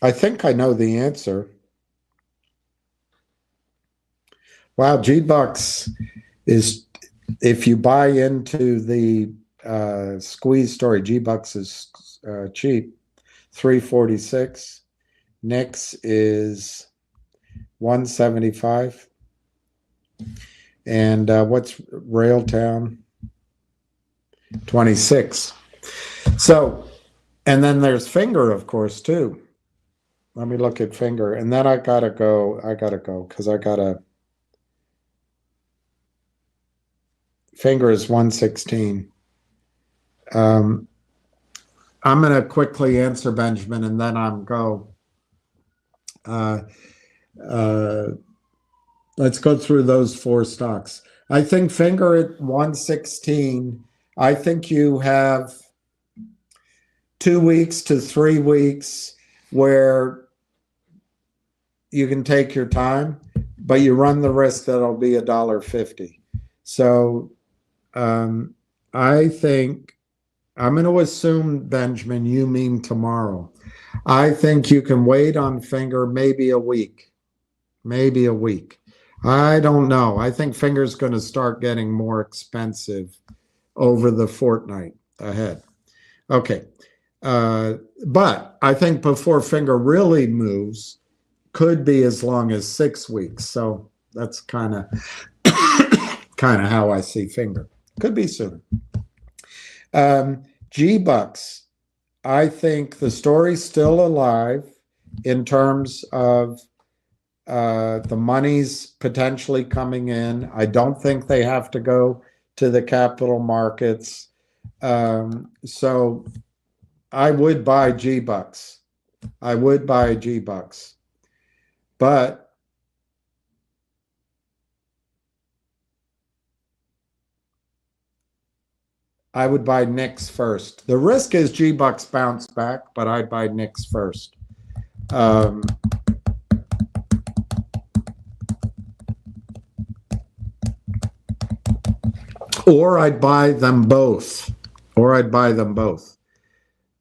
S1: I think I know the answer. Wow, G-Bucks is, if you buy into the squeeze story, G-Bucks is cheap, 346. Nix is 175. And what's Railtown? 26. So, and then there's Finger, of course, too. Let me look at Finger. And then I gotta go because I gotta. Finger is 116. I'm going to quickly answer, Benjamin, and then I'm go. Uh, uh, let's go through those four stocks. I think Finger at 116. I think you have 2 weeks to 3 weeks where you can take your time, but you run the risk that it'll be $1.50. So I think I'm going to assume, Benjamin, you mean tomorrow. I think you can wait on Finger maybe a week. Maybe a week. I don't know. I think Finger's going to start getting more expensive over the fortnight ahead. Okay. But I think before Finger really moves, could be as long as 6 weeks. So that's kind of how I see Finger. Could be sooner. G-Bucks, I think the story's still alive in terms of the money's potentially coming in. I don't think they have to go to the capital markets. So I would buy G-Bucks. I would buy G-Bucks. But I would buy Nix first. The risk is G-Bucks bounce back, but I'd buy Nix first. Or I'd buy them both.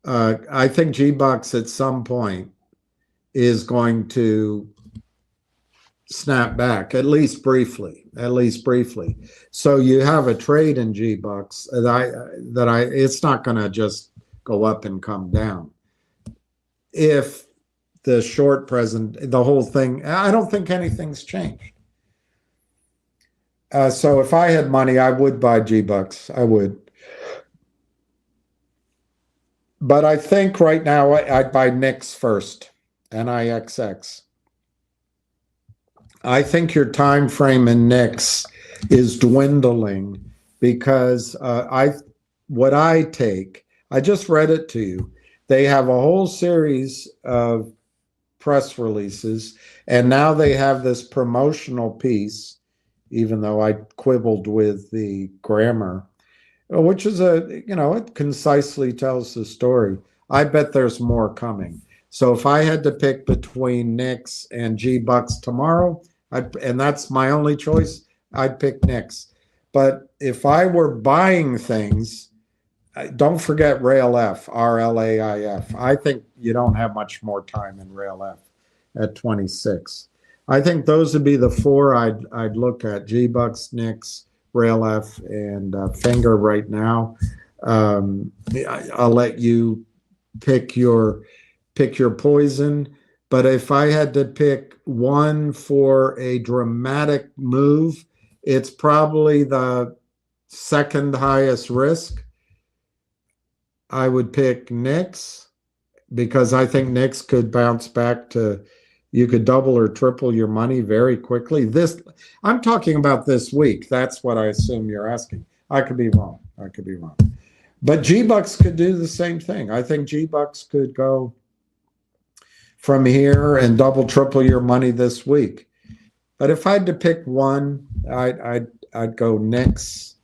S1: I think G-Bucks at some point is going to snap back, at least briefly. So you have a trade in G-Bucks it's not going to just go up and come down. If the short present, the whole thing, I don't think anything's changed. So if I had money, I would buy G-Bucks. I would. But I think right now I'd buy Nix first, NIXX. I think your time frame in Nix is dwindling because I just read it to you. They have a whole series of press releases, and now they have this promotional piece, even though I quibbled with the grammar, which is it concisely tells the story. I bet there's more coming. So if I had to pick between Nix and G-Bucks tomorrow, and that's my only choice, I'd pick Nix. But if I were buying things, don't forget RailF, RLAIF. I think you don't have much more time in RailF at 26. I think those would be the four I'd look at: G-Bucks, Nix, RailF, and Finger right now. I'll let you pick your poison. But if I had to pick one for a dramatic move, it's probably the second highest risk. I would pick Nix because I think Nix could bounce back to, you could double or triple your money very quickly. I'm talking about this week. That's what I assume you're asking. I could be wrong. But G-Bucks could do the same thing. I think G-Bucks could go from here and double, triple your money this week. But if I had to pick one, I'd go Nix.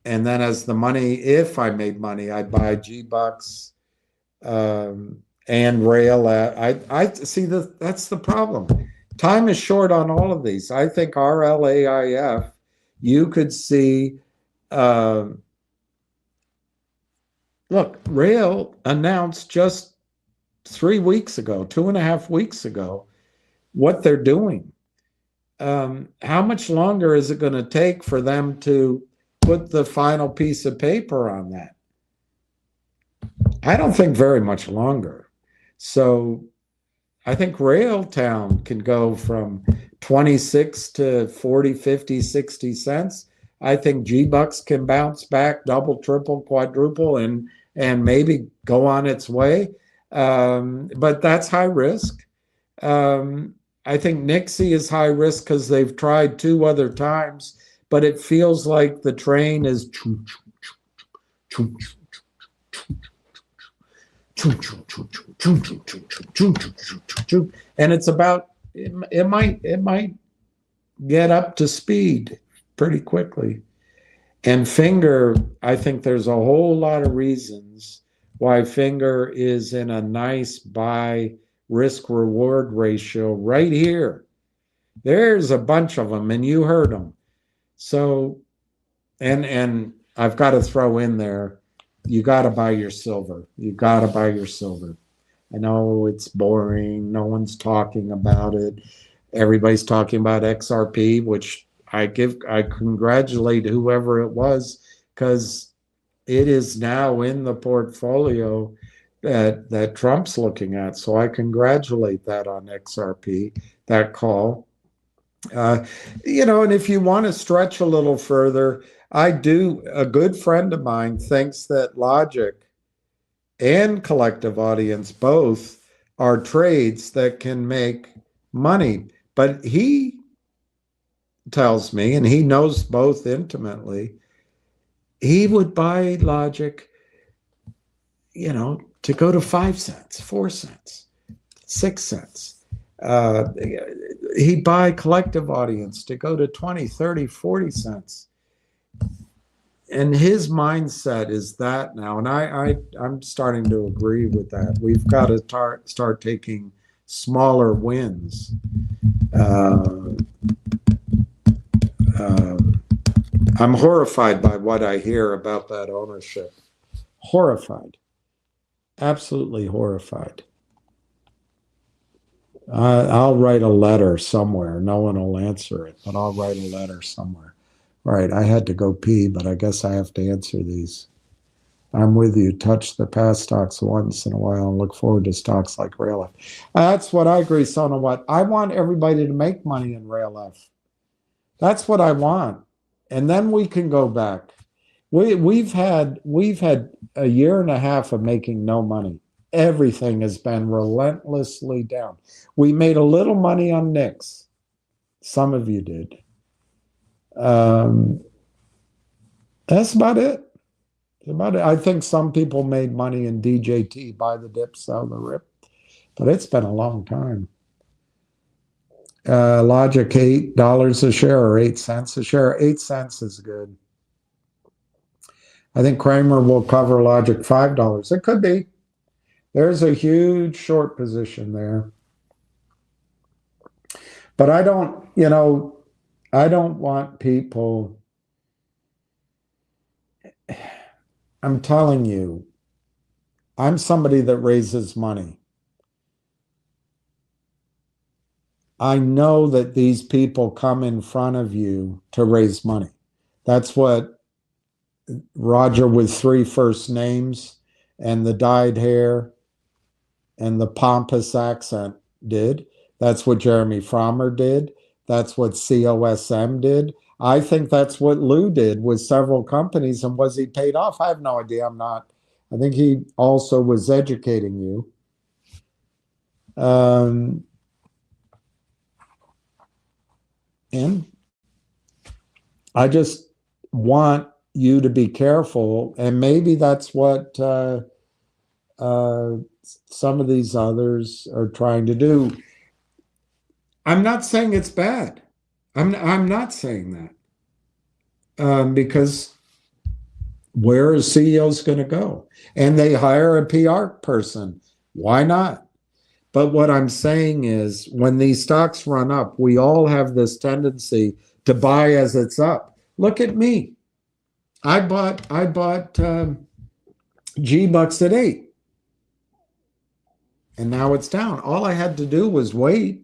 S1: And then as the money, if I made money, I'd buy G-Bucks and Rail. I see that's the problem. Time is short on all of these. I think RLAIF, you could see, look, Rail announced just 3 weeks ago, 2.5 weeks ago, what they're doing. How much longer is it going to take for them to put the final piece of paper on that? I don't think very much longer. So I think Railtown can go from 26 to 40, 50, 60 cents. I think G-Bucks can bounce back, double, triple, quadruple, and maybe go on its way. But that's high risk. I think Nixie is high risk because they've tried 2 other times, but it feels like the train is and it's about it might get up to speed pretty quickly. And Finger, I think there's a whole lot of reasons why Finger is in a nice buy risk reward ratio right here. There's a bunch of them, and you heard them. So, and I've got to throw in there, you got to buy your silver. You got to buy your silver. I know it's boring. No one's talking about it. Everybody's talking about XRP, which I congratulate whoever it was, because it is now in the portfolio that Trump's looking at. So I congratulate that on XRP, that call. And if you want to stretch a little further, a good friend of mine thinks that Logic and Collective Audience both are trades that can make money. But he tells me, and he knows both intimately, he would buy Logic, to go to 5 cents, 4 cents, 6 cents. He'd buy Collective Audience to go to 20, 30, 40 cents. And his mindset is that now, and I'm starting to agree with that. We've got to start taking smaller wins. I'm horrified by what I hear about that ownership. Horrified. Absolutely horrified. I'll write a letter somewhere. No one will answer it, but I'll write a letter somewhere. All right, I had to go pee, but I guess I have to answer these. I'm with you. Touch the past stocks once in a while and look forward to stocks like RailF. That's what I agree, Sona. What I want everybody to make money in RailF. That's what I want, and then we can go back. We've had a year and a half of making no money. Everything has been relentlessly down. We made a little money on Nix. Some of you did. That's about it. I think some people made money in DJT, buy the dip, sell the rip, but it's been a long time. Logic, $8 a share or 8 cents a share. 8 cents is good. I think Kramer will cover Logic $5. It could be. There's a huge short position there. But I don't want people. I'm telling you, I'm somebody that raises money. I know that these people come in front of you to raise money. That's what Roger with 3 first names and the dyed hair and the pompous accent did. That's what Jeremy Frommer did. That's what COSM did. I think that's what Lou did with several companies. And was he paid off? I have no idea. I'm not. I think he also was educating you. And I just want you to be careful. And maybe that's what some of these others are trying to do. I'm not saying it's bad. I'm not saying that. Because where is CEOs going to go? And they hire a PR person. Why not? But what I'm saying is when these stocks run up, we all have this tendency to buy as it's up. Look at me. I bought G-Bucks at 8. and now it's down. All I had to do was wait.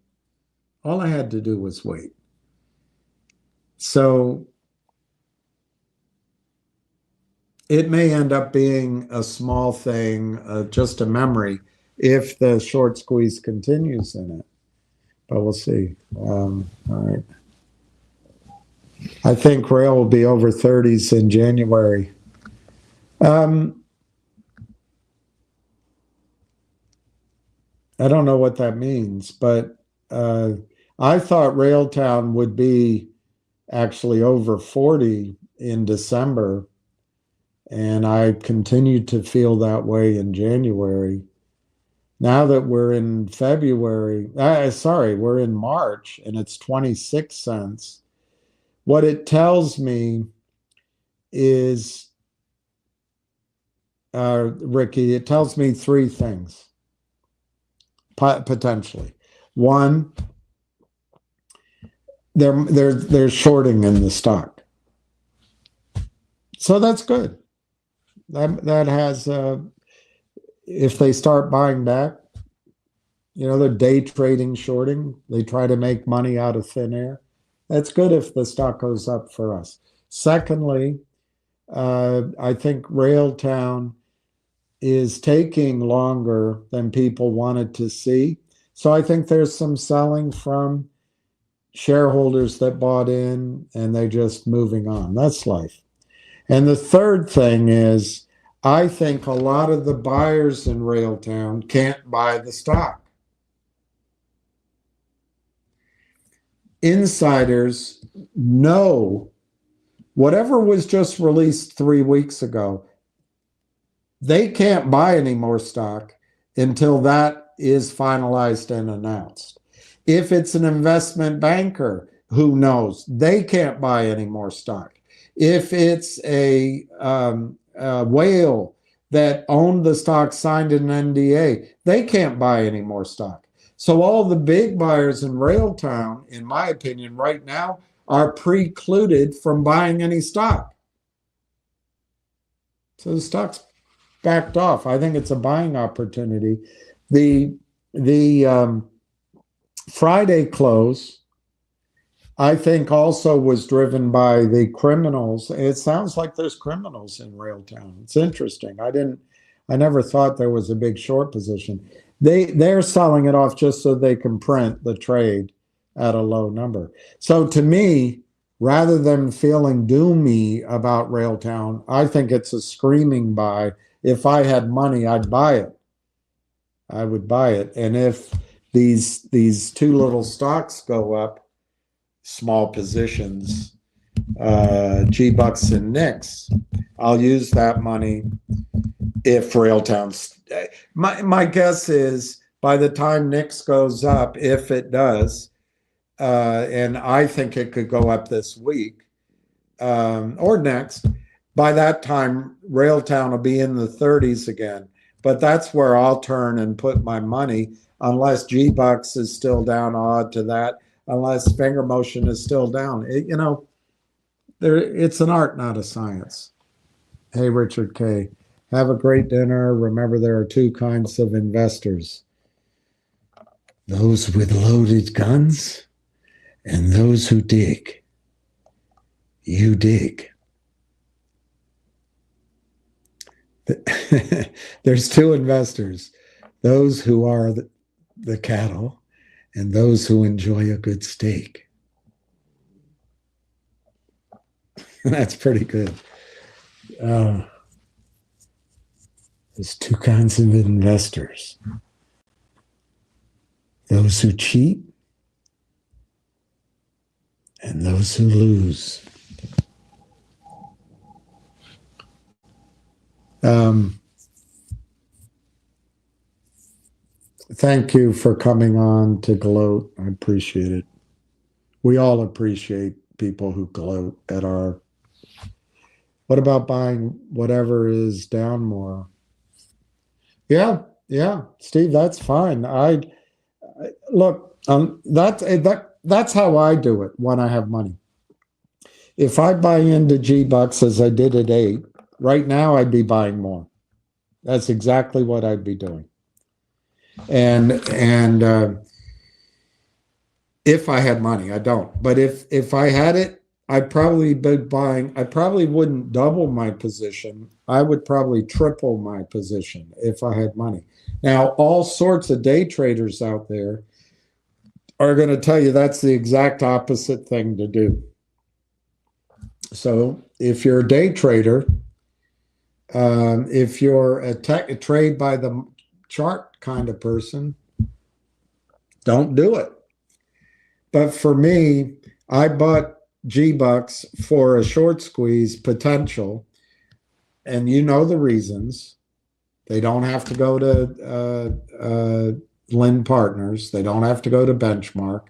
S1: All I had to do was wait. So it may end up being a small thing, just a memory, if the short squeeze continues in it. But we'll see. All right. I think rail will be over 30s in January. I don't know what that means, but I thought Railtown would be actually over 40 in December, and I continued to feel that way in January. Now that we're in February, we're in March, and it's 26 cents. What it tells me is, Ricky, it tells me three things, potentially. One, they're shorting in the stock. So that's good. That has, if they start buying back, they're day trading, shorting. They try to make money out of thin air. That's good if the stock goes up for us. Secondly, I think Railtown is taking longer than people wanted to see. So I think there's some selling from shareholders that bought in and they're just moving on. That's life. And the third thing is, I think a lot of the buyers in Railtown can't buy the stock. Insiders know whatever was just released 3 weeks ago, they can't buy any more stock until that is finalized and announced. If it's an investment banker, who knows? They can't buy any more stock. If it's a whale that owned the stock, signed an NDA, they can't buy any more stock. So all the big buyers in Railtown, in my opinion, right now, are precluded from buying any stock. So the stock's backed off. I think it's a buying opportunity. The Friday close, I think, also was driven by the criminals. It sounds like there's criminals in Railtown. It's interesting. I never thought there was a big short position. They're selling it off just so they can print the trade at a low number. So to me, rather than feeling doomy about Railtown, I think it's a screaming buy. If I had money, I'd buy it. I would buy it. And if these two little stocks go up, small positions, G-Bucks and Nix, I'll use that money if Railtown's. My guess is by the time Nix goes up, if it does, and I think it could go up this week or next, by that time, Railtown will be in the 30s again. But that's where I'll turn and put my money, unless G-Bucks is still down, odd to that, unless FingerMotion is still down. It's an art, not a science. Hey, Richard K. Have a great dinner. Remember, there are two kinds of investors: those with loaded guns and those who dig. You dig. There's two investors: those who are the cattle and those who enjoy a good steak. That's pretty good. There's two kinds of investors: those who cheat and those who lose. Thank you for coming on to gloat. I appreciate it. We all appreciate people who gloat at our. What about buying whatever is down more? Yeah, Steve, that's fine. Look, that's how I do it when I have money. If I buy into G-Bucks as I did at 8, right now I'd be buying more. That's exactly what I'd be doing. And if I had money, I don't. But if I had it, I'd probably be buying. I probably wouldn't double my position. I would probably triple my position if I had money. Now, all sorts of day traders out there are going to tell you that's the exact opposite thing to do. So if you're a day trader, if you're a trade by the chart kind of person, don't do it. But for me, I bought G-Bucks for a short squeeze potential, and you know the reasons. They don't have to go to Lynn Partners. They don't have to go to Benchmark.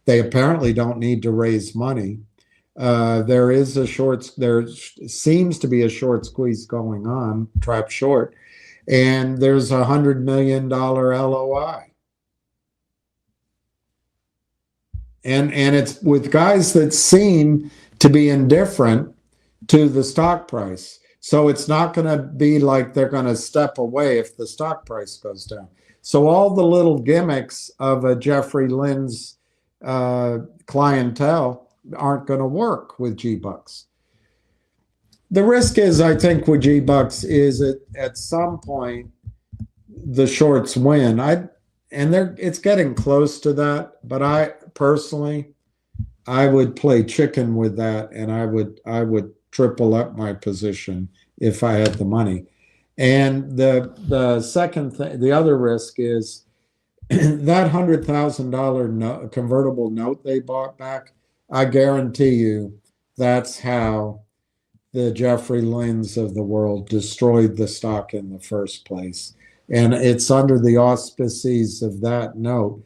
S1: They apparently don't need to raise money. There seems to be a short squeeze going on, trap short, and there's $100 million LOI. And it's with guys that seem to be indifferent to the stock price. So it's not going to be like they're going to step away if the stock price goes down. So all the little gimmicks of a Jeffrey Lynn's clientele aren't going to work with G-Bucks. The risk is, I think, with G-Bucks is at some point the shorts win. It's getting close to that, but I personally would play chicken with that, and I would triple up my position if I had the money. And the second thing, the other risk is that $100,000 convertible note they bought back. I guarantee you that's how the Jeffrey Lynns of the world destroyed the stock in the first place. And it's under the auspices of that note.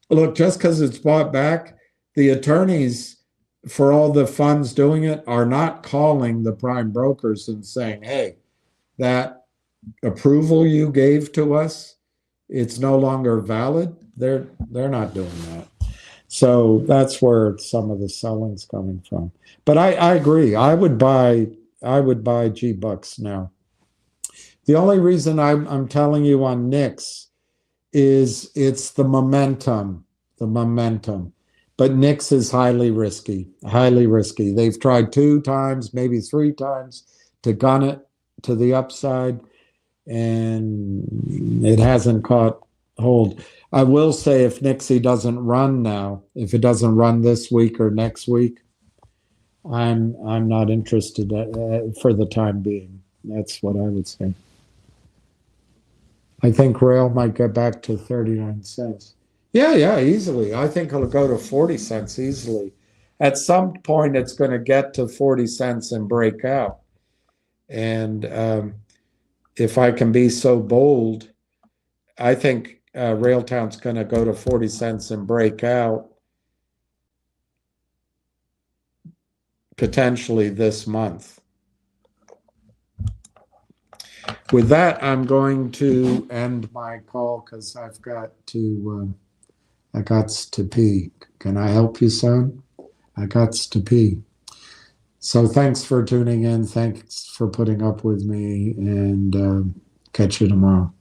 S1: Look, just because it's bought back, the attorneys for all the funds doing it are not calling the prime brokers and saying, hey, that approval you gave to us, it's no longer valid. They're not doing that. So that's where some of the selling's coming from. But I agree. I would buy G-Bucks now. The only reason I'm telling you on Nix is it's the momentum. But Nix is highly risky. They've tried 2 times, maybe 3 times to gun it to the upside, and it hasn't caught hold. I will say if Nixie doesn't run now, if it doesn't run this week or next week, I'm not interested for the time being. That's what I would say. I think Rail might get back to 39 cents. Yeah, easily. I think it'll go to 40 cents easily. At some point, it's going to get to 40 cents and break out. And if I can be so bold, I think Railtown's going to go to 40 cents and break out potentially this month. With that, I'm going to end my call because I've got to pee. Can I help you, son? I got to pee. So thanks for tuning in. Thanks for putting up with me, and catch you tomorrow.